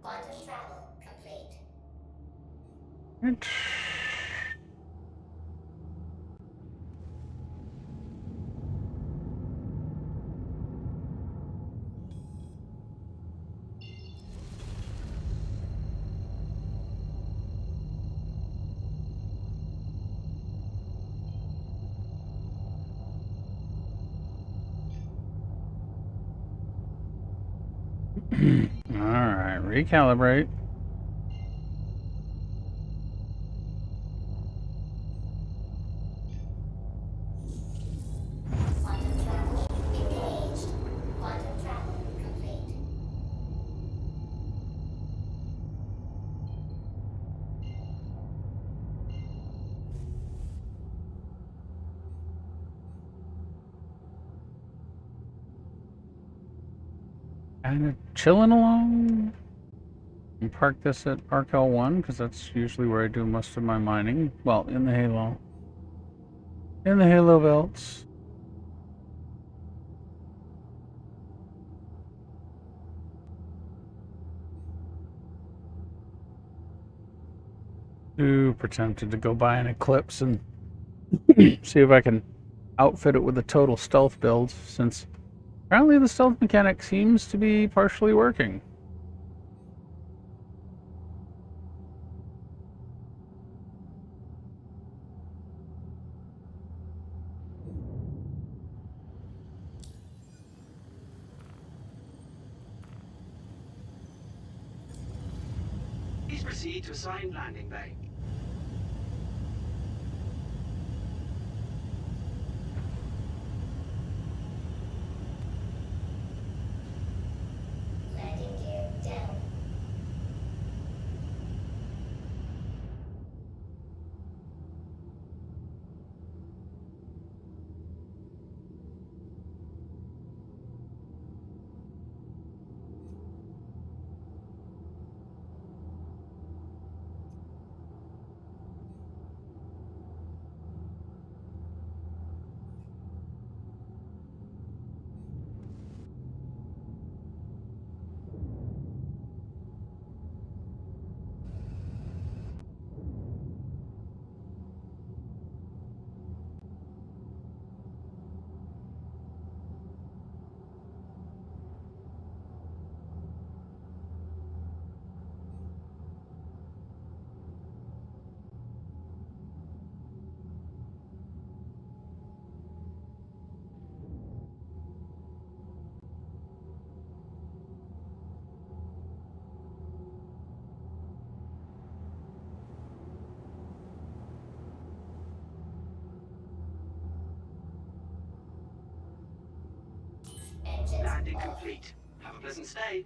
H: Quantum travel complete.
A: Right. Alright, recalibrate.
H: Quantum travel engaged. Quantum travel complete.
A: Kind of chilling along. And park this at Arc L1 because that's usually where I do most of my mining. Well, in the Halo. In the Halo belts. Super tempted to go buy an Eclipse and see if I can outfit it with a total stealth build, since apparently the stealth mechanic seems to be partially working.
B: Please proceed to assigned landing bay.
H: Landing gear down. Engines
B: Landing
H: off.
B: complete. Have a pleasant stay.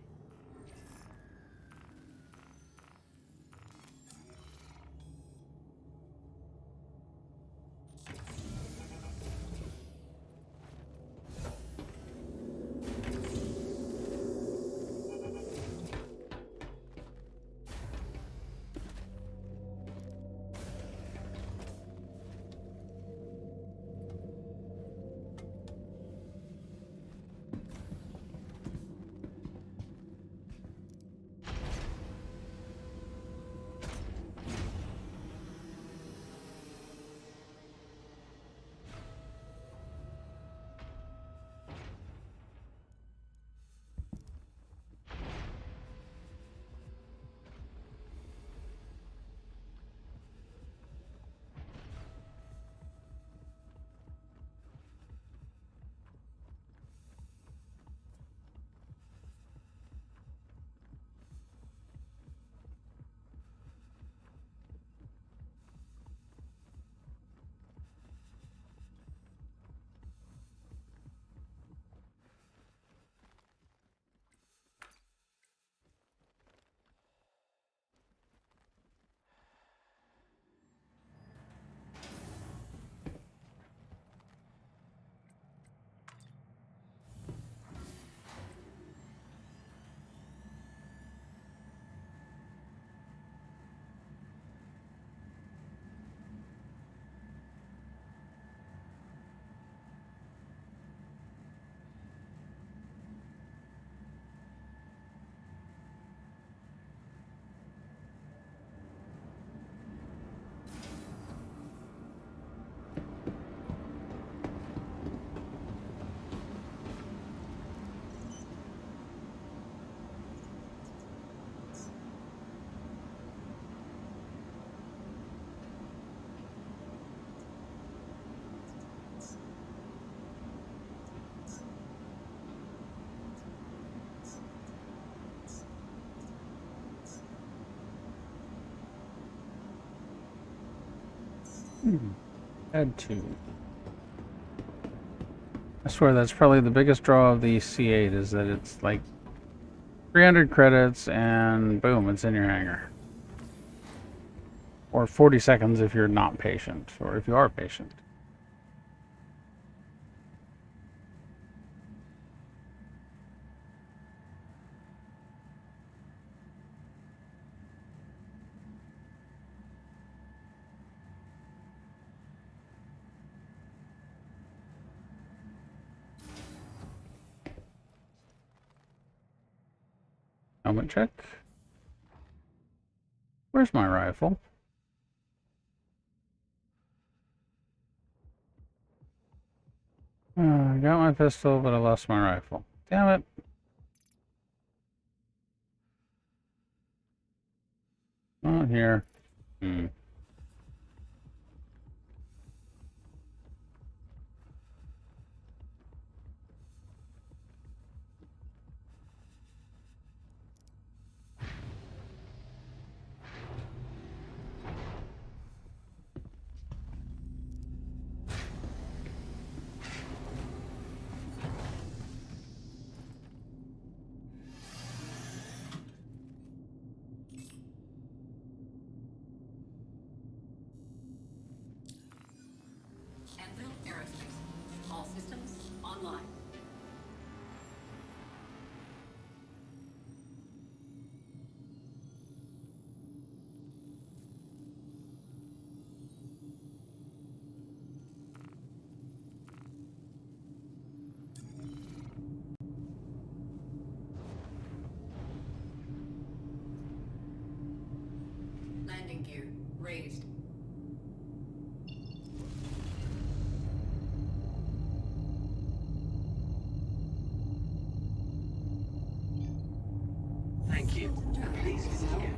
A: Add 2. I swear that's probably the biggest draw of the C8 is that it's like 300 credits and boom, it's in your hangar. Or 40 seconds if you're not patient, or if you are patient. Helmet check. Where's my rifle? I got my pistol, but I lost my rifle. Damn it. Not here.
I: Anvil Aerospace. All systems online. Landing gear raised.
B: Thank you. Please visit again.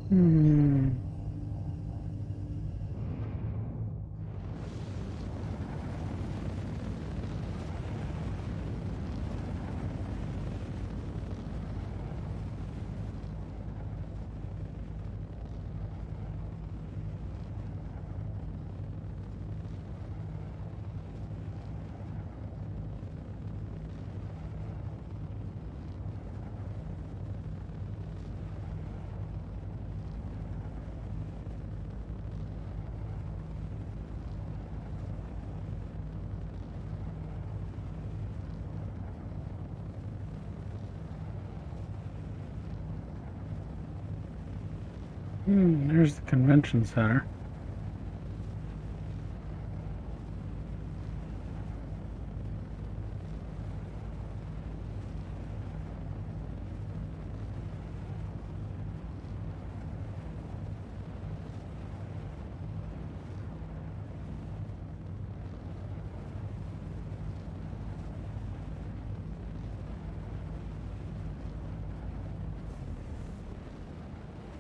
A: Hmm. There's the convention center.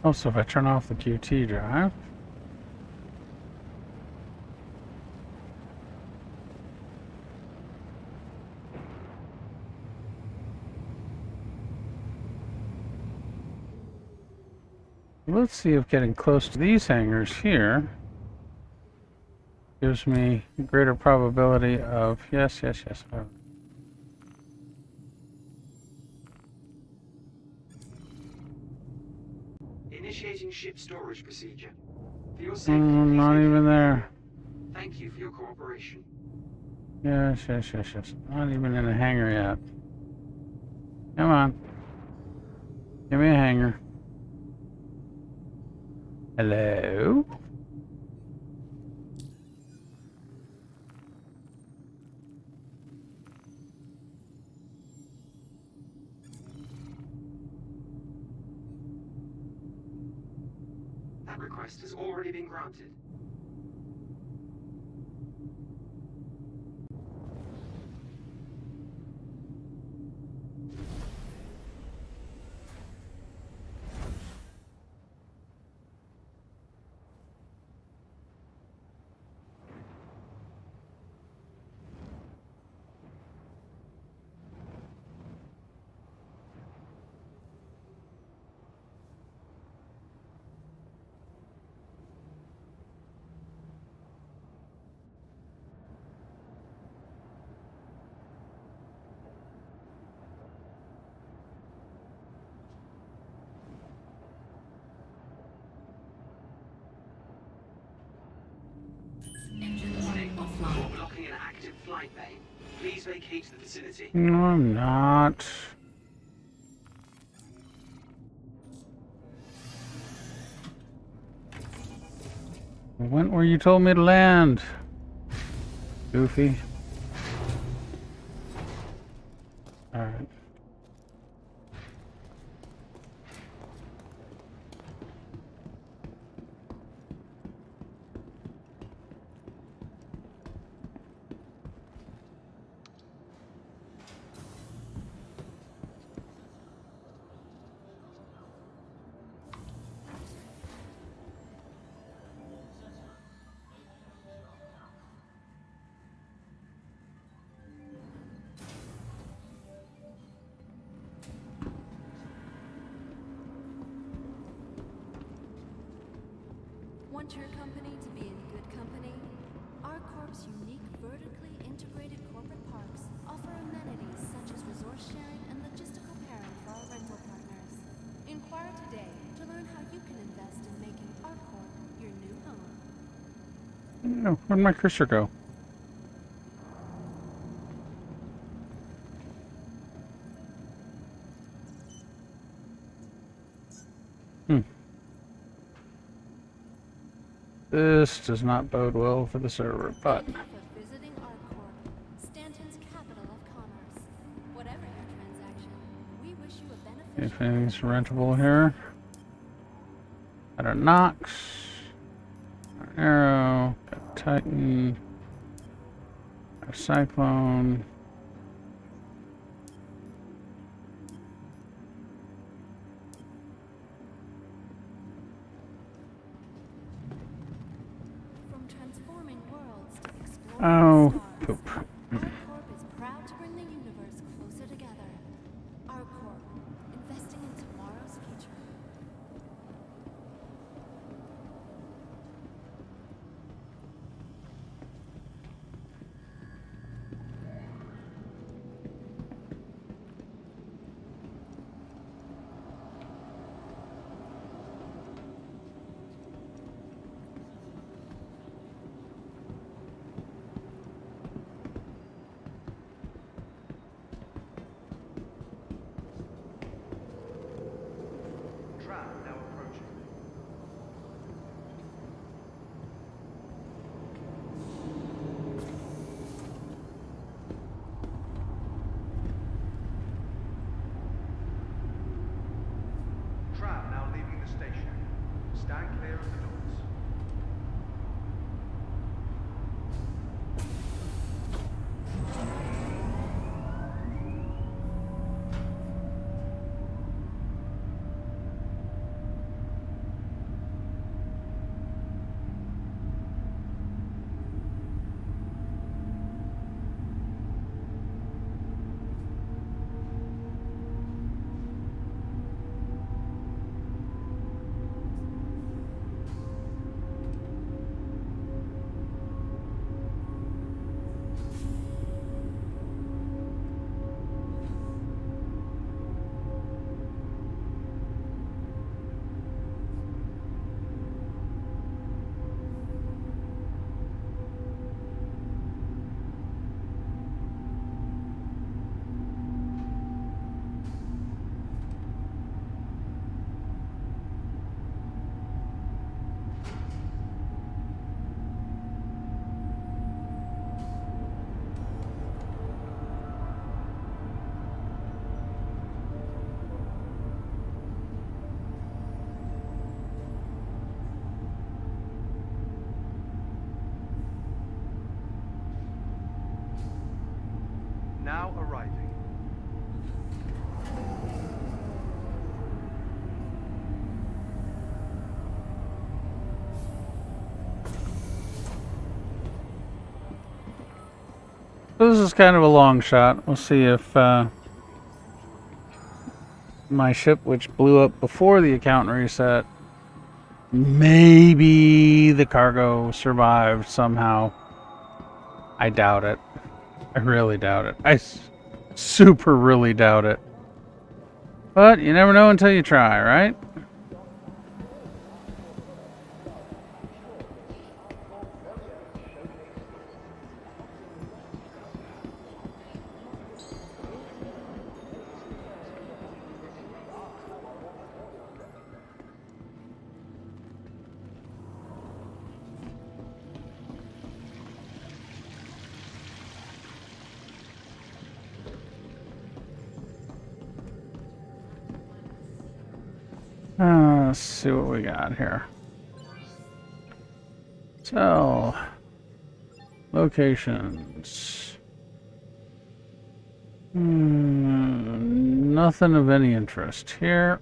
A: Also, if I turn off the QT drive, let's see if getting close to these hangars here gives me a greater probability of yes.
B: Initiating ship storage procedure. For your safety, please
A: Not
B: vacate
A: even
B: the
A: there.
B: area. Thank you for your cooperation.
A: Yes. Not even in a hangar yet. Come on. Give me a hangar. Hello?
B: That request has already been granted.
I: Engine
B: Warning.
I: offline.
B: You're blocking an active flight bay. Please vacate the vicinity.
A: No, I'm not. I went where you told me to land. Goofy. Alright.
E: Want your company to be in good company? Our Corp's unique vertically integrated corporate parks offer amenities such as resource sharing and logistical pairing for our rental partners. Inquire today to learn how you can invest in making our Corp your new home.
A: Oh, where'd my cursor go? This does not bode well for the server, but
E: Thank you for visiting our Corp, Stanton's capital of commerce. Whatever your transaction, we wish you a beneficial
A: if anything's rentable here. Got our Nox, our Arrow, got Titan, our Cyclone.
D: Stand clear of the doors. Now arriving.
A: So this is kind of a long shot. We'll see if my ship, which blew up before the account reset, maybe the cargo survived somehow. I doubt it. I really doubt it. Super really doubt it. But you never know until you try, right? Let's see what we got here. So, locations. Nothing of any interest here.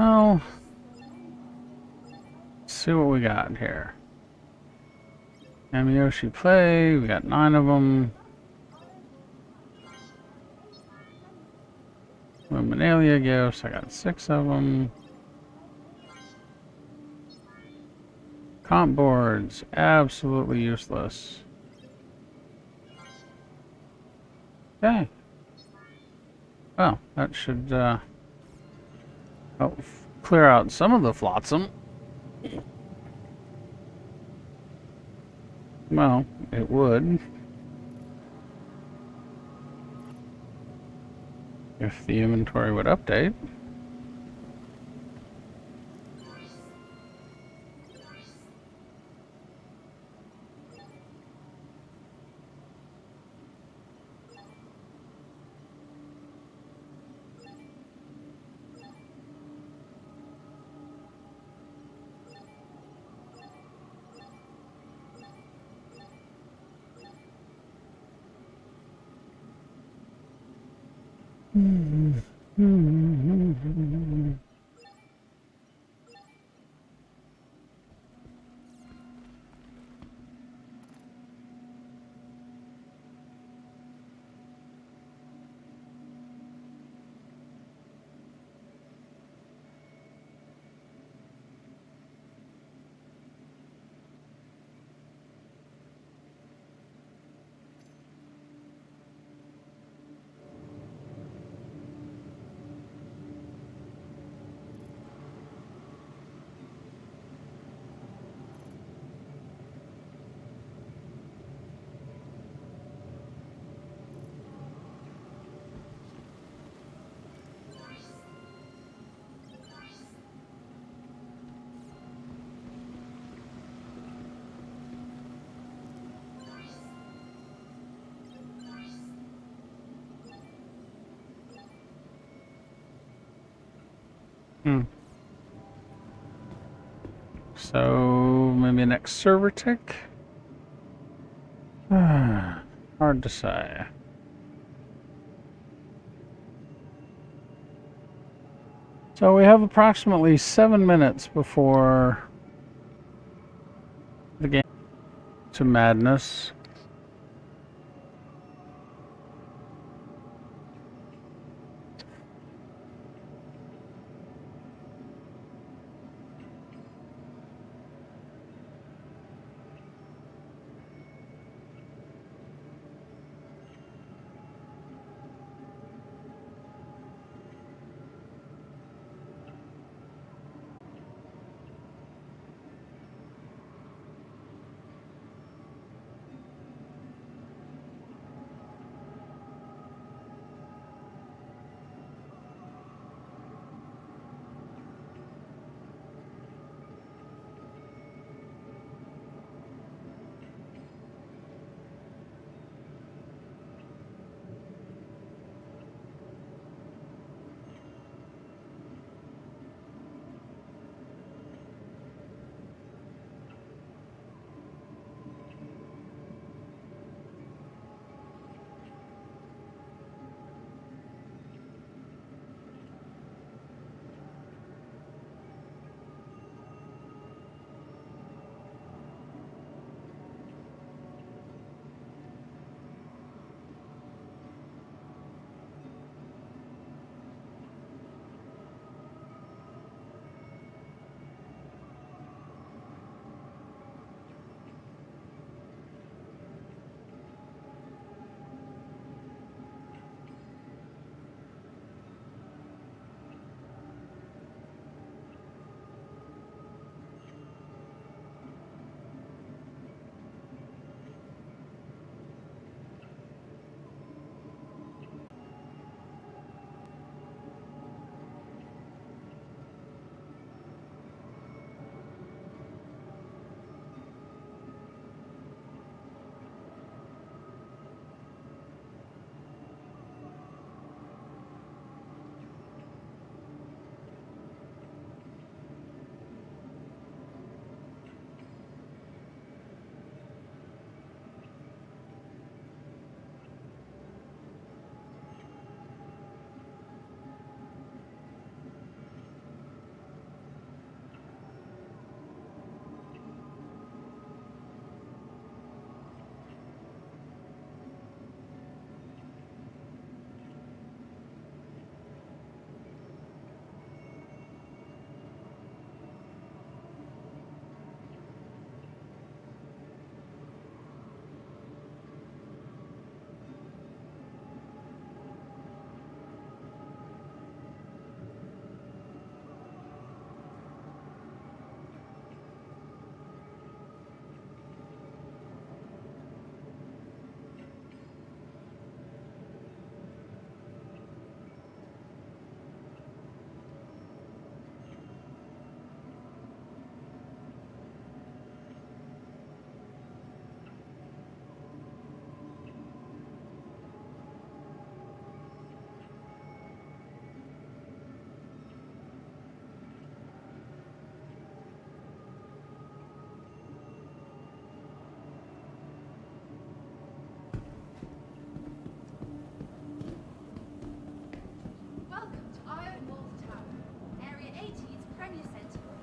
A: Oh, let's see what we got here. Yamiyoshi Play, we got 9 of them. Luminalia gifts, I got 6 of them. Comp boards, absolutely useless. Okay. Well, that should help clear out some of the flotsam. Well, it would. If the inventory would update. Hmm. So maybe next server tick? Hard to say. So we have approximately 7 minutes before the game to madness.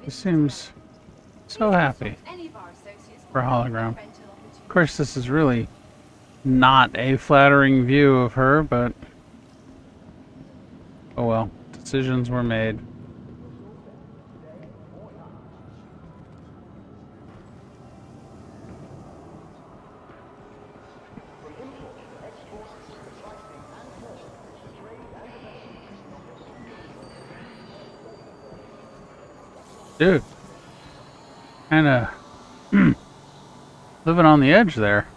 A: He seems so happy for hologram. Of course, this is really not a flattering view of her, but oh well, decisions were made. Dude, kinda living on the edge there.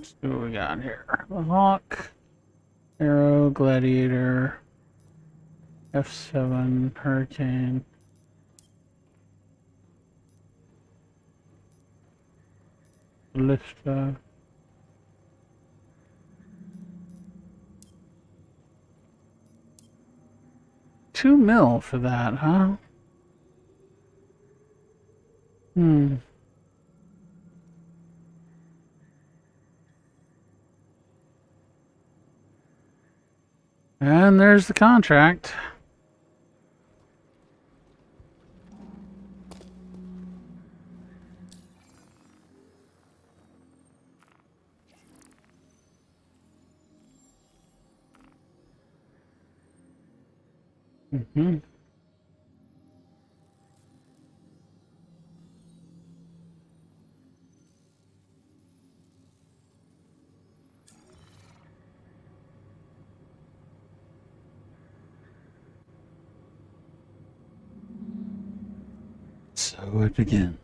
A: Let's see what we got here. The Hawk, Arrow, Gladiator, F7, Hurricane. Ballista. $2 million for that, huh? Hmm. And there's the contract. Mm-hmm. So it begins.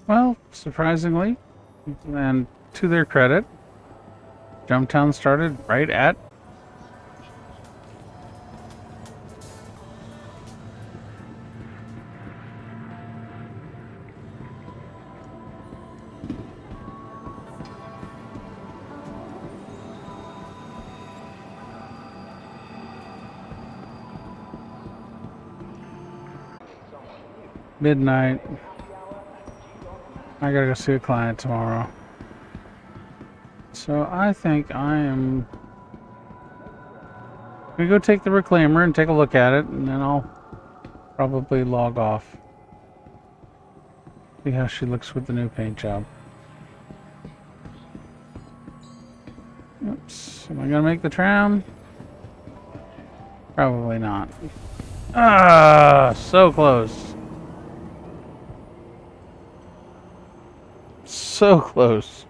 A: Well, surprisingly, and to their credit, Jumptown started right at midnight. I gotta go see a client tomorrow. So I think I am gonna go take the reclaimer and take a look at it, and then I'll probably log off. See how she looks with the new paint job. Oops. Am I gonna make the tram? Probably not. Ah, so close. So close.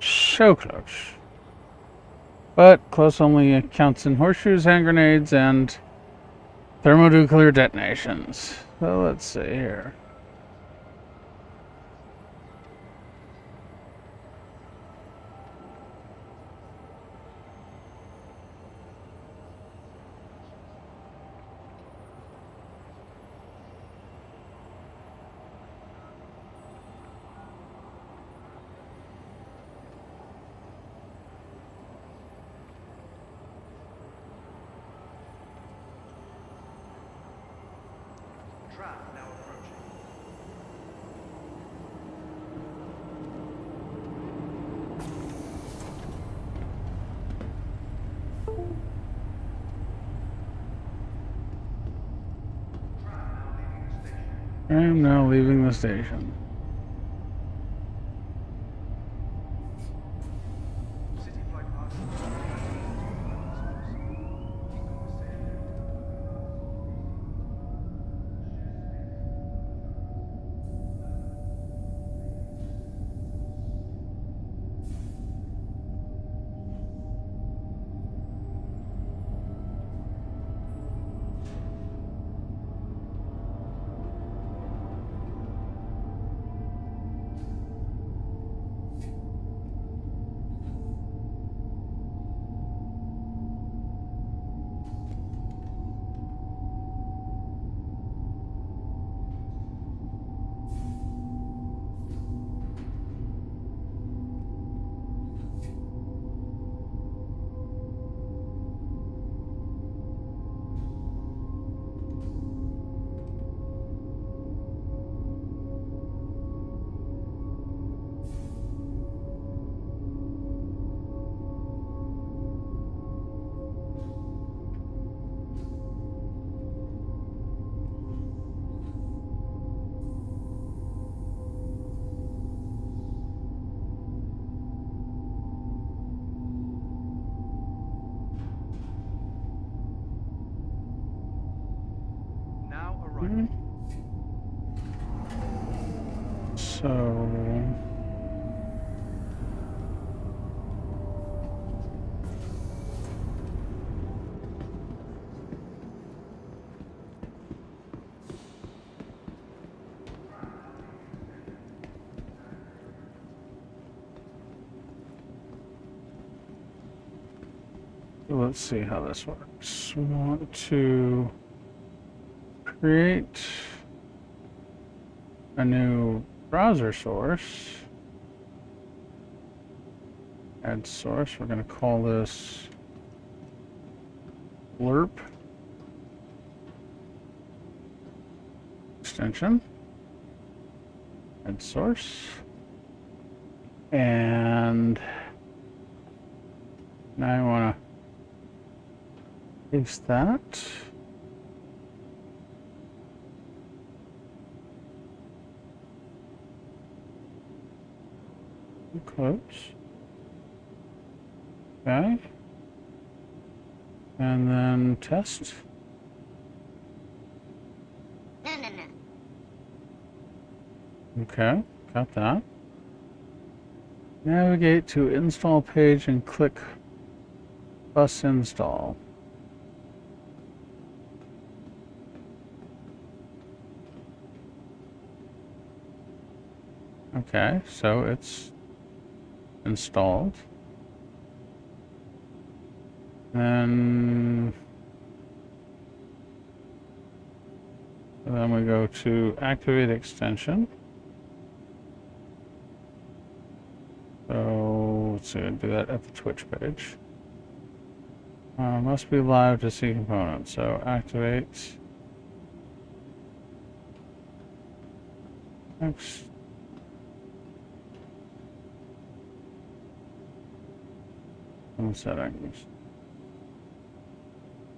A: So close. But close only counts in horseshoes, hand grenades, and thermonuclear detonations. So let's see here.
D: Trap now approaching.
A: I am now leaving the station.
D: City flight path. right.
A: So... let's see how this works. We want to create a new browser source. Add source. We're going to call this blurb extension. Add source. And now I want to paste that. Close. Okay. And then test.
H: No, no, no.
A: Okay, got that. Navigate to install page and click bus install. Okay, so it's installed. And then we go to activate extension. So let's see, do that at the Twitch page. Must be live to see components. So activate. Next. Settings.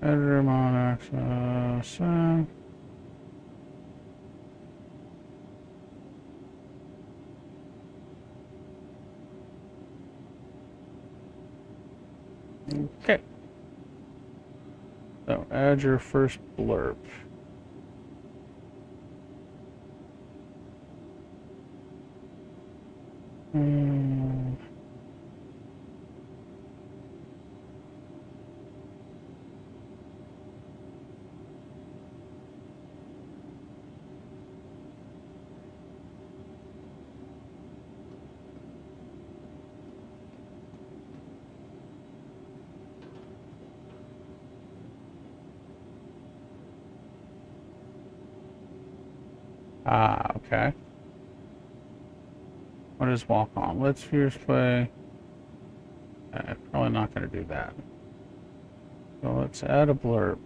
A: Editor mod access. Okay. So add your first blurb. Okay. What is walk on? Let's fierce play. Probably not going to do that. So let's add a blurb.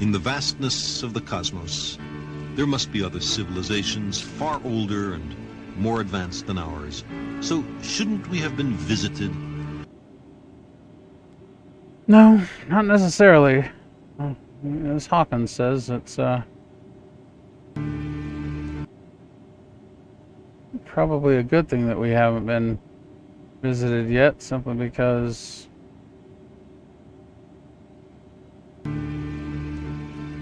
J: In the vastness of the cosmos, there must be other civilizations far older and more advanced than ours. So shouldn't we have been visited?
A: No, not necessarily. As Hawkins says, it's probably a good thing that we haven't been visited yet, simply because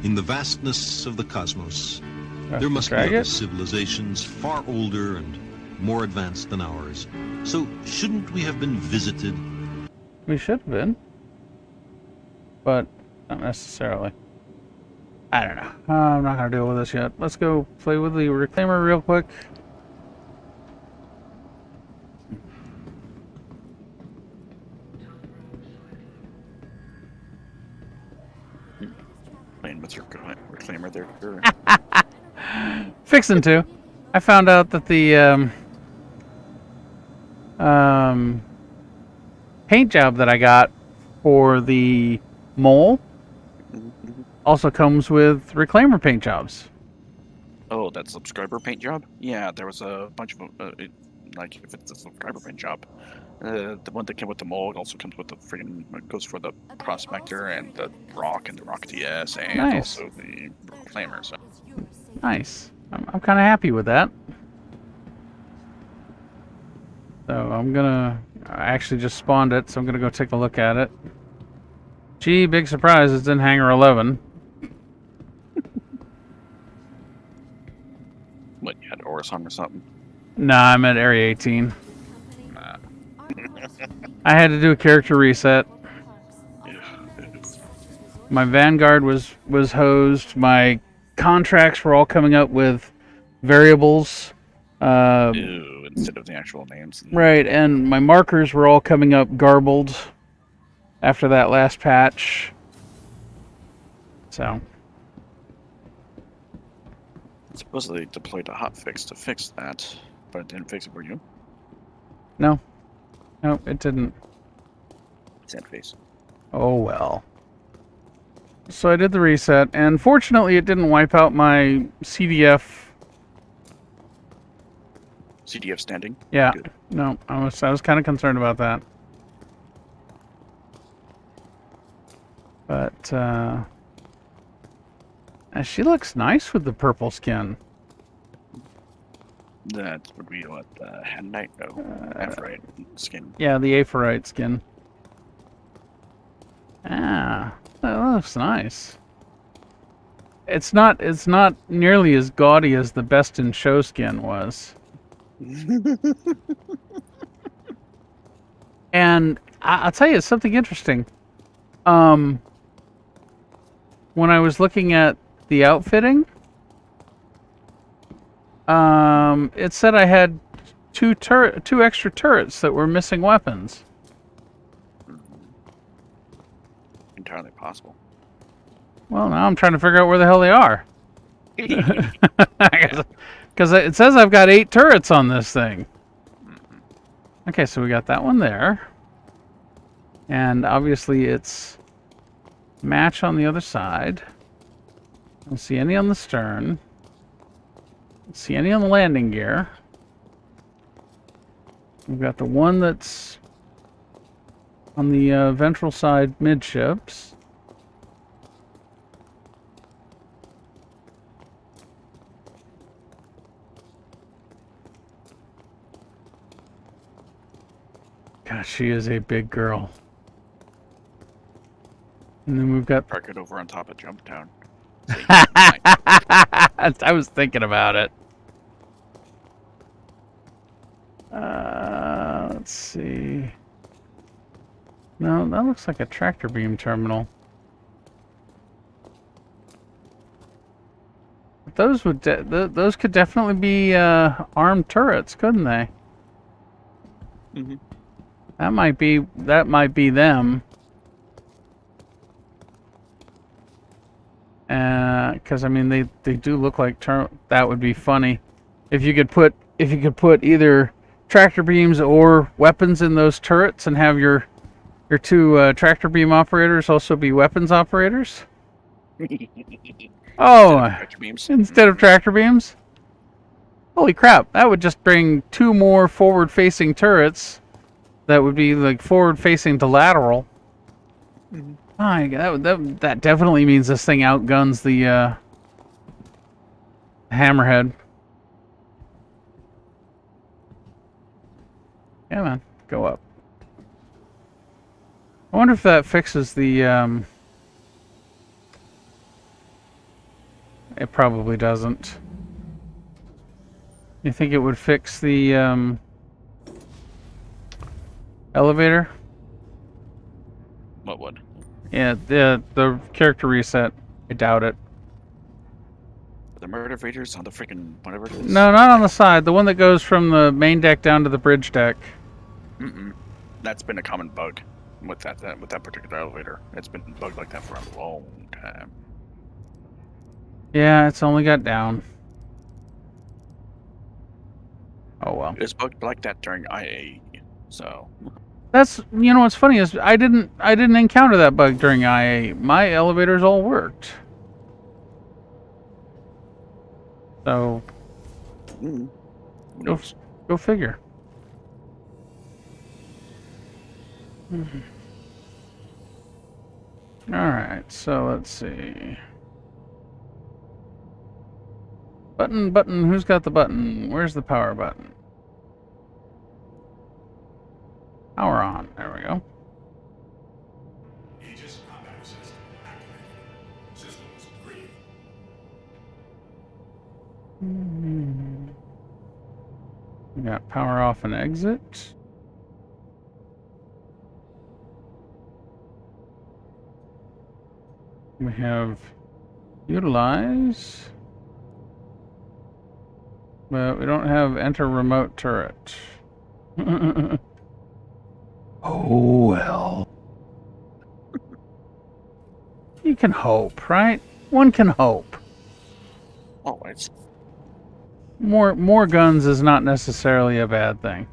J: in the vastness of the cosmos, there must be other civilizations far older and more advanced than ours. So shouldn't we have been visited?
A: We should have been, but not necessarily. I don't know. I'm not going to deal with this yet. Let's go play with the reclaimer real quick.
K: Playing with your reclaimer there, sure.
A: Fixing to. I found out that the paint job that I got for the mole also comes with reclaimer paint jobs.
K: Oh, that subscriber paint job? Yeah, there was a bunch of like if it's a subscriber paint job, the one that came with the mold also comes with the freaking goes for the prospector and the rock DS and
A: Nice.
K: also the reclaimer. So
A: Nice. I'm kind of happy with that. So I actually just spawned it, so I'm gonna go take a look at it. Gee, big surprise, it's in Hangar 11.
K: what, you had Orison or something?
A: Nah, I'm at Area 18. I had to do a character reset. My Vanguard was hosed. My contracts were all coming up with variables.
K: Ew, instead of the actual names.
A: Right, and my markers were all coming up garbled after that last patch. So.
K: Supposedly deployed a hotfix to fix that, but it didn't fix it for you.
A: No. No, it didn't.
K: Sad face.
A: Oh well. So I did the reset, and fortunately it didn't wipe out my CDF.
K: CDF standing?
A: Yeah.
K: Good.
A: No, I was kind of concerned about that. But she looks nice with the purple skin.
K: That would be what, Handite? No, Aphrodite skin.
A: Yeah, the Aphrodite skin. Ah, that looks nice. It's not nearly as gaudy as the Best in Show skin was. And I'll tell you something interesting. When I was looking at the outfitting, it said I had two extra turrets that were missing weapons.
K: Entirely possible.
A: Well, now I'm trying to figure out where the hell they are. Because it says I've got 8 turrets on this thing. Okay, so we got that one there. And obviously it's match on the other side. Don't see any on the stern. Don't see any on the landing gear. We've got the one that's on the ventral side midships. God, she is a big girl. And then we've got...
K: Park it over on top of Jump Town.
A: I was thinking about it. Let's see. No, that looks like a tractor beam terminal. But those would those could definitely be armed turrets, couldn't they?
K: Mm-hmm.
A: That might be them. Because I mean they do look like that would be funny if you could put either tractor beams or weapons in those turrets and have your 2 tractor beam operators also be weapons operators. Oh, instead of tractor beams. Holy crap! That would just bring 2 more forward-facing turrets. That would be like forward-facing to lateral.
K: Mm-hmm.
A: That definitely means this thing outguns the Hammerhead. Yeah, man, go up. I wonder if that fixes the. It probably doesn't. You think it would fix the elevator?
K: What would?
A: Yeah, the character reset. I doubt it.
K: The murder raiders on the freaking whatever it is?
A: No, not on the side. The one that goes from the main deck down to the bridge deck.
K: Mm-mm. That's been a common bug with that particular elevator. It's been bugged like that for a long time.
A: Yeah, it's only got down. Oh well.
K: It's bugged like that during IA So
A: That's, you know, what's funny is I didn't encounter that bug during IA. My elevators all worked. So
K: who knows?
A: go figure. All right, so let's see. Button. Who's got the button? Where's the power button? Power on. There we go.
F: Aegis combat system activated. Systems green.
A: We got power off and exit. We have utilize. But we don't have enter remote turret. Oh well. You can hope, right? One can hope.
K: Always.
A: More guns is not necessarily a bad thing.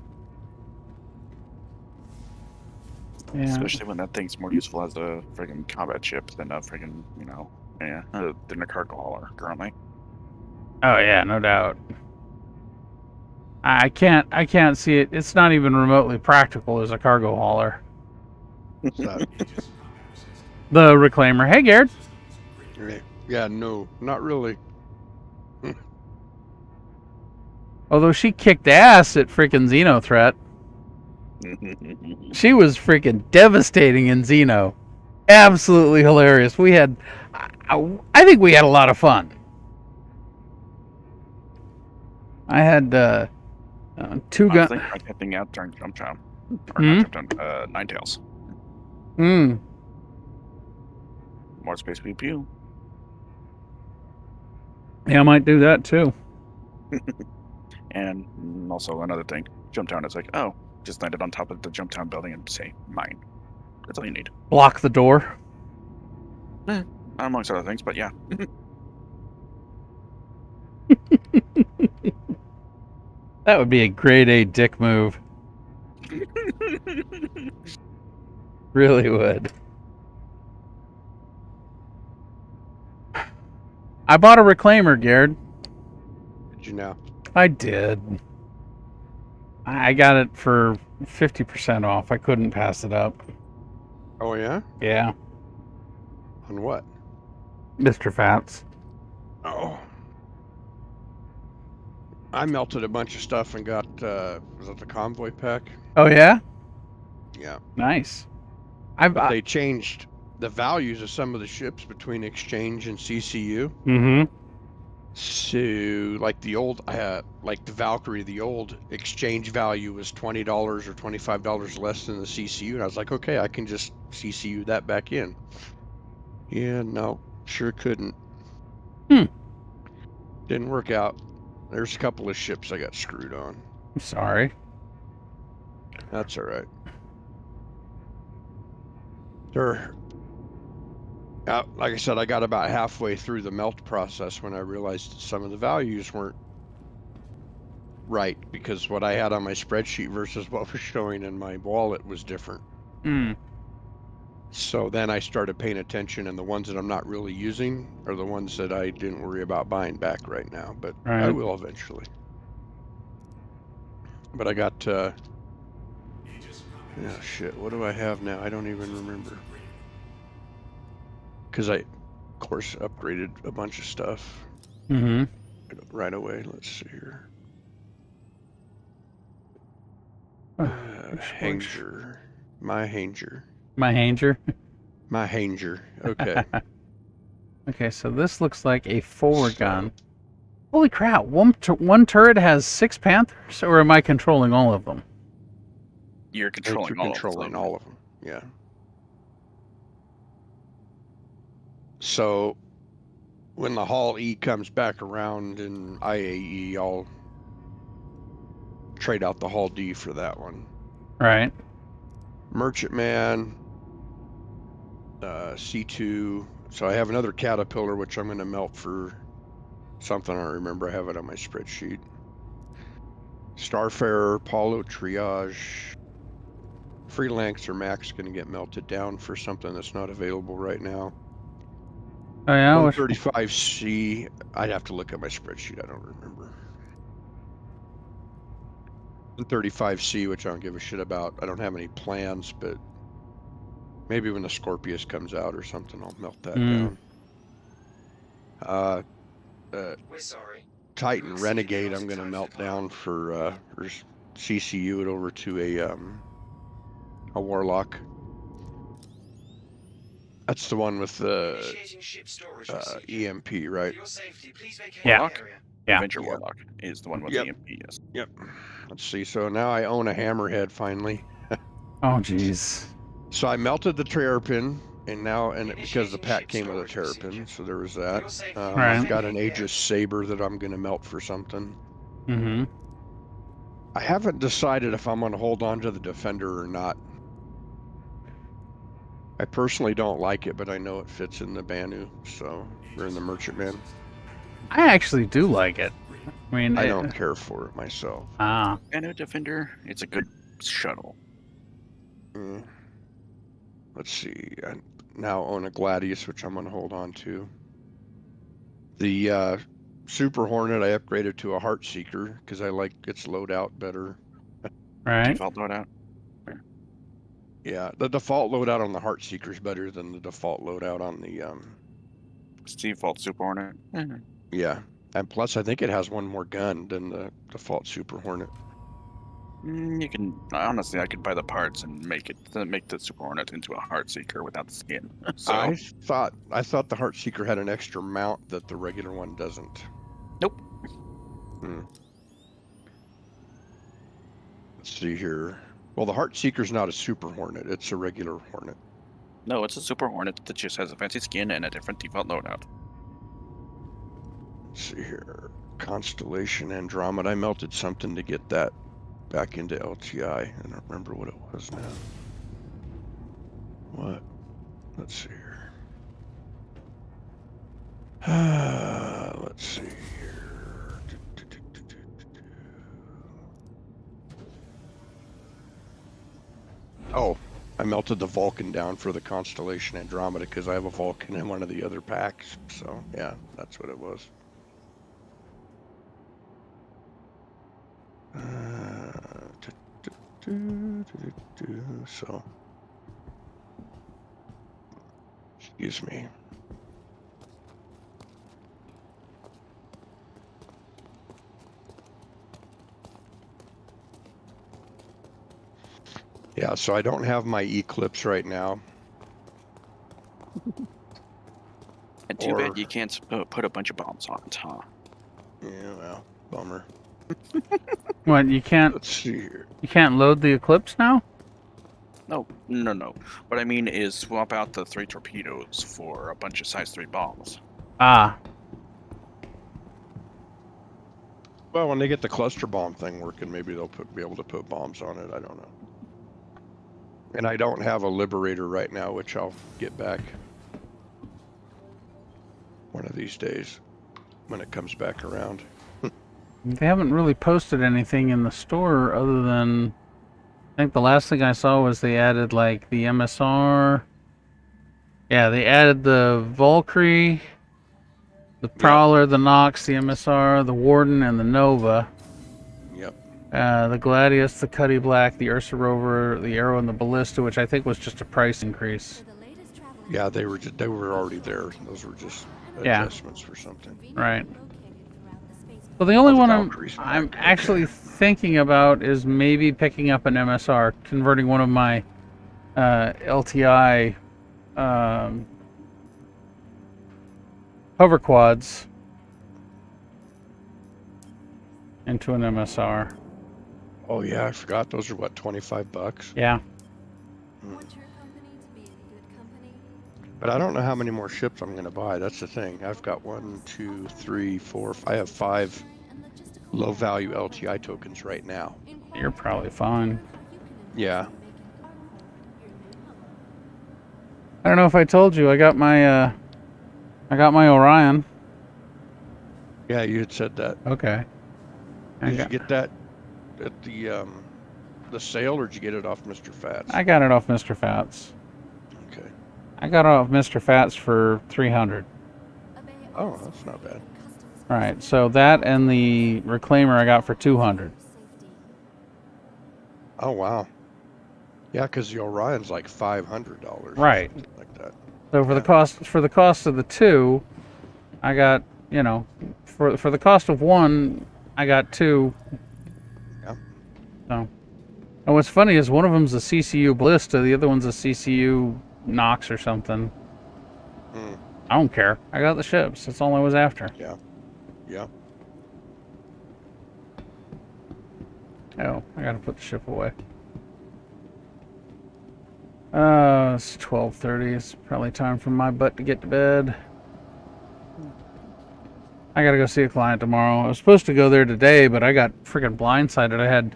A: Yeah.
K: Especially when that thing's more useful as a friggin' combat ship than a friggin', you know, than a cargo hauler currently.
A: Oh yeah, no doubt. I can't see it. It's not even remotely practical as a cargo hauler. The Reclaimer. Hey, Garrett.
L: Yeah, no, not really.
A: Although she kicked ass at freaking Xeno Threat. She was freaking devastating in Xeno. Absolutely hilarious. We had, I think we had a lot of fun. I had two guns.
K: I think I out during Jump Time. Or not Jump Time, Ninetales. More space pew pew.
A: Yeah, I might do that too.
K: And also another thing, Jump Town is like, oh, just landed on top of the Jump Town building and say mine. That's all you need.
A: Block the door.
K: Amongst other things, but yeah.
A: That would be a grade A dick move. Really would. I bought a Reclaimer, Garrett.
L: Did you now?
A: I did. I got it for 50% off. I couldn't pass it up.
L: Oh, yeah?
A: Yeah.
L: On what?
A: Mr. Fats.
L: Oh. I melted a bunch of stuff and got, was it the convoy pack?
A: Oh, yeah?
L: Yeah.
A: Nice.
L: But they changed the values of some of the ships between Exchange and CCU.
A: Mm-hmm.
L: So, like the old, like the Valkyrie, the old Exchange value was $20 or $25 less than the CCU. And I was like, okay, I can just CCU that back in. Yeah, no, sure couldn't. Didn't work out. There's a couple of ships I got screwed on.
A: I'm sorry.
L: That's all right. They're, like I said, I got about halfway through the melt process when I realized some of the values weren't right, because what I had on my spreadsheet versus what was showing in my wallet was different. So then I started paying attention, and the ones that I'm not really using are the ones that I didn't worry about buying back right now, but I will eventually. But I got, oh shit, what do I have now? I don't even remember. Because I, of course, upgraded a bunch of stuff. Right away. Let's see here. Hanger. My Hanger.
A: My Hanger?
L: My Hanger. Okay.
A: Okay, so this looks like a forward gun. Holy crap, one turret has 6 Panthers, or am I controlling all of them?
K: You're controlling
L: all of them. Yeah. So when the Hall E comes back around in IAE, I'll trade out the Hall D for that one.
A: Right.
L: Merchantman, C2. So I have another Caterpillar, which I'm going to melt for something I don't remember. I have it on my spreadsheet. Starfarer, Paulo Triage. Freelance or Mac's going to get melted down for something that's not available right now.
A: Oh yeah,
L: 135C. I'd have to look at my spreadsheet. I don't remember. 135C, which I don't give a shit about. I don't have any plans, but maybe when the Scorpius comes out or something, I'll melt that down.
B: We're sorry.
L: Titan Renegade, I'm going to melt down for CCU it over to a Warlock. That's the one with the
B: Initiating ship storage
L: EMP, right?
B: For your safety, please vacate
A: Yeah.
B: the area.
A: Yeah.
K: Adventure Warlock is the one with the EMP, yes.
L: Yep. Let's see. So now I own a hammerhead finally.
A: Oh, jeez.
L: So I melted the terrapin, and now, because the pack came with a terrapin, so there was that. I've got an Aegis Saber that I'm going to melt for something.
A: Mm-hmm.
L: I haven't decided if I'm going to hold on to the Defender or not. I personally don't like it, but I know it fits in the Banu, so we're in the Merchantman.
A: I actually do like it. I mean,
L: I don't care for it myself.
A: Ah.
K: Banu Defender, it's a good shuttle.
L: Let's see. I now own a Gladius, which I'm going to hold on to. The Super Hornet, I upgraded to a Heartseeker because I like its loadout better.
A: Right.
K: Default loadout.
L: Yeah, the default loadout on the Heartseeker is better than the default loadout on the
K: default Super Hornet.
L: Yeah, and plus I think it has one more gun than the default Super Hornet.
K: You can honestly, I could buy the parts and make the Super Hornet into a Heartseeker without the skin. So
L: I thought the Heartseeker had an extra mount that the regular one doesn't.
K: Nope.
L: Let's see here. Well, the Heartseeker's not a Super Hornet; it's a regular Hornet.
K: No, it's a Super Hornet that just has a fancy skin and a different default loadout.
L: Let's see here. Constellation Andromeda. I melted something to get that back into LTI. I don't remember what it was now. What? Let's see here. Let's see here. Oh, I melted the Vulcan down for the Constellation Andromeda because I have a Vulcan in one of the other packs. So, yeah, that's what it was. So, excuse me. Yeah, so I don't have my Eclipse right now.
K: And too bad you can't put a bunch of bombs on it, huh?
L: Yeah, well, bummer.
A: What, you can't...
L: Let's see here.
A: You can't load the Eclipse now?
K: No. What I mean is swap out the 3 torpedoes for a bunch of size 3 bombs.
A: Ah.
L: Well, when they get the cluster bomb thing working, maybe they'll be able to put bombs on it. I don't know. And I don't have a Liberator right now, which I'll get back one of these days when it comes back around.
A: They haven't really posted anything in the store other than... I think the last thing I saw was they added, like, the MSR. Yeah, they added the Valkyrie, the Prowler, the Nox, the MSR, the Warden, and the Nova.
L: Yep.
A: The Gladius, the Cuddy Black, the Ursa Rover, the Arrow, and the Ballista, which I think was just a price increase.
L: Yeah, they were already there. Those were just adjustments for something.
A: Right. So the only one I'm actually thinking about is maybe picking up an MSR, converting one of my LTI hover quads into an MSR.
L: Oh yeah, I forgot. Those are what, $25?
A: Yeah.
L: But I don't know how many more ships I'm going to buy. That's the thing. I've got 1, 2, 3, 4. I have 5 low-value LTI tokens right now.
A: You're probably fine.
L: Yeah.
A: I don't know if I told you. I got my Orion.
L: Yeah, you had said that.
A: Okay.
L: Did you get that at the the sale, or did you get it off Mr. Fats?
A: I got it off Mr. Fats.
L: Okay.
A: I got it off Mr. Fats for 300.
L: Oh, that's not bad.
A: Right, so that and the reclaimer I got for 200.
L: Oh wow. Yeah, because the Orion's like $500.
A: Right.
L: Like that.
A: So for the cost of the two, I got, you know, for the cost of one, I got two.
L: Yeah.
A: So, and what's funny is one of them's a CCU Ballista, the other one's a CCU Nox or something. I don't care. I got the ships. That's all I was after.
L: Yeah. Yeah.
A: Oh, I gotta put the ship away. It's 12:30. It's probably time for my butt to get to bed. I gotta go see a client tomorrow. I was supposed to go there today, but I got freaking blindsided. I had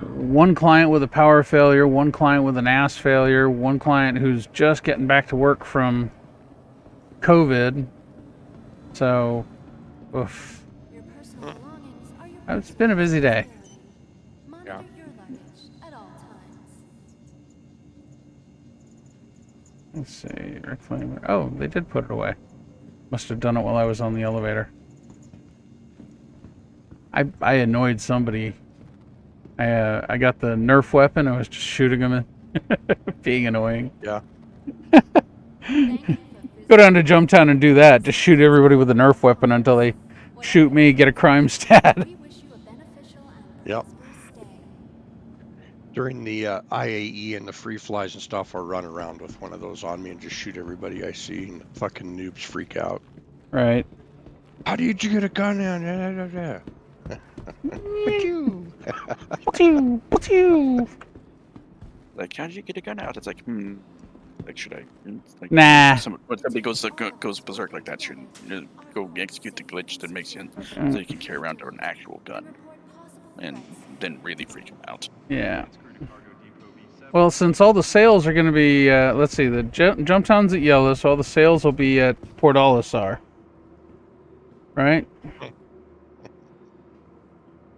A: one client with a power failure, one client with an ass failure, one client who's just getting back to work from COVID. So, oof. It's been a busy day.
L: Yeah.
A: Let's see, reclaimer. Oh, they did put it away. Must have done it while I was on the elevator. I annoyed somebody. I got the Nerf weapon. I was just shooting them and being annoying.
L: Yeah.
A: Go down to Jumptown and do that. Just shoot everybody with a Nerf weapon until they shoot me, get a crime stat.
L: Yep. During the IAE and the free flies and stuff, I'll run around with one of those on me and just shoot everybody I see, and fucking noobs freak out.
A: Right.
L: How did you get a gun in?
K: Like, how did you get a gun out? It's like, like, should I? Like,
A: nah.
K: When somebody goes berserk like that, should go execute the glitch that makes you so you can carry around an actual gun, and then really freak them out.
A: Yeah. Well, since all the sales are going to be, let's see, the Jumptown's at Yellow, so all the sales will be at Port Olisar. Right?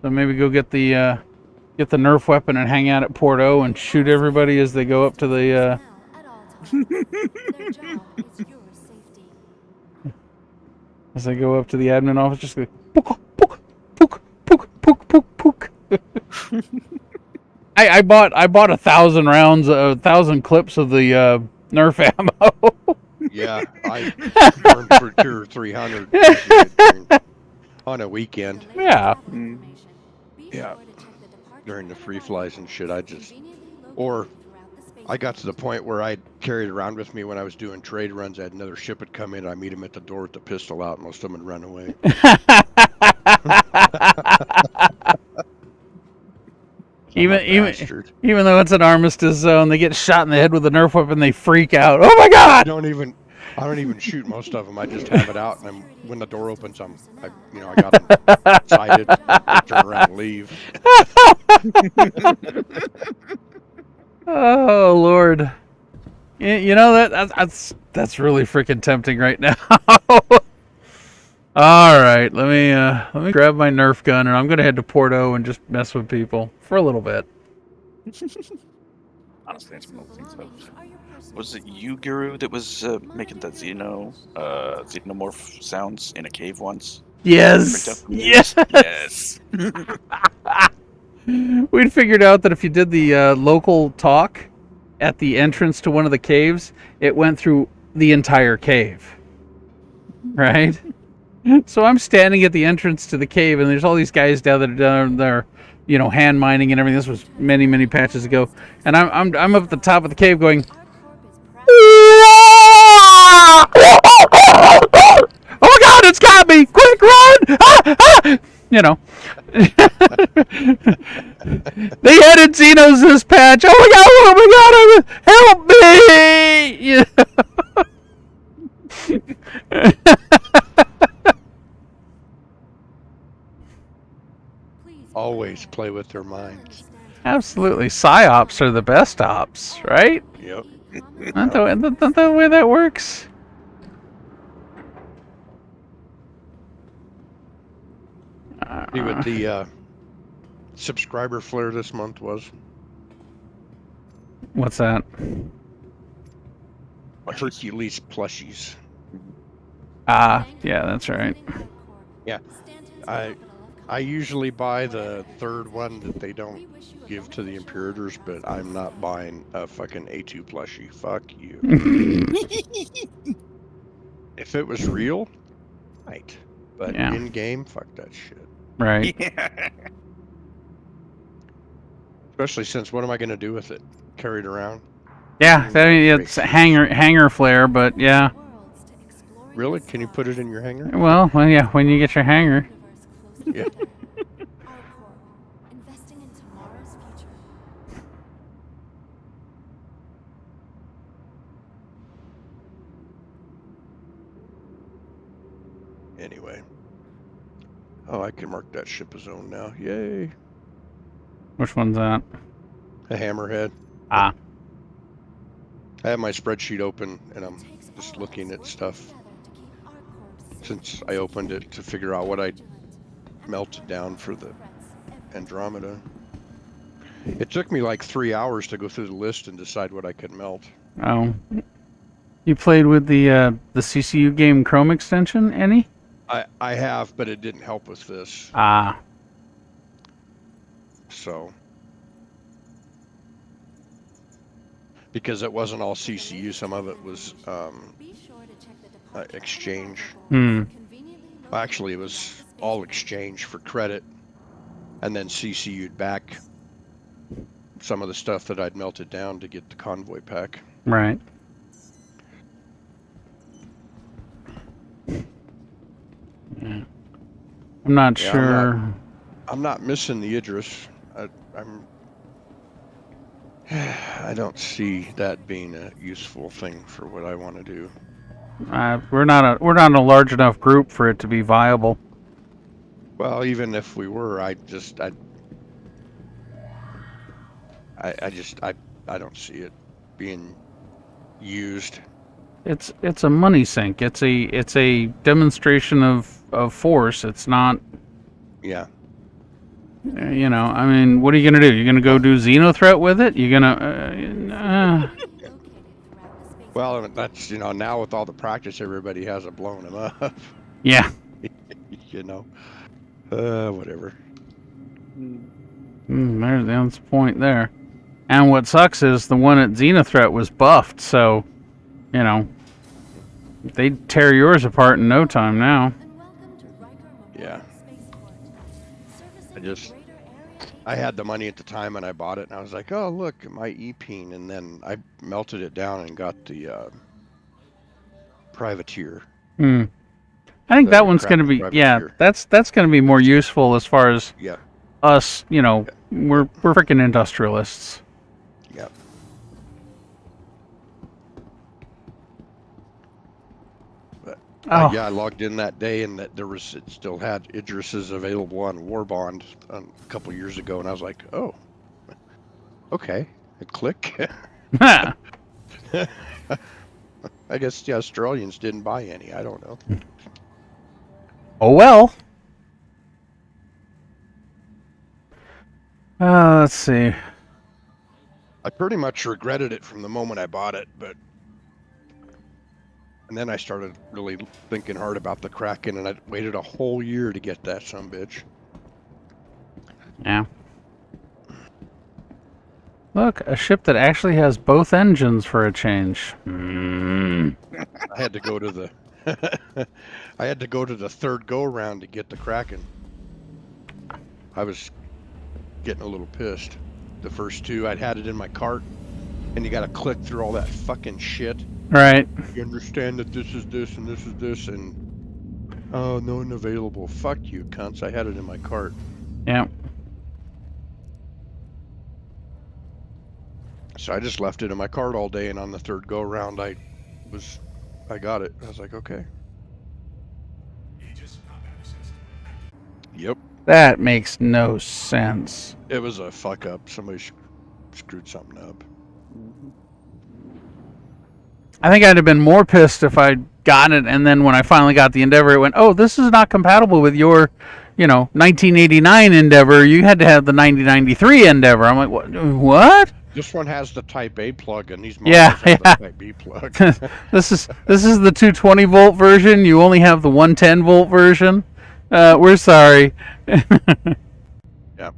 A: So maybe go get the Nerf weapon and hang out at Port O and shoot everybody as they go up to the, as they go up to the admin office, just go, pook, pook, pook, pook, pook, pook, pook. I bought 1,000 rounds, 1,000 clips of the Nerf ammo.
L: Yeah, I burned for 200 or 300 on a weekend.
A: Yeah.
L: Yeah. During the free flies and shit, I got to the point where I carried around with me when I was doing trade runs. I had another ship had come in. I meet him at the door with the pistol out. Most of them had run away.
A: Even though it's an armistice zone, they get shot in the head with a Nerf weapon. They freak out. Oh my god!
L: I don't even shoot most of them. I just have it out, and when the door opens, I got them sighted. I turn around and leave.
A: Oh Lord! You know that's really freaking tempting right now. All right, let me grab my Nerf gun, and I'm gonna head to Porto and just mess with people for a little bit.
K: Honestly, that's one of the things. Was it you, Guru, that was making the xenomorph sounds in a cave once?
A: Yes. Yes. We'd figured out that if you did the local talk at the entrance to one of the caves, it went through the entire cave. Right? So I'm standing at the entrance to the cave, and there's all these guys down there, you know, hand mining and everything. This was many, many patches ago, and I'm up at the top of the cave going, "Oh my God, it's got me! Quick, run!" You know. They added Xenos this patch. Oh my God! Help me! You know?
L: Always play with their minds.
A: Absolutely. PsyOps are the best ops, right?
L: Yep.
A: Not the way that works.
L: See what the subscriber flare this month was?
A: What's that?
L: Hercules plushies.
A: Ah, yeah, that's right.
L: Yeah, I usually buy the third one that they don't give to the Imperators, but I'm not buying a fucking A2 plushie. Fuck you. If it was real, right. But
A: Yeah.
L: in game, fuck that shit.
A: Right.
K: Yeah.
L: Especially since what am I going to do with it? Carry it around?
A: Yeah, I mean, it's hanger flare, but yeah.
L: Really? Can you put it in your hanger?
A: Well, yeah, when you get your hanger.
L: Yeah.
E: Investing in tomorrow's future.
L: Anyway. Oh, I can mark that ship as owned now. Yay.
A: Which one's that?
L: A hammerhead.
A: Ah.
L: I have my spreadsheet open and I'm just looking at stuff since I opened it to figure out what I melted down for the Andromeda. It took me like 3 hours to go through the list and decide what I could melt.
A: Oh. You played with the CCU game Chrome extension, any?
L: I have, but it didn't help with this.
A: Ah.
L: So. Because it wasn't all CCU, some of it was exchange.
A: Hmm.
L: Actually, it was all exchange for credit, and then CCU'd back some of the stuff that I'd melted down to get the convoy pack.
A: Right. Yeah. I'm not sure.
L: I'm not missing the Idris. I don't see that being a useful thing for what I want to do.
A: We're not a large enough group for it to be viable.
L: Well, even if we were, I don't see it being used.
A: It's a money sink. It's a demonstration of force. It's not.
L: Yeah.
A: You know, I mean, what are you gonna do? You're gonna go do Xenothreat with it? You're gonna.
L: Well, that's, you know, now with all the practice everybody has of blowing them up.
A: Yeah.
L: You know. Whatever.
A: There's the point there. And what sucks is the one at Xenothreat was buffed, so, you know, they'd tear yours apart in no time now.
L: Yeah. I had the money at the time and I bought it and I was like, oh, look, my E-Peen, and then I melted it down and got the privateer.
A: I think that one's going to be, yeah, that's going to be more useful as far as us, you know, we're freaking industrialists.
L: Yep. But yeah, I logged in that day and that it still had Idris's available on Warbond a couple years ago, and I was like, oh, okay, click. I guess the Australians didn't buy any. I don't know.
A: Oh well. Let's see.
L: I pretty much regretted it from the moment I bought it, and then I started really thinking hard about the Kraken, and I waited a whole year to get that sumbitch.
A: Yeah. Look, a ship that actually has both engines for a change.
L: I had to go to the third go around to get the Kraken. I was getting a little pissed. The first two, I'd had it in my cart, and you got to click through all that fucking shit.
A: Right.
L: You understand that this is this and this is this, and oh, no one available. Fuck you, cunts. I had it in my cart.
A: Yeah.
L: So I just left it in my cart all day, and on the third go around, I got it. I was like, okay. Yep.
A: That makes no sense.
L: It was a fuck up. Somebody screwed something up.
A: I think I'd have been more pissed if I'd gotten it, and then when I finally got the Endeavor, it went, oh, this is not compatible with your you know, 1989 Endeavor, you had to have the 9093 Endeavor. I'm like, what?
L: This one has the Type A plug, and these models
A: Yeah,
L: have the Type B plug.
A: this is the 220 volt version. You only have the 110 volt version. We're sorry.
L: Yeah.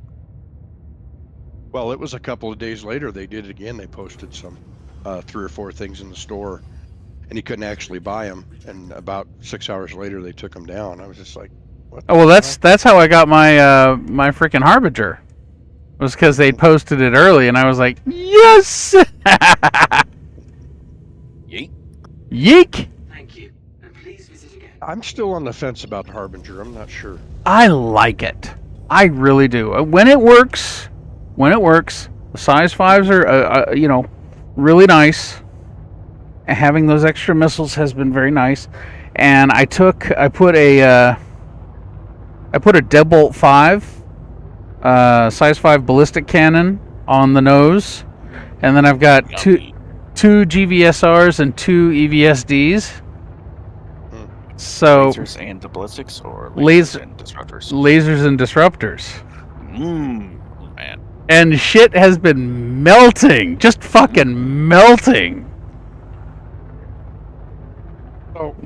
L: Well, it was a couple of days later they did it again. They posted some 3 or 4 things in the store, and you couldn't actually buy them. And about 6 hours later, they took them down. I was just like, what?
A: Oh well, that's how I got my my freaking Harbinger. It was because they'd posted it early, and I was like, yes.
K: Yeet.
A: Yeek.
B: Thank you, and please visit again.
L: I'm still on the fence about the Harbinger. I'm not sure.
A: I like it. I really do. When it works, the size 5s are, you know, really nice. Having those extra missiles has been very nice. And I put a Deadbolt 5, size 5 ballistic cannon on the nose, and then I've got two GVSRs and 2 EVSDs. So
K: lasers and the ballistics, or lasers and disruptors?
A: Lasers and disruptors.
K: Man.
A: And shit has been melting. Just fucking melting.
L: So,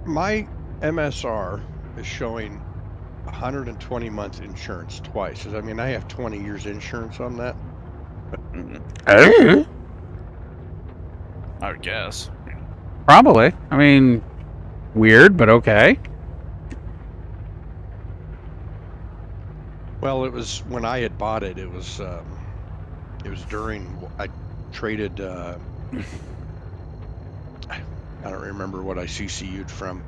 L: my MSR is showing 120-month insurance twice. I mean, I have 20 years insurance on that.
A: I
K: would guess.
A: Probably. I mean, weird, but okay.
L: Well, it was when I had bought it. It was during I traded. I don't remember what I CCU'd from.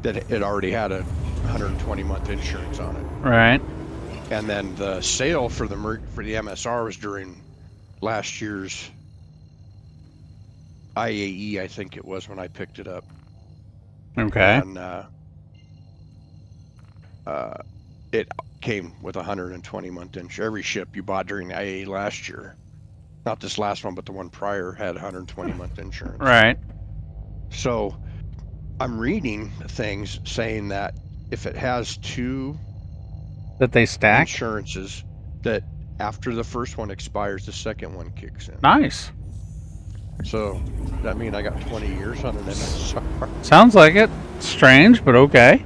L: That it already had a 120-month insurance on it.
A: Right.
L: And then the sale for the MSR was during last year's IAE, I think it was, when I picked it up.
A: Okay.
L: And it came with a 120-month insurance. Every ship you bought during the IAE last year, not this last one, but the one prior, had 120-month insurance.
A: Right.
L: So I'm reading things saying that if it has 2
A: that they stack
L: insurances, that after the first one expires, the second one kicks in.
A: Nice.
L: So that mean I got 20 years on an MSR?
A: Sounds like it. Strange, but okay.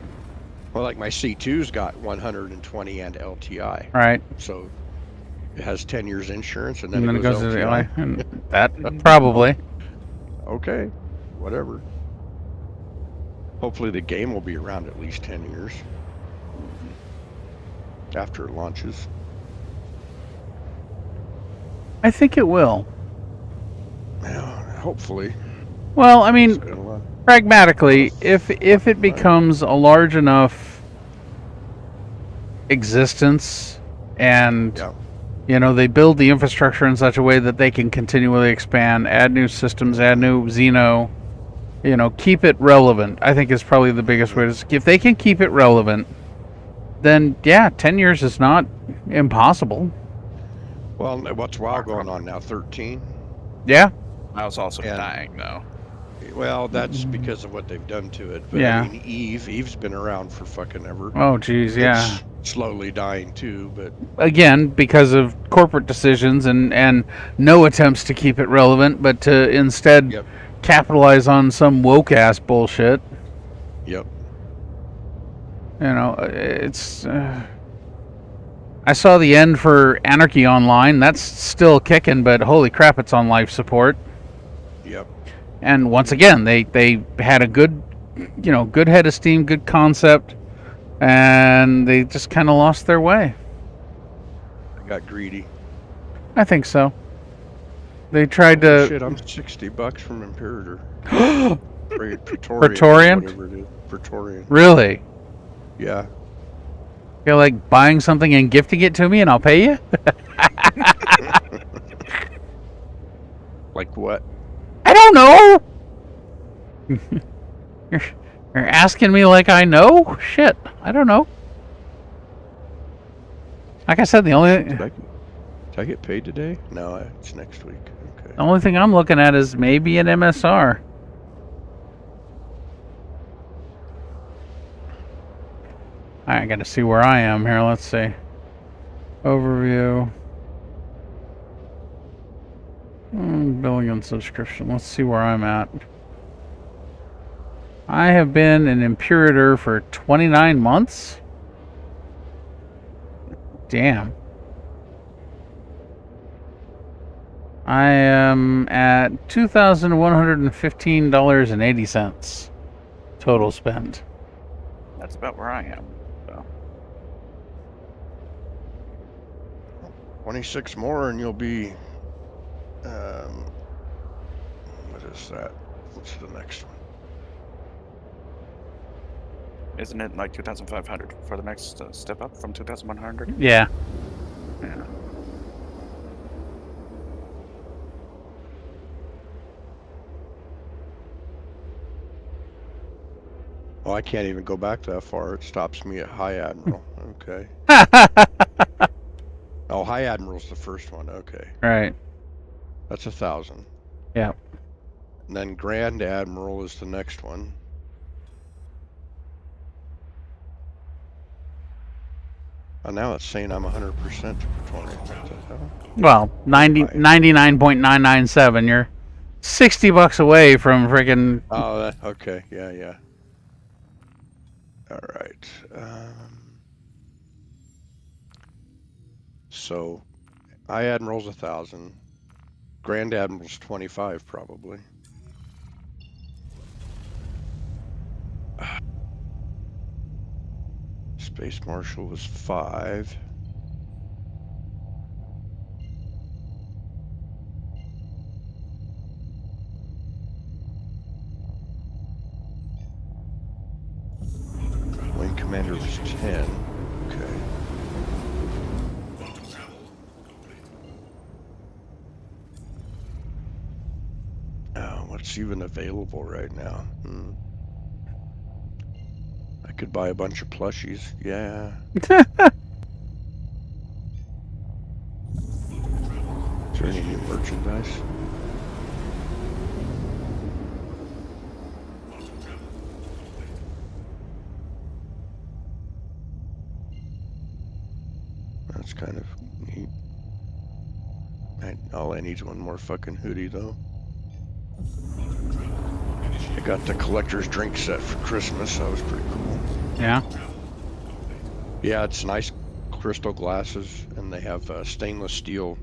L: Well, like my C2's got 120 and LTI.
A: Right.
L: So it has 10 years insurance, and then
A: it goes to the
L: LTI.
A: and that probably.
L: Okay, whatever. Hopefully the game will be around at least 10 years after it launches.
A: I think it will.
L: Yeah, hopefully.
A: Well, I mean, pragmatically, if it becomes a large enough existence, and you know, they build the infrastructure in such a way that they can continually expand, add new systems, add new Xeno, you know, keep it relevant, I think is probably the biggest way to. If they can keep it relevant, then yeah, 10 years is not impossible.
L: Well, what's WoW going on now? 13?
A: Yeah.
K: I was also dying though.
L: Well, that's because of what they've done to it. But
A: Yeah.
L: I mean, Eve's been around for fucking ever.
A: Oh, geez, yeah.
L: It's slowly dying too, but
A: again, because of corporate decisions and no attempts to keep it relevant, but to instead capitalize on some woke ass bullshit.
L: Yep.
A: You know, it's. I saw the end for Anarchy Online. That's still kicking, but holy crap, it's on life support.
L: Yep.
A: And once again, they had a good, you know, good head of steam, good concept, and they just kind of lost their way.
L: I got greedy.
A: I think so. They tried to.
L: Shit, I'm $60 from Imperator.
A: Praetorian?
L: Whatever it is. Praetorian.
A: Really?
L: Yeah.
A: You're like buying something and gifting it to me, and I'll pay you.
L: Like what?
A: I don't know. You're asking me like I know? Shit, I don't know. Like I said, the only.
L: Did I get paid today? No, it's next week. Okay.
A: The only thing I'm looking at is maybe an MSR. I gotta see where I am here. Let's see. Overview. Billing and subscription. Let's see where I'm at. I have been an Imperator for 29 months? Damn. I am at $2,115.80 total spend.
K: That's about where I am. So.
L: 26 more and you'll be, what is that? What's the next one?
K: Isn't it like 2,500 for the next step up from 2,100?
A: Yeah.
K: Yeah.
L: Oh, I can't even go back that far. It stops me at High Admiral. Okay. Oh, High Admiral's the first one. Okay.
A: Right.
L: That's 1,000.
A: Yeah.
L: And then Grand Admiral is the next one. Oh, now it's saying I'm 100% plutonium. What the hell?
A: Well, 99.997. You're $60 away from friggin'.
L: Oh, okay. Yeah. All right. So, High Admiral's 1,000. Grand Admiral's 25 probably. Space Marshal was 5. Wing Commander was 10. Okay. What's even available right now? I could buy a bunch of plushies. Yeah. Is there any new merchandise? That's kind of neat. All I need is one more fucking hoodie, though. I got the collector's drink set for Christmas. That was pretty cool.
A: Yeah.
L: Yeah, it's nice crystal glasses, and they have stainless steel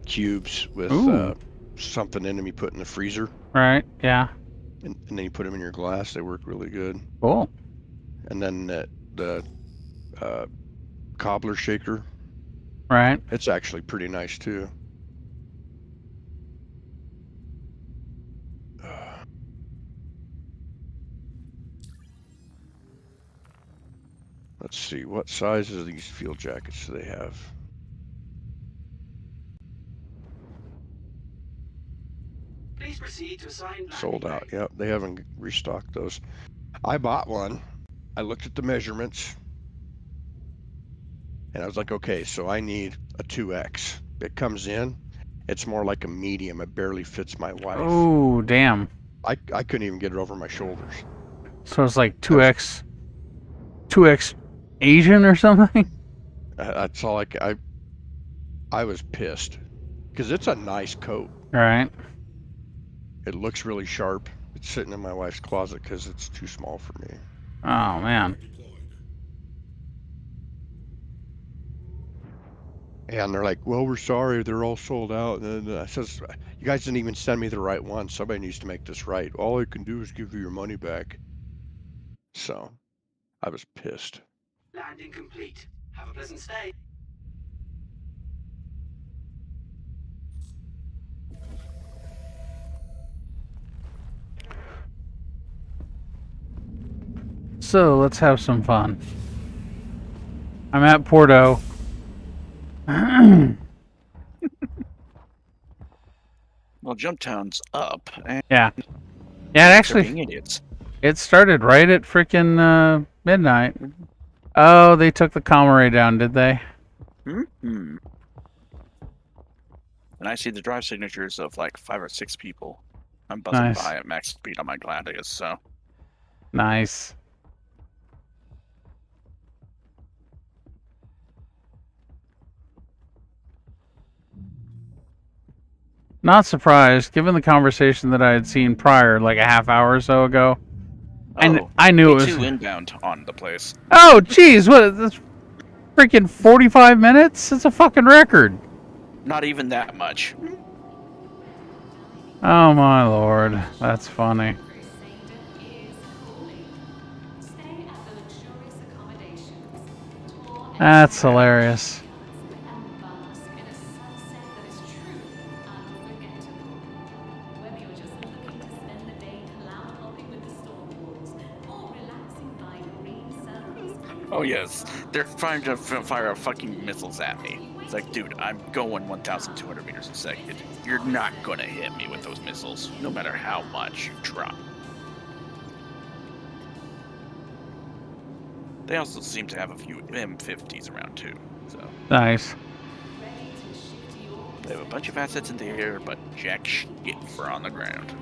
L: cubes with something in them you put in the freezer.
A: Right. Yeah.
L: And then you put them in your glass. They work really good.
A: Cool.
L: And then the cobbler shaker.
A: Right.
L: It's actually pretty nice too. Let's see, what sizes of these field jackets do they have?
B: Please proceed to assign
L: Sold out. Yep, they haven't restocked those. I bought one. I looked at the measurements. And I was like, okay, so I need a 2X. It comes in. It's more like a medium. It barely fits my wife.
A: Oh, damn.
L: I couldn't even get it over my shoulders.
A: So it's like 2X Asian or something?
L: That's all I was pissed. Because it's a nice coat.
A: Right.
L: It looks really sharp. It's sitting in my wife's closet because it's too small for me.
A: Oh, man.
L: And they're like, well, we're sorry, they're all sold out. And I says, you guys didn't even send me the right one. Somebody needs to make this right. All I can do is give you your money back. So I was pissed.
B: Landing complete. Have a pleasant stay.
A: So let's have some fun. I'm at Porto.
K: Well, Jumptown's up. And
A: yeah. Yeah, it actually.
K: Being idiots.
A: It started right at frickin' midnight. Oh, they took the comma down, did they?
K: And I see the drive signatures of like 5 or 6 people. I'm buzzing by at max speed on my Gladius, so.
A: Nice. Not surprised, given the conversation that I had seen prior, like a half hour or so ago.
K: Oh,
A: I knew it was...
K: A2 inbound on the place.
A: Oh, jeez, what? That's freaking 45 minutes? It's a fucking record.
K: Not even that much.
A: Oh my lord, that's funny. That's hilarious.
K: Oh yes, they're trying to fire fucking missiles at me. It's like, dude, I'm going 1,200 meters a second. You're not gonna hit me with those missiles, no matter how much you try. They also seem to have a few M50s around too, so.
A: Nice.
K: They have a bunch of assets in the air, but jack shit for on the ground.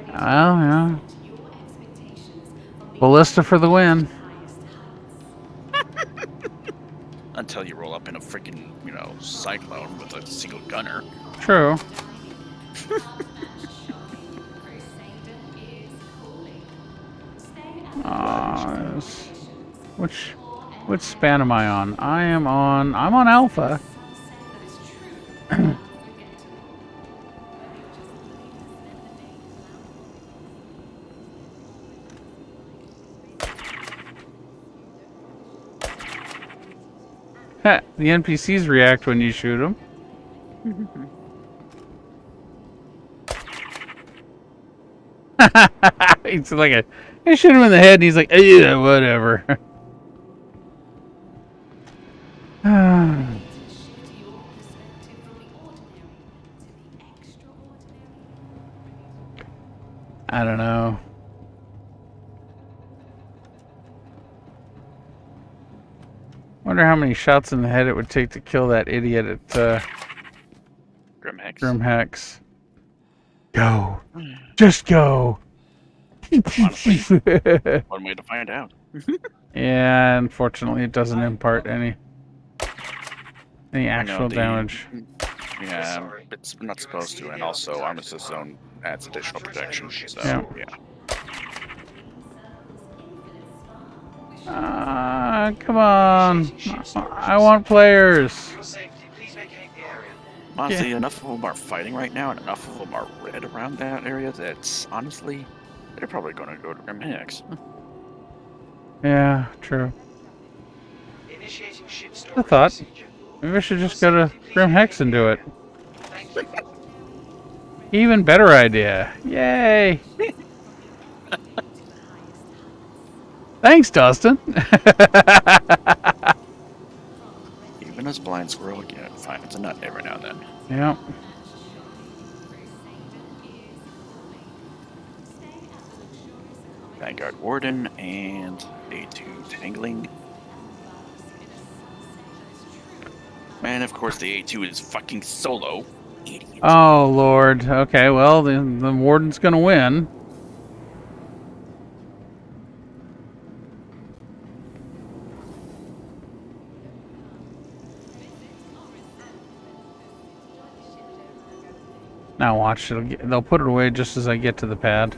A: Well, yeah. Ballista for the win.
K: Until you roll up in a freaking, cyclone with a single gunner.
A: True. Which span am I on? I'm on Alpha. The NPCs react when you shoot them. He's like I shoot him in the head and he's like, yeah, whatever. I don't know. Wonder how many shots in the head it would take to kill that idiot at Grim Hex. Go. Just go.
K: Honestly, one way to find out.
A: Yeah, unfortunately it doesn't impart any actual damage.
K: Yeah, it's not supposed to, and also Armistice Zone adds additional protection, so yeah.
A: Come on. I want players.
K: Honestly, enough of them are fighting right now, and enough of them are red around that area that, honestly, they're probably going to go to Grim Hex.
A: Yeah, true. I thought maybe I should just go to Grim Hex and do it. Even better idea. Yay! Thanks, Dustin.
K: Even as blind squirrel finds a nut every now and then.
A: Yeah.
K: Vanguard Warden and A2 Tangling. And of course the A2 is fucking solo. Idiot.
A: Oh lord. Okay, well the Warden's gonna win. Now watch, they'll put it away just as I get to the pad.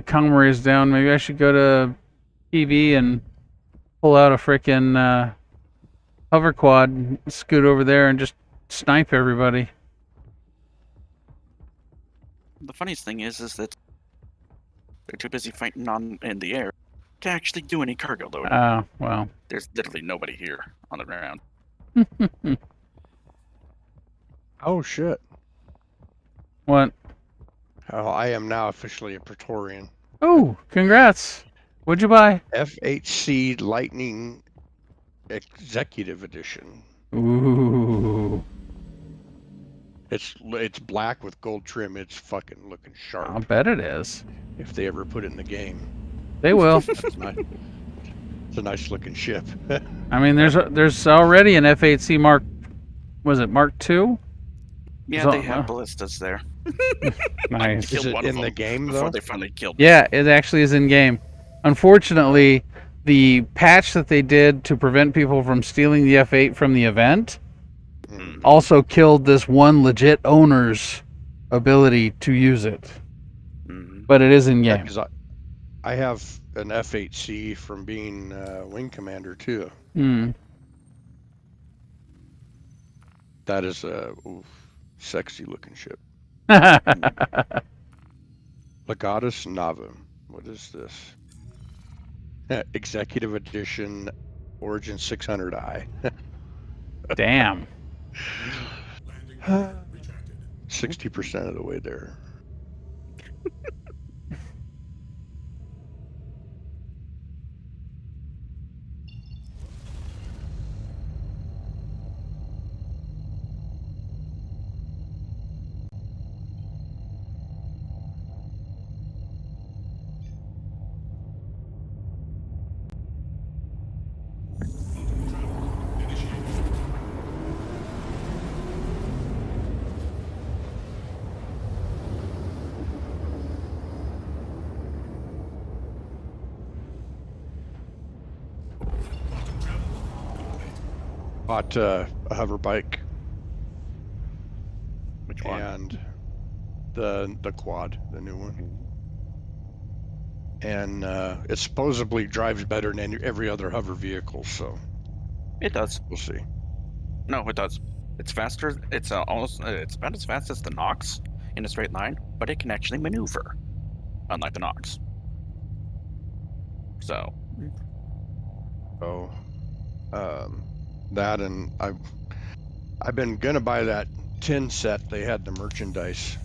A: Conway is down. Maybe I should go to PB and pull out a frickin' hover quad and scoot over there and just snipe everybody.
K: The funniest thing is that they're too busy fighting in the air to actually do any cargo loading.
A: Oh, well.
K: There's literally nobody here on the ground.
L: Oh, shit.
A: What?
L: Oh, I am now officially a Praetorian.
A: Oh, congrats. What'd you buy?
L: FHC Lightning Executive Edition.
A: Ooh.
L: It's black with gold trim. It's fucking looking sharp.
A: I'll bet it is.
L: If they ever put it in the game.
A: They will.
L: That's nice. It's a nice looking ship.
A: I mean, there's already an F8C Mark. Was it Mark II?
K: Yeah, they have ballistas there.
A: Nice.
L: Is it in the game though?
K: They finally killed.
A: Yeah, it actually is in game. Unfortunately, the patch that they did to prevent people from stealing the F8 from the event also killed this one legit owner's ability to use it. But it is in
L: Yeah,
A: game.
L: because I have an F8C from being wing commander too. That is a sexy looking ship. Legatus Navum. What is this? Executive Edition Origin 600i.
A: Damn.
L: 60% of the way there. Bought a hover bike.
K: Which one?
L: And the quad, the new one. And it supposedly drives better than every other hover vehicle, so
K: it does.
L: We'll see.
K: No, it does. It's faster. It's almost. It's about as fast as the Nox in a straight line, but it can actually maneuver, unlike the Nox. So.
L: Oh, that and I've been gonna buy that tin set. They had the merchandise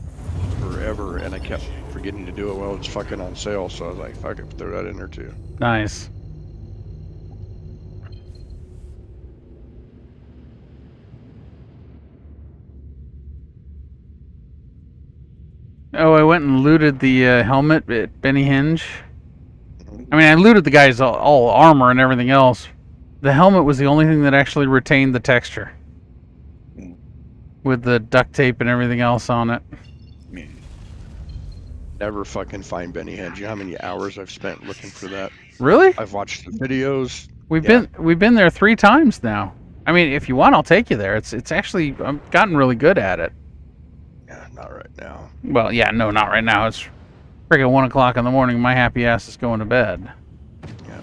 L: forever, and I kept forgetting to do it while it's fucking on sale. So I was like, fuck it, throw that in there too.
A: Nice. Oh, I went and looted the helmet at Benny Hinge. I mean, I looted the guy's all armor and everything else. The helmet was the only thing that actually retained the texture. With the duct tape and everything else on it.
L: Never fucking find Benny Hinge. You know how many hours I've spent looking for that?
A: Really?
L: I've watched the videos.
A: We've been there 3 times now. I mean, if you want, I'll take you there. It's actually I've gotten really good at it.
L: Yeah, not right now.
A: Well, yeah, no, not right now. It's freaking 1 o'clock in the morning. My happy ass is going to bed.
L: Yeah.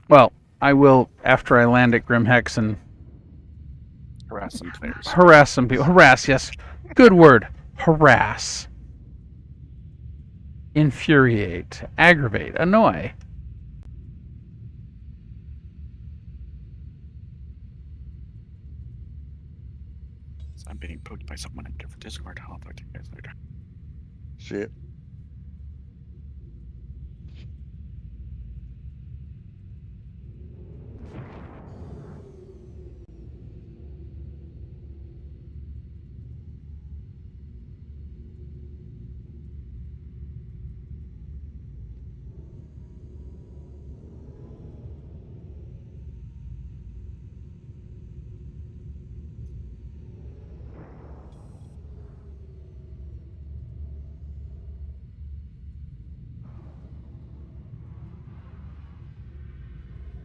A: Well, I will after I land at Grim Hex and
K: harass some players.
A: Harass some people. Harass, yes. Good word. Harass. Infuriate. Aggravate. Annoy.
K: I'm being poked by someone in a different Discord. I'll talk to you guys later.
L: See it.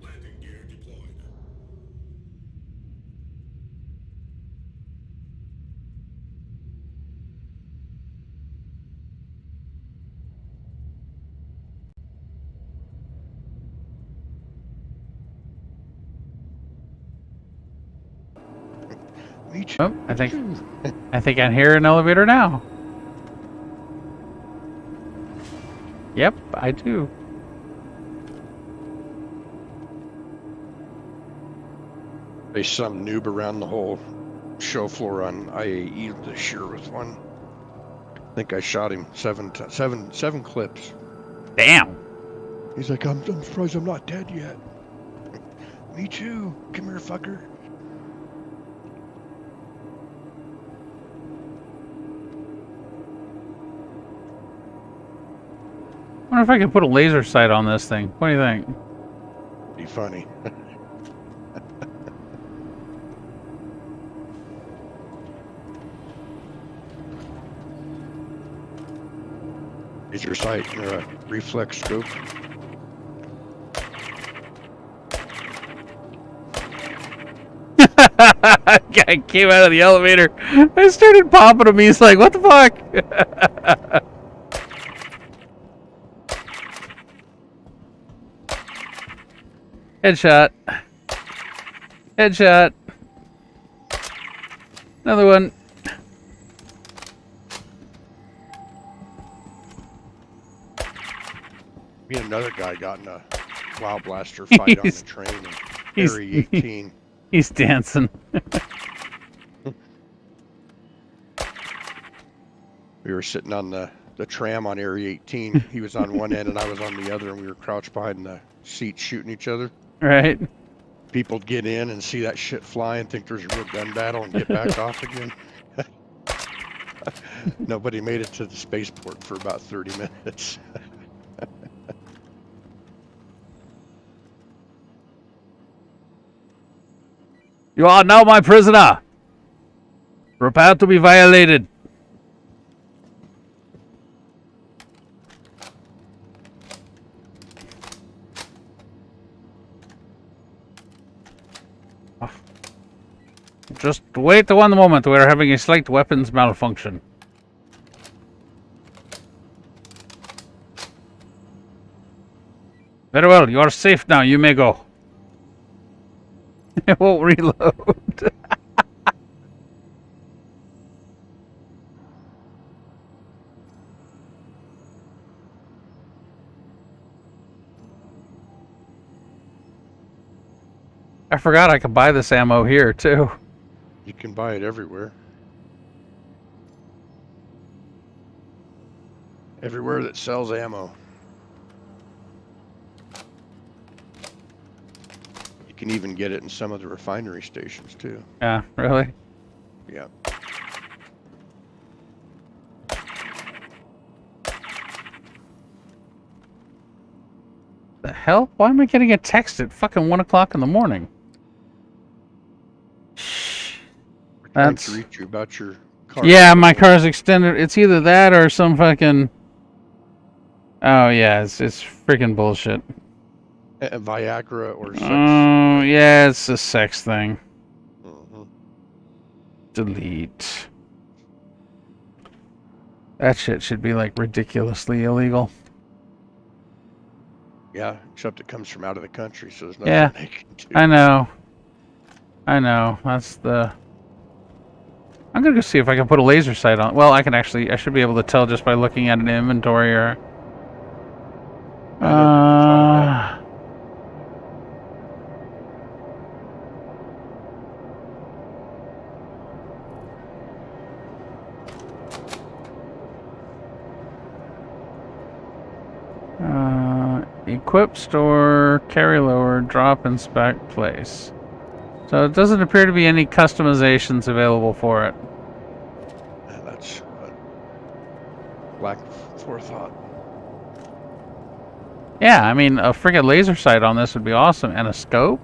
F: Landing gear deployed.
L: Me too.
A: Oh, I think I hear an elevator now. Yep, I do.
L: There's some noob around the whole show floor on IAE this year with one. I think I shot him seven clips.
A: Damn.
L: He's like, I'm surprised I'm not dead yet. Me too. Come here, fucker.
A: I wonder if I could put a laser sight on this thing. What do you think?
L: Be funny. Is your sight or a reflex scope?
A: Guy came out of the elevator. I started popping him. He's like, "What the fuck?" Headshot. Headshot. Another one.
L: Me and another guy got in a Wild Blaster fight on the train in Area 18.
A: He's dancing.
L: We were sitting on the tram on Area 18. He was on one end and I was on the other, and we were crouched behind the seats shooting each other.
A: Right.
L: People get in and see that shit fly and think there's a real gun battle and get back off again. Nobody made it to the spaceport for about 30 minutes.
A: You are now my prisoner. Prepare to be violated. Just wait one moment. We're having a slight weapons malfunction. Very well. You are safe now. You may go. It won't reload. I forgot I could buy this ammo here, too.
L: You can buy it everywhere. Everywhere that sells ammo. You can even get it in some of the refinery stations, too.
A: Yeah, really?
L: Yeah.
A: The hell? Why am I getting a text at fucking 1 o'clock in the morning? That's...
L: to reach you about your car.
A: Yeah, my car's extended. It's either that or some fucking... Oh, yeah, it's freaking bullshit.
L: Viagra or sex.
A: Oh, yeah, it's a sex thing.
L: Mm-hmm.
A: Delete. That shit should be, like, ridiculously illegal.
L: Yeah, except it comes from out of the country, so there's nothing they can do.
A: I know. I know. That's the... I'm gonna go see if I can put a laser sight on. Well, I can actually... I should be able to tell just by looking at an inventory or... Equip, store, carry lower, drop, inspect, place. So it doesn't appear to be any customizations available for it.
L: That's lack of forethought.
A: Yeah, I mean, a freaking laser sight on this would be awesome. And a scope?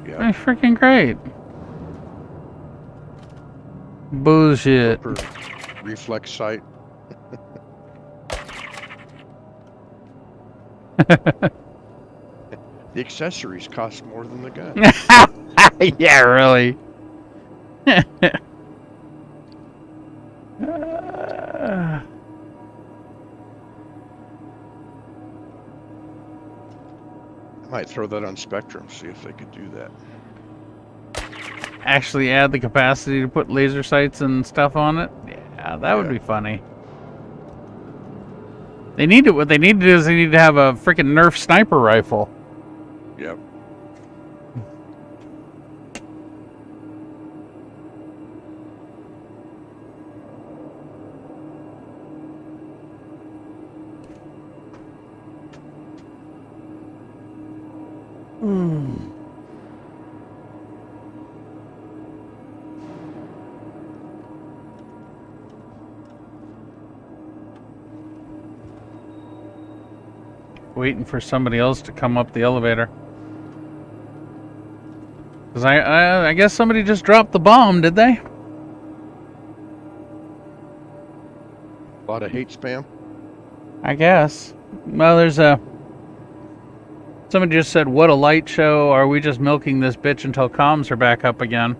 L: Yeah.
A: I mean, freaking great. Bullshit.
L: Reflex sight. The accessories cost more than the gun.
A: Yeah, really.
L: I might throw that on Spectrum, see if they could do that.
A: Actually add the capacity to put laser sights and stuff on it? Yeah, that would be funny. They need to, what they need to do is they need to have a freaking Nerf sniper rifle.
L: Yep.
A: Waiting for somebody else to come up the elevator. Because I guess somebody just dropped the bomb, did they?
L: A lot of hate spam.
A: I guess. Well, there's a... Someone just said, what a light show. Are we just milking this bitch until comms are back up again?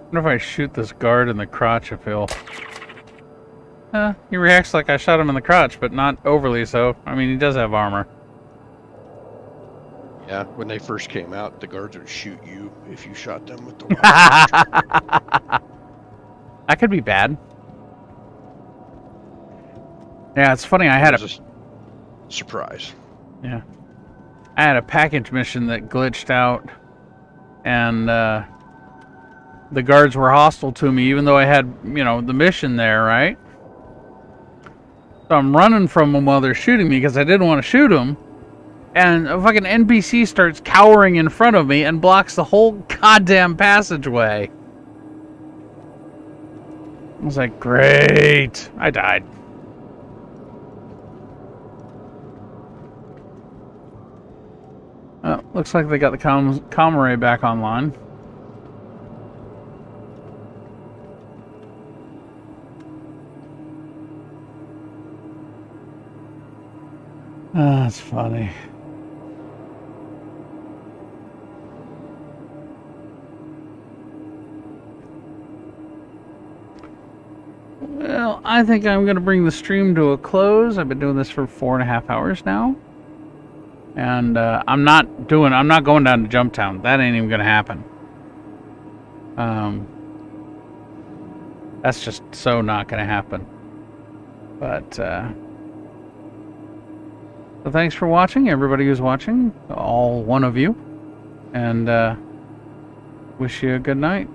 A: I wonder if I shoot this guard in the crotch if he'll... he reacts like I shot him in the crotch, but not overly so. I mean, he does have armor.
L: Yeah, when they first came out, the guards would shoot you if you shot them with the rifle.
A: That could be bad. Yeah, it's funny, I had a...
L: surprise.
A: Yeah. I had a package mission that glitched out, and, the guards were hostile to me, even though I had, you know, the mission there, right? So I'm running from them while they're shooting me because I didn't want to shoot them. And a fucking NPC starts cowering in front of me and blocks the whole goddamn passageway. I was like, great. I died. Oh, looks like they got the comm array back online. Ah, that's funny. Well, I think I'm going to bring the stream to a close. I've been doing this for 4.5 hours now. And I'm not going down to Jumptown. That ain't even going to happen. That's just so not going to happen. But, so thanks for watching, everybody who's watching, all one of you. And wish you a good night.